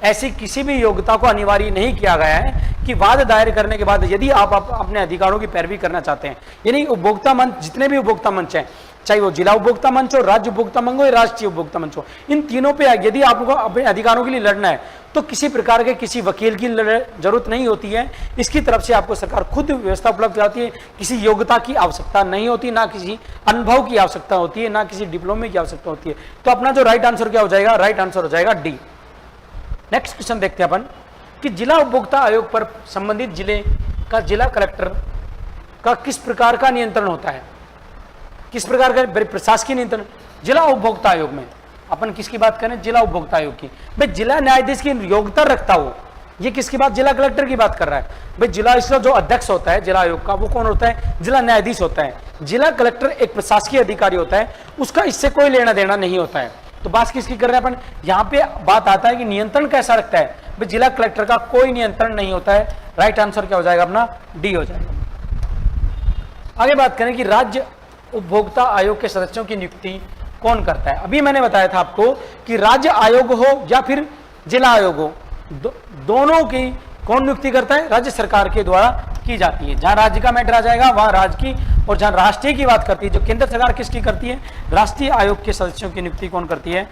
ऐसी किसी भी योग्यता को अनिवार्य नहीं किया गया है कि वाद दायर करने के बाद यदि आप अपने अधिकारों की पैरवी करना चाहते हैं, यानी उपभोक्ता मंच, जितने भी उपभोक्ता मंच हैं चाहे वो जिला उपभोक्ता मंच हो, राज्य उपभोक्ता मंच हो या राष्ट्रीय उपभोक्ता मंच हो। इन तीनों पे यदि आपको अपने अधिकारों के लिए लड़ना है तो किसी प्रकार के किसी वकील की जरूरत नहीं होती है। इसकी तरफ से आपको सरकार खुद व्यवस्था उपलब्ध कराती है। किसी योग्यता की आवश्यकता नहीं होती, ना किसी अनुभव की आवश्यकता होती है, ना किसी डिप्लोमे की आवश्यकता होती है। तो अपना जो राइट आंसर क्या हो जाएगा? राइट आंसर हो जाएगा डी। नेक्स्ट क्वेश्चन देखते हैं अपन कि जिला उपभोक्ता आयोग पर संबंधित जिले का जिला कलेक्टर का किस प्रकार का नियंत्रण होता है? किस प्रकार का प्रशासकीय नियंत्रण जिला उपभोक्ता आयोग में? अपन किसकी बात करें? जिला उपभोक्ता आयोग की। भाई जिला न्यायाधीश की योग्यता रखता हो, ये किसकी बात? जिला कलेक्टर की बात कर रहा है। भाई जिला इसका जो अध्यक्ष होता है जिला आयोग का, वो कौन होता है? जिला न्यायाधीश होता है। जिला कलेक्टर एक प्रशासकीय अधिकारी होता है, उसका इससे कोई लेना देना नहीं होता है। तो बात किसकी कर रहे हैं अपन? यहाँ पे बात आता है कि नियंत्रण कैसा रखता है। भाई जिला कलेक्टर का कोई नियंत्रण नहीं होता है। राइट आंसर क्या हो जाएगा? अपना डी हो जाएगा। आगे बात करें कि राज्य उपभोक्ता आयोग के सदस्यों की नियुक्ति कौन करता है? अभी मैंने बताया था आपको कि राज्य आयोग हो या फिर जिला आयोग हो, दोनों की कौन नियुक्ति करता है? राज्य सरकार के द्वारा की जाती है। जहां राज्य का मैटर आ जाएगा वहां राज्य की, और जहां राष्ट्रीय की बात करती है, जो केंद्र सरकार किसकी करती है? राष्ट्रीय आयोग के सदस्यों की नियुक्ति कौन करती है?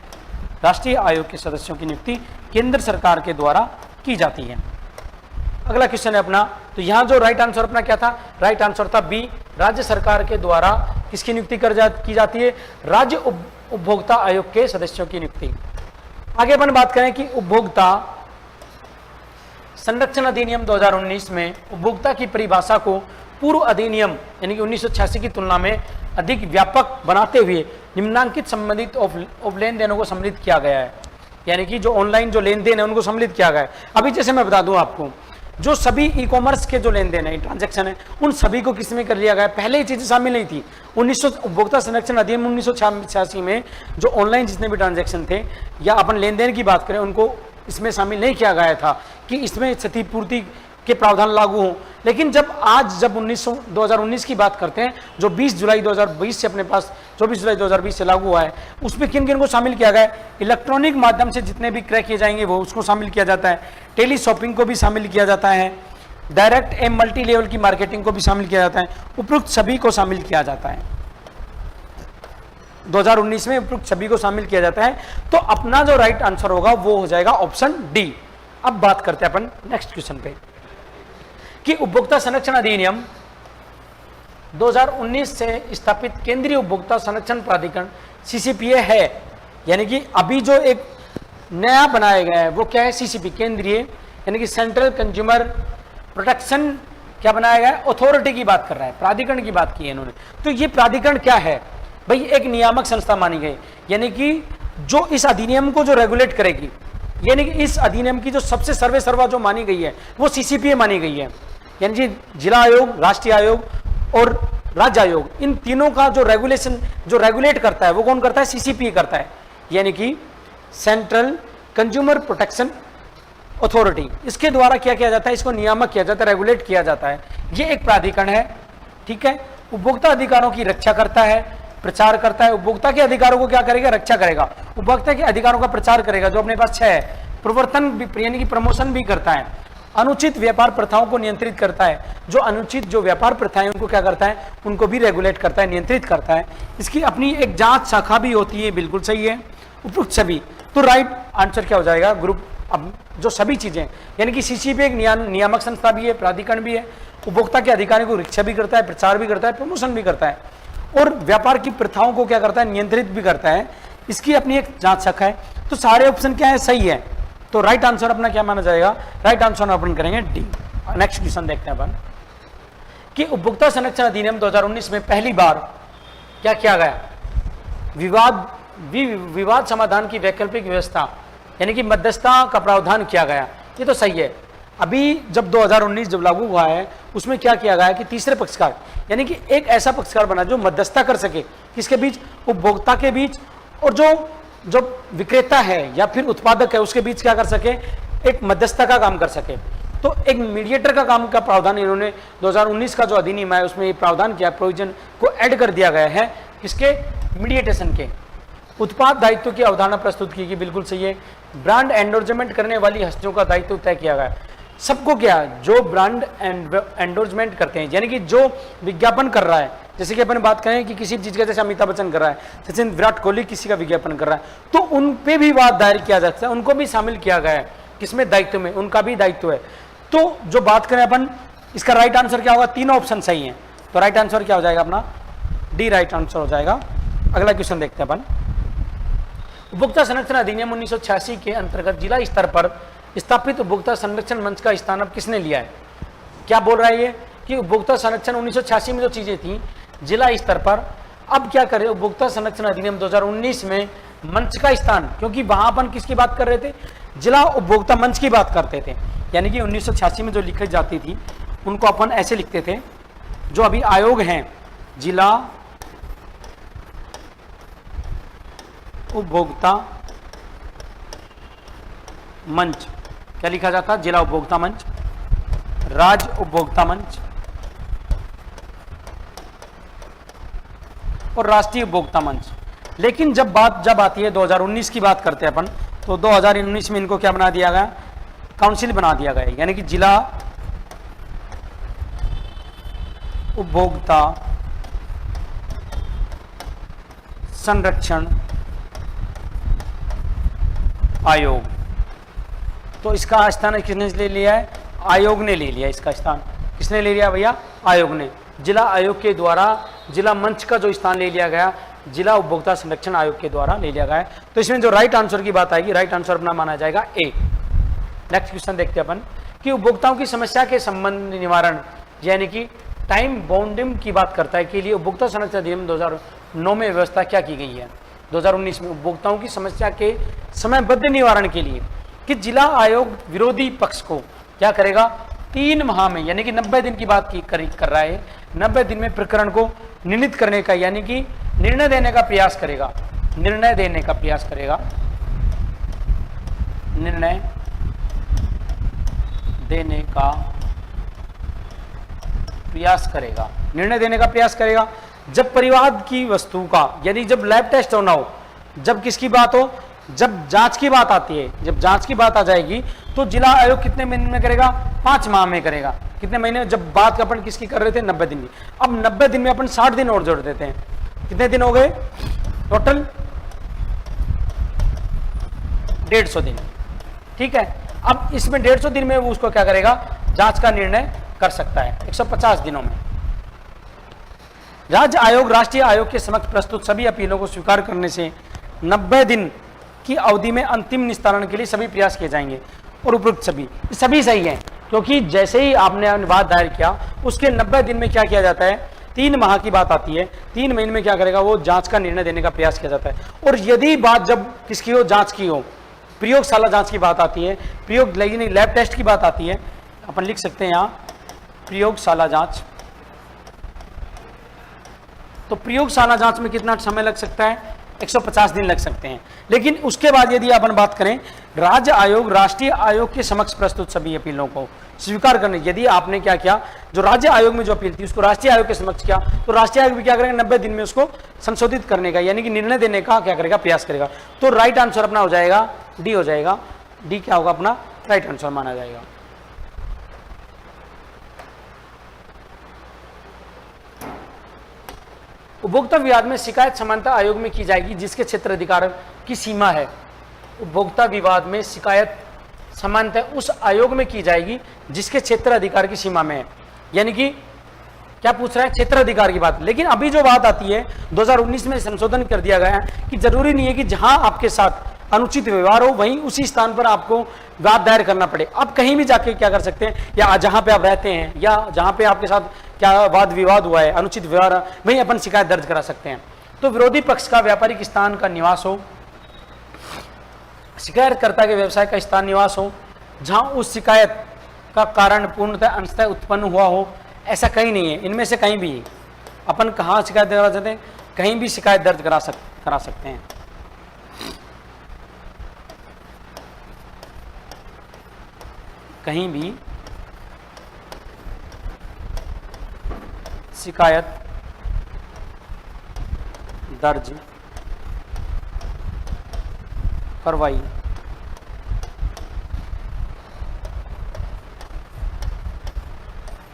राष्ट्रीय आयोग के सदस्यों की नियुक्ति केंद्र सरकार के द्वारा की जाती है। अगला क्वेश्चन है अपना, तो यहां जो राइट आंसर अपना क्या था? राइट आंसर था बी, राज्य सरकार के द्वारा किसकी नियुक्ति की जाती है? राज्य उपभोक्ता आयोग के सदस्यों की नियुक्ति। आगे अपन बात करें कि उपभोक्ता संरक्षण अधिनियम 2019 में उपभोक्ता की परिभाषा को पूर्व अधिनियम यानी कि 1986 की तुलना में अधिक व्यापक बनाते हुए निम्नांकित संबंधित ऑफ लेन देनों को सम्मिलित किया गया है। यानी कि जो ऑनलाइन जो लेन देन है उनको सम्मिलित किया गया है। अभी जैसे मैं बता दूं आपको, जो सभी ई कॉमर्स के जो लेन देन है, ट्रांजैक्शन है, उन सभी को किसमें कर लिया गया? पहले ये चीजें शामिल नहीं थी। उपभोक्ता संरक्षण अधिनियम 1986 में जो ऑनलाइन जितने भी ट्रांजैक्शन थे या अपन लेन देन की बात करें, उनको इसमें शामिल नहीं किया गया था कि इसमें क्षतिपूर्ति के प्रावधान लागू हों। लेकिन जब 2019 की बात करते हैं, जो 20 जुलाई 2020 से अपने पास 24 जुलाई 2020 से लागू हुआ है, उसमें किन किन को शामिल किया गया है? इलेक्ट्रॉनिक माध्यम से जितने भी क्रय किए जाएंगे वो उसको शामिल किया जाता है। टेली शॉपिंग को भी शामिल किया जाता है। डायरेक्ट एवं मल्टी लेवल की मार्केटिंग को भी शामिल किया जाता है। उपरोक्त सभी को शामिल किया जाता है। 2019 में उपरोक्त सभी को शामिल किया जाता है। तो अपना जो राइट आंसर होगा वो हो जाएगा ऑप्शन डी। अब बात करते हैं अपन नेक्स्ट क्वेश्चन पे कि उपभोक्ता संरक्षण अधिनियम 2019 से स्थापित केंद्रीय उपभोक्ता संरक्षण प्राधिकरण सीसीपीए है। यानी कि अभी जो एक नया बनाया गया है वो क्या है? सीसीपी, केंद्रीय यानी कि सेंट्रल कंज्यूमर प्रोटेक्शन क्या बनाया गया है? अथॉरिटी की बात कर रहा है, प्राधिकरण की बात की है इन्होंने। तो ये प्राधिकरण क्या है भाई? एक नियामक संस्था मानी गई, यानी कि जो इस अधिनियम को जो रेगुलेट करेगी, यानी कि इस अधिनियम की जो सबसे सर्वे सर्वा जो मानी गई है वो सीसीपीए मानी गई है। यानी कि जिला आयोग, राष्ट्रीय आयोग और राज्य आयोग, इन तीनों का जो रेगुलेशन जो रेगुलेट करता है वो कौन करता है? सीसीपीए करता है, यानी कि सेंट्रल कंज्यूमर प्रोटेक्शन अथॉरिटी। इसके द्वारा क्या किया जाता है? इसको नियामक किया जाता है, रेगुलेट किया जाता है। ये एक प्राधिकरण है, ठीक है। उपभोक्ता अधिकारों की रक्षा करता है, प्रचार करता है। उपभोक्ता के अधिकारों को क्या करेगा? रक्षा करेगा। उपभोक्ता के अधिकारों का प्रचार करेगा, जो अपने पास 6 है। प्रवर्तन भी यानी कि प्रमोशन भी करता है। अनुचित व्यापार प्रथाओं को नियंत्रित करता है। जो अनुचित जो व्यापार प्रथाएं उनको क्या करता है? उनको भी रेगुलेट करता है, नियंत्रित करता है। इसकी अपनी एक जांच शाखा भी होती है, बिल्कुल सही है। उपयुक्त सभी, तो राइट आंसर क्या हो जाएगा? ग्रुप। अब जो सभी चीजें यानी कि सीसीपी एक नियामक संस्था भी है, प्राधिकरण भी है, उपभोक्ता के अधिकारों को रक्षा भी करता है, प्रचार भी करता है, प्रमोशन भी करता है, और व्यापार की प्रथाओं को क्या करता है? नियंत्रित भी करता है। इसकी अपनी एक जांच शाखा है। तो सारे ऑप्शन क्या है? सही है। तो राइट आंसर अपना क्या माना जाएगा? राइट आंसर अपन करेंगे डी। नेक्स्ट क्वेश्चन देखते हैं अपन कि उपभोक्ता संरक्षण अधिनियम 2019 में पहली बार क्या किया गया? विवाद समाधान की वैकल्पिक व्यवस्था यानी कि मध्यस्थता का प्रावधान किया गया। ये तो सही है। अभी जब 2019 जब लागू हुआ है उसमें क्या किया गया कि तीसरे पक्षकार यानी कि एक ऐसा पक्षकार बना जो मध्यस्थता कर सके, किसके बीच? उपभोक्ता के बीच और जो विक्रेता है या फिर उत्पादक है उसके बीच क्या कर सके? एक मध्यस्थता का काम कर सके। तो एक मीडिएटर का काम का प्रावधान इन्होंने 2019 का जो अधिनियम है उसमें ये प्रावधान किया, प्रोविजन को ऐड कर दिया गया है। किसके? मीडिएटेशन के। उत्पाद दायित्व की अवधारणा प्रस्तुत की गई, बिल्कुल सही है। ब्रांड एंडोर्समेंट करने वाली हस्तियों का दायित्व तय किया गया। सबको क्या? जो ब्रांड एंडोर्समेंट करते हैं यानी कि जो विज्ञापन कर रहा है जैसे कि अपन बात करें कि किसी भी चीज का, जैसे अमिताभ बच्चन कर रहा है, जैसे विराट कोहली किसी का विज्ञापन कर रहा है, तो उन पे भी बात दायर किया जा सकता है, उनको भी शामिल किया गया है किसमें, दायित्व में, उनका भी दायित्व है। तो जो बात करें अपन, इसका राइट आंसर क्या होगा, तीनों ऑप्शन सही है, तो राइट आंसर क्या हो जाएगा अपना, डी राइट आंसर हो जाएगा। अगला क्वेश्चन देखते हैं अपन। उपभोक्ता संरक्षण अधिनियम 1986 के अंतर्गत जिला स्तर पर स्थापित उपभोक्ता संरक्षण मंच का स्थान अब किसने लिया है? क्या बोल रहा है ये कि उपभोक्ता संरक्षण 1986 में जो चीजें थी जिला स्तर पर, अब क्या करें, उपभोक्ता संरक्षण अधिनियम 2019 में मंच का स्थान, क्योंकि वहां अपन किसकी बात कर रहे थे, जिला उपभोक्ता मंच की बात करते थे, यानी कि 1986 में जो लिखी जाती थी उनको अपन ऐसे लिखते थे, जो अभी आयोग हैं जिला उपभोक्ता मंच, क्या लिखा जाता, जिला उपभोक्ता मंच, राज्य उपभोक्ता मंच और राष्ट्रीय उपभोक्ता मंच। लेकिन जब आती है 2019 की बात करते हैं अपन, तो 2019 में इनको क्या बना दिया गया, काउंसिल बना दिया गया, यानी कि जिला उपभोक्ता संरक्षण आयोग। तो इसका स्थान किसने ले लिया है, आयोग ने ले लिया, इसका स्थान किसने ले लिया भैया, आयोग ने। जिला आयोग के द्वारा जिला मंच का जो स्थान ले लिया गया, जिला उपभोक्ता संरक्षण आयोग के द्वारा ले लिया गया है। तो इसमें जो राइट आंसर की बात आएगी, राइट आंसर अपना माना जाएगा ए। नेक्स्ट क्वेश्चन देखते हैं अपन कि उपभोक्ताओं की समस्या के संबंध निवारण, यानी कि टाइम बाउंडिंग की बात करता है के लिए उपभोक्ता संरक्षण अधिनियम 2009 में व्यवस्था क्या की गई है। 2019 में उपभोक्ताओं की समस्या के समयबद्ध निवारण के लिए कि जिला आयोग विरोधी पक्ष को क्या करेगा, 3 माह में, यानी कि 90 दिन की बात कर रहा है, 90 दिन में प्रकरण को निर्णित करने का, यानी कि निर्णय देने का प्रयास करेगा, निर्णय देने का प्रयास करेगा, निर्णय देने का प्रयास करेगा, निर्णय देने का प्रयास करेगा। जब परिवाद की वस्तु का, यदि जब लैब टेस्ट होना हो, जब किसकी बात हो, जब जांच की बात आती है, जब जांच की बात आ जाएगी तो जिला आयोग कितने महीने में करेगा, 5 माह में करेगा। कितने महीने, जब बात अपन किसकी कर रहे थे, 90 दिन की, अब 90 दिन में अपन 60 दिन और जोड़ देते हैं, कितने दिन हो गए टोटल, 150 दिन, ठीक है। अब इसमें 150 दिन में वो उसको क्या करेगा, जांच का निर्णय कर सकता है 150 दिनों में। राज्य आयोग राष्ट्रीय आयोग के समक्ष प्रस्तुत सभी अपीलों को स्वीकार करने से 90 दिन की अवधि में अंतिम निस्तारण के लिए सभी प्रयास किए जाएंगे। और उपरोक्त सभी सही हैं, क्योंकि जैसे ही आपने अनुवाद दायर किया उसके 90 दिन में क्या किया जाता है, 3 माह की बात आती है, 3 महीने में क्या करेगा, वो जांच का निर्णय देने का प्रयास किया जाता है। और यदि बात जब किसकी हो, जांच की हो, प्रयोगशाला जांच की बात आती है, लेकिन लैब टेस्ट की बात आती है, अपन लिख सकते हैं यहाँ प्रयोगशाला जांच। तो प्रयोगशाला जांच में कितना समय लग सकता है, 150 दिन लग सकते हैं। लेकिन उसके बाद यदि अपन बात करें, राज्य आयोग राष्ट्रीय आयोग के समक्ष प्रस्तुत सभी अपीलों को स्वीकार करने, यदि आपने क्या किया, जो राज्य आयोग में जो अपील थी उसको राष्ट्रीय आयोग के समक्ष किया, तो राष्ट्रीय आयोग भी क्या करेगा, 90 दिन में उसको संशोधित करने का, यानी कि निर्णय देने का क्या करेगा, प्रयास करेगा। तो राइट आंसर अपना हो जाएगा डी, हो जाएगा डी, क्या होगा अपना राइट आंसर माना जाएगा। उपभोक्ता विवाद में शिकायत समानता आयोग में की जाएगी जिसके क्षेत्र अधिकार की सीमा है। उपभोक्ता विवाद में शिकायत समानता उस आयोग में की जाएगी जिसके क्षेत्र अधिकार की सीमा में है, यानी कि क्या पूछ रहा है, क्षेत्र अधिकार की बात। लेकिन अभी जो बात आती है 2019 में संशोधन कर दिया गया है कि जरूरी नहीं है कि जहां आपके साथ अनुचित व्यवहार हो वहीं उसी स्थान पर आपको वाद दायर करना पड़े। आप कहीं भी जाके क्या कर सकते हैं, या जहां पे आप रहते हैं या जहां पे आपके साथ क्या वाद विवाद हुआ है, अनुचित व्यवहार, वहीं अपन शिकायत दर्ज करा सकते हैं। तो विरोधी पक्ष का व्यापारिक स्थान का निवास हो, शिकायतकर्ता के व्यवसाय का स्थान निवास हो, जहां उस शिकायत का कारण पूर्णतः अंशतः उत्पन्न हुआ हो, ऐसा कहीं नहीं है। इनमें से कहीं भी अपन कहाँ शिकायत करा सकते हैं, कहीं भी शिकायत दर्ज करा सकते हैं। कहीं भी शिकायत दर्ज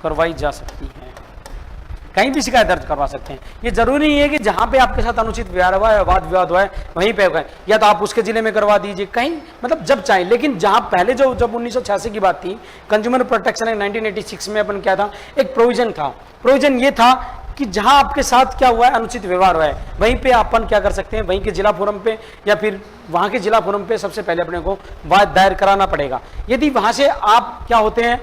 करवाई जा सकती है। कहीं भी शिकायत दर्ज करवा सकते हैं। ये जरूरी नहीं है कि जहां पे आपके साथ अनुचित व्यवहार हुआ है, वाद विवाद हुआ है, वहीं पे होगा, या तो आप उसके जिले में करवा दीजिए, कहीं मतलब जब चाहे। लेकिन जहां पहले जब 1986 की बात थी, कंज्यूमर प्रोटेक्शन एक्ट 1986 में अपन क्या था, एक प्रोविजन था। प्रोविजन ये था कि जहां आपके साथ क्या हुआ है, अनुचित व्यवहार हुआ है, वहीं पे अपन क्या कर सकते हैं, वहीं के जिला फोरम पे या फिर वहां के जिला फोरम पे सबसे पहले अपने को वाद दायर कराना पड़ेगा। यदि वहां से आप क्या होते हैं,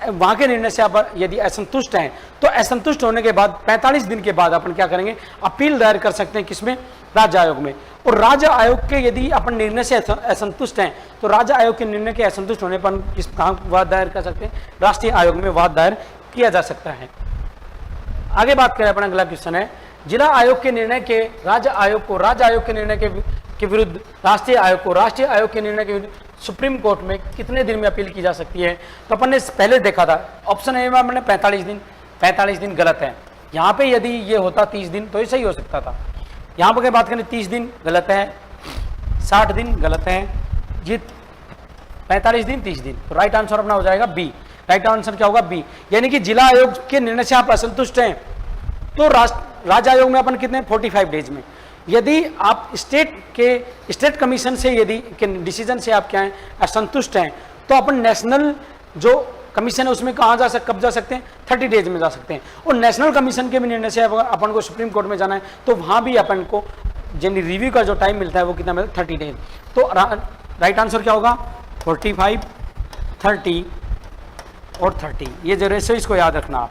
वहां के निर्णय से आप यदि असंतुष्ट हैं, तो असंतुष्ट होने के बाद 45 दिन के बाद अपन क्या करेंगे, अपील दायर कर सकते हैं। किसमें? राज्य आयोग में। और राज्य आयोग के यदि अपन निर्णय से असंतुष्ट हैं, तो राज्य आयोग के निर्णय के असंतुष्ट होने पर किस कहाँ वाद दायर कर सकते हैं? राष्ट्रीय आयोग में वाद दायर किया जा सकता है। आगे बात करें, अपना अगला क्वेश्चन है, जिला आयोग के निर्णय के राज्य आयोग को, राज्य आयोग के निर्णय के विरुद्ध राष्ट्रीय आयोग को, राष्ट्रीय आयोग के निर्णय के विरुद्ध सुप्रीम कोर्ट में कितने दिन में अपील की जा सकती है? तो अपन ने पहले देखा था, ऑप्शन ए में हमने 45 दिन। 45 दिन गलत है। यहाँ पे यदि ये होता 30 दिन तो ये सही हो सकता था। यहाँ पर बात करें 30 दिन गलत है, 60 दिन गलत है, ये 45 दिन 30 दिन। तो राइट आंसर अपना हो जाएगा बी। राइट आंसर क्या होगा? बी। यानी कि जिला आयोग के निर्णय से आप असंतुष्ट हैं तो राज्य आयोग में अपन कितने 45 डेज में। यदि आप स्टेट कमीशन से यदि डिसीजन से आप क्या हैं असंतुष्ट हैं, तो अपन नेशनल जो कमीशन है उसमें कहाँ कब जा सकते हैं? 30 डेज में जा सकते हैं। और नेशनल कमीशन के भी निर्णय से अपन को सुप्रीम कोर्ट में जाना है, तो वहाँ भी अपन को रिव्यू का जो टाइम मिलता है वो कितना मिलता है? 30 डेज। तो राइट आंसर क्या होगा? 45, 30 और 30। ये जो रेशियो इसको याद रखना आप।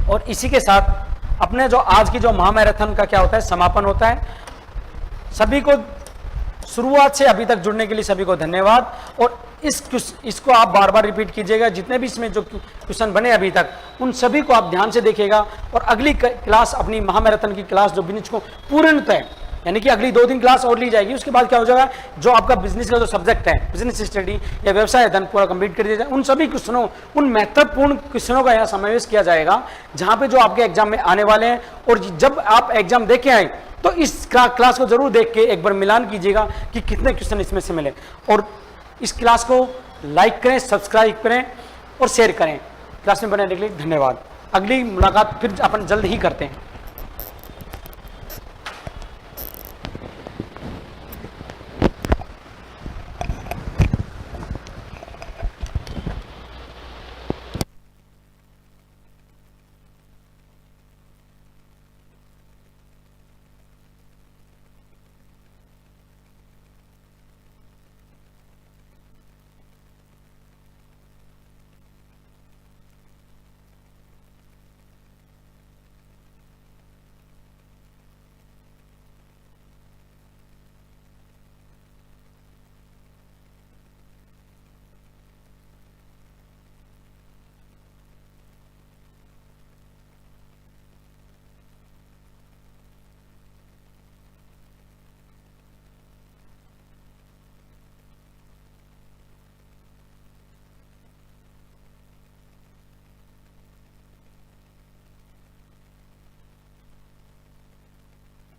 और इसी के साथ अपने जो आज की जो महामैराथन का क्या होता है, समापन होता है। सभी को शुरुआत से अभी तक जुड़ने के लिए सभी को धन्यवाद। और इसको आप बार बार रिपीट कीजिएगा, जितने भी इसमें जो क्वेश्चन बने अभी तक उन सभी को आप ध्यान से देखिएगा। और अगली क्लास, अपनी महामैराथन की क्लास जो बिजनेस को पूर्णतः, यानी कि अगली 2 दिन क्लास और ली जाएगी, उसके बाद क्या हो जाएगा, जो आपका बिजनेस का जो सब्जेक्ट है, बिजनेस स्टडी या व्यवसाय अध्ययन पूरा कंप्लीट कर दिया जाए। उन सभी क्वेश्चनों, उन महत्वपूर्ण क्वेश्चनों का यहाँ समावेश किया जाएगा जहाँ पे जो आपके एग्जाम में आने वाले हैं। और जब आप एग्जाम देके आए तो इस क्लास को जरूर देख के एक बार मिलान कीजिएगा कि कितने क्वेश्चन इसमें से मिले। और इस क्लास को लाइक करें, सब्सक्राइब करें और शेयर करें। क्लास में बने रहने के लिए धन्यवाद। अगली मुलाकात फिर अपन जल्द ही करते हैं।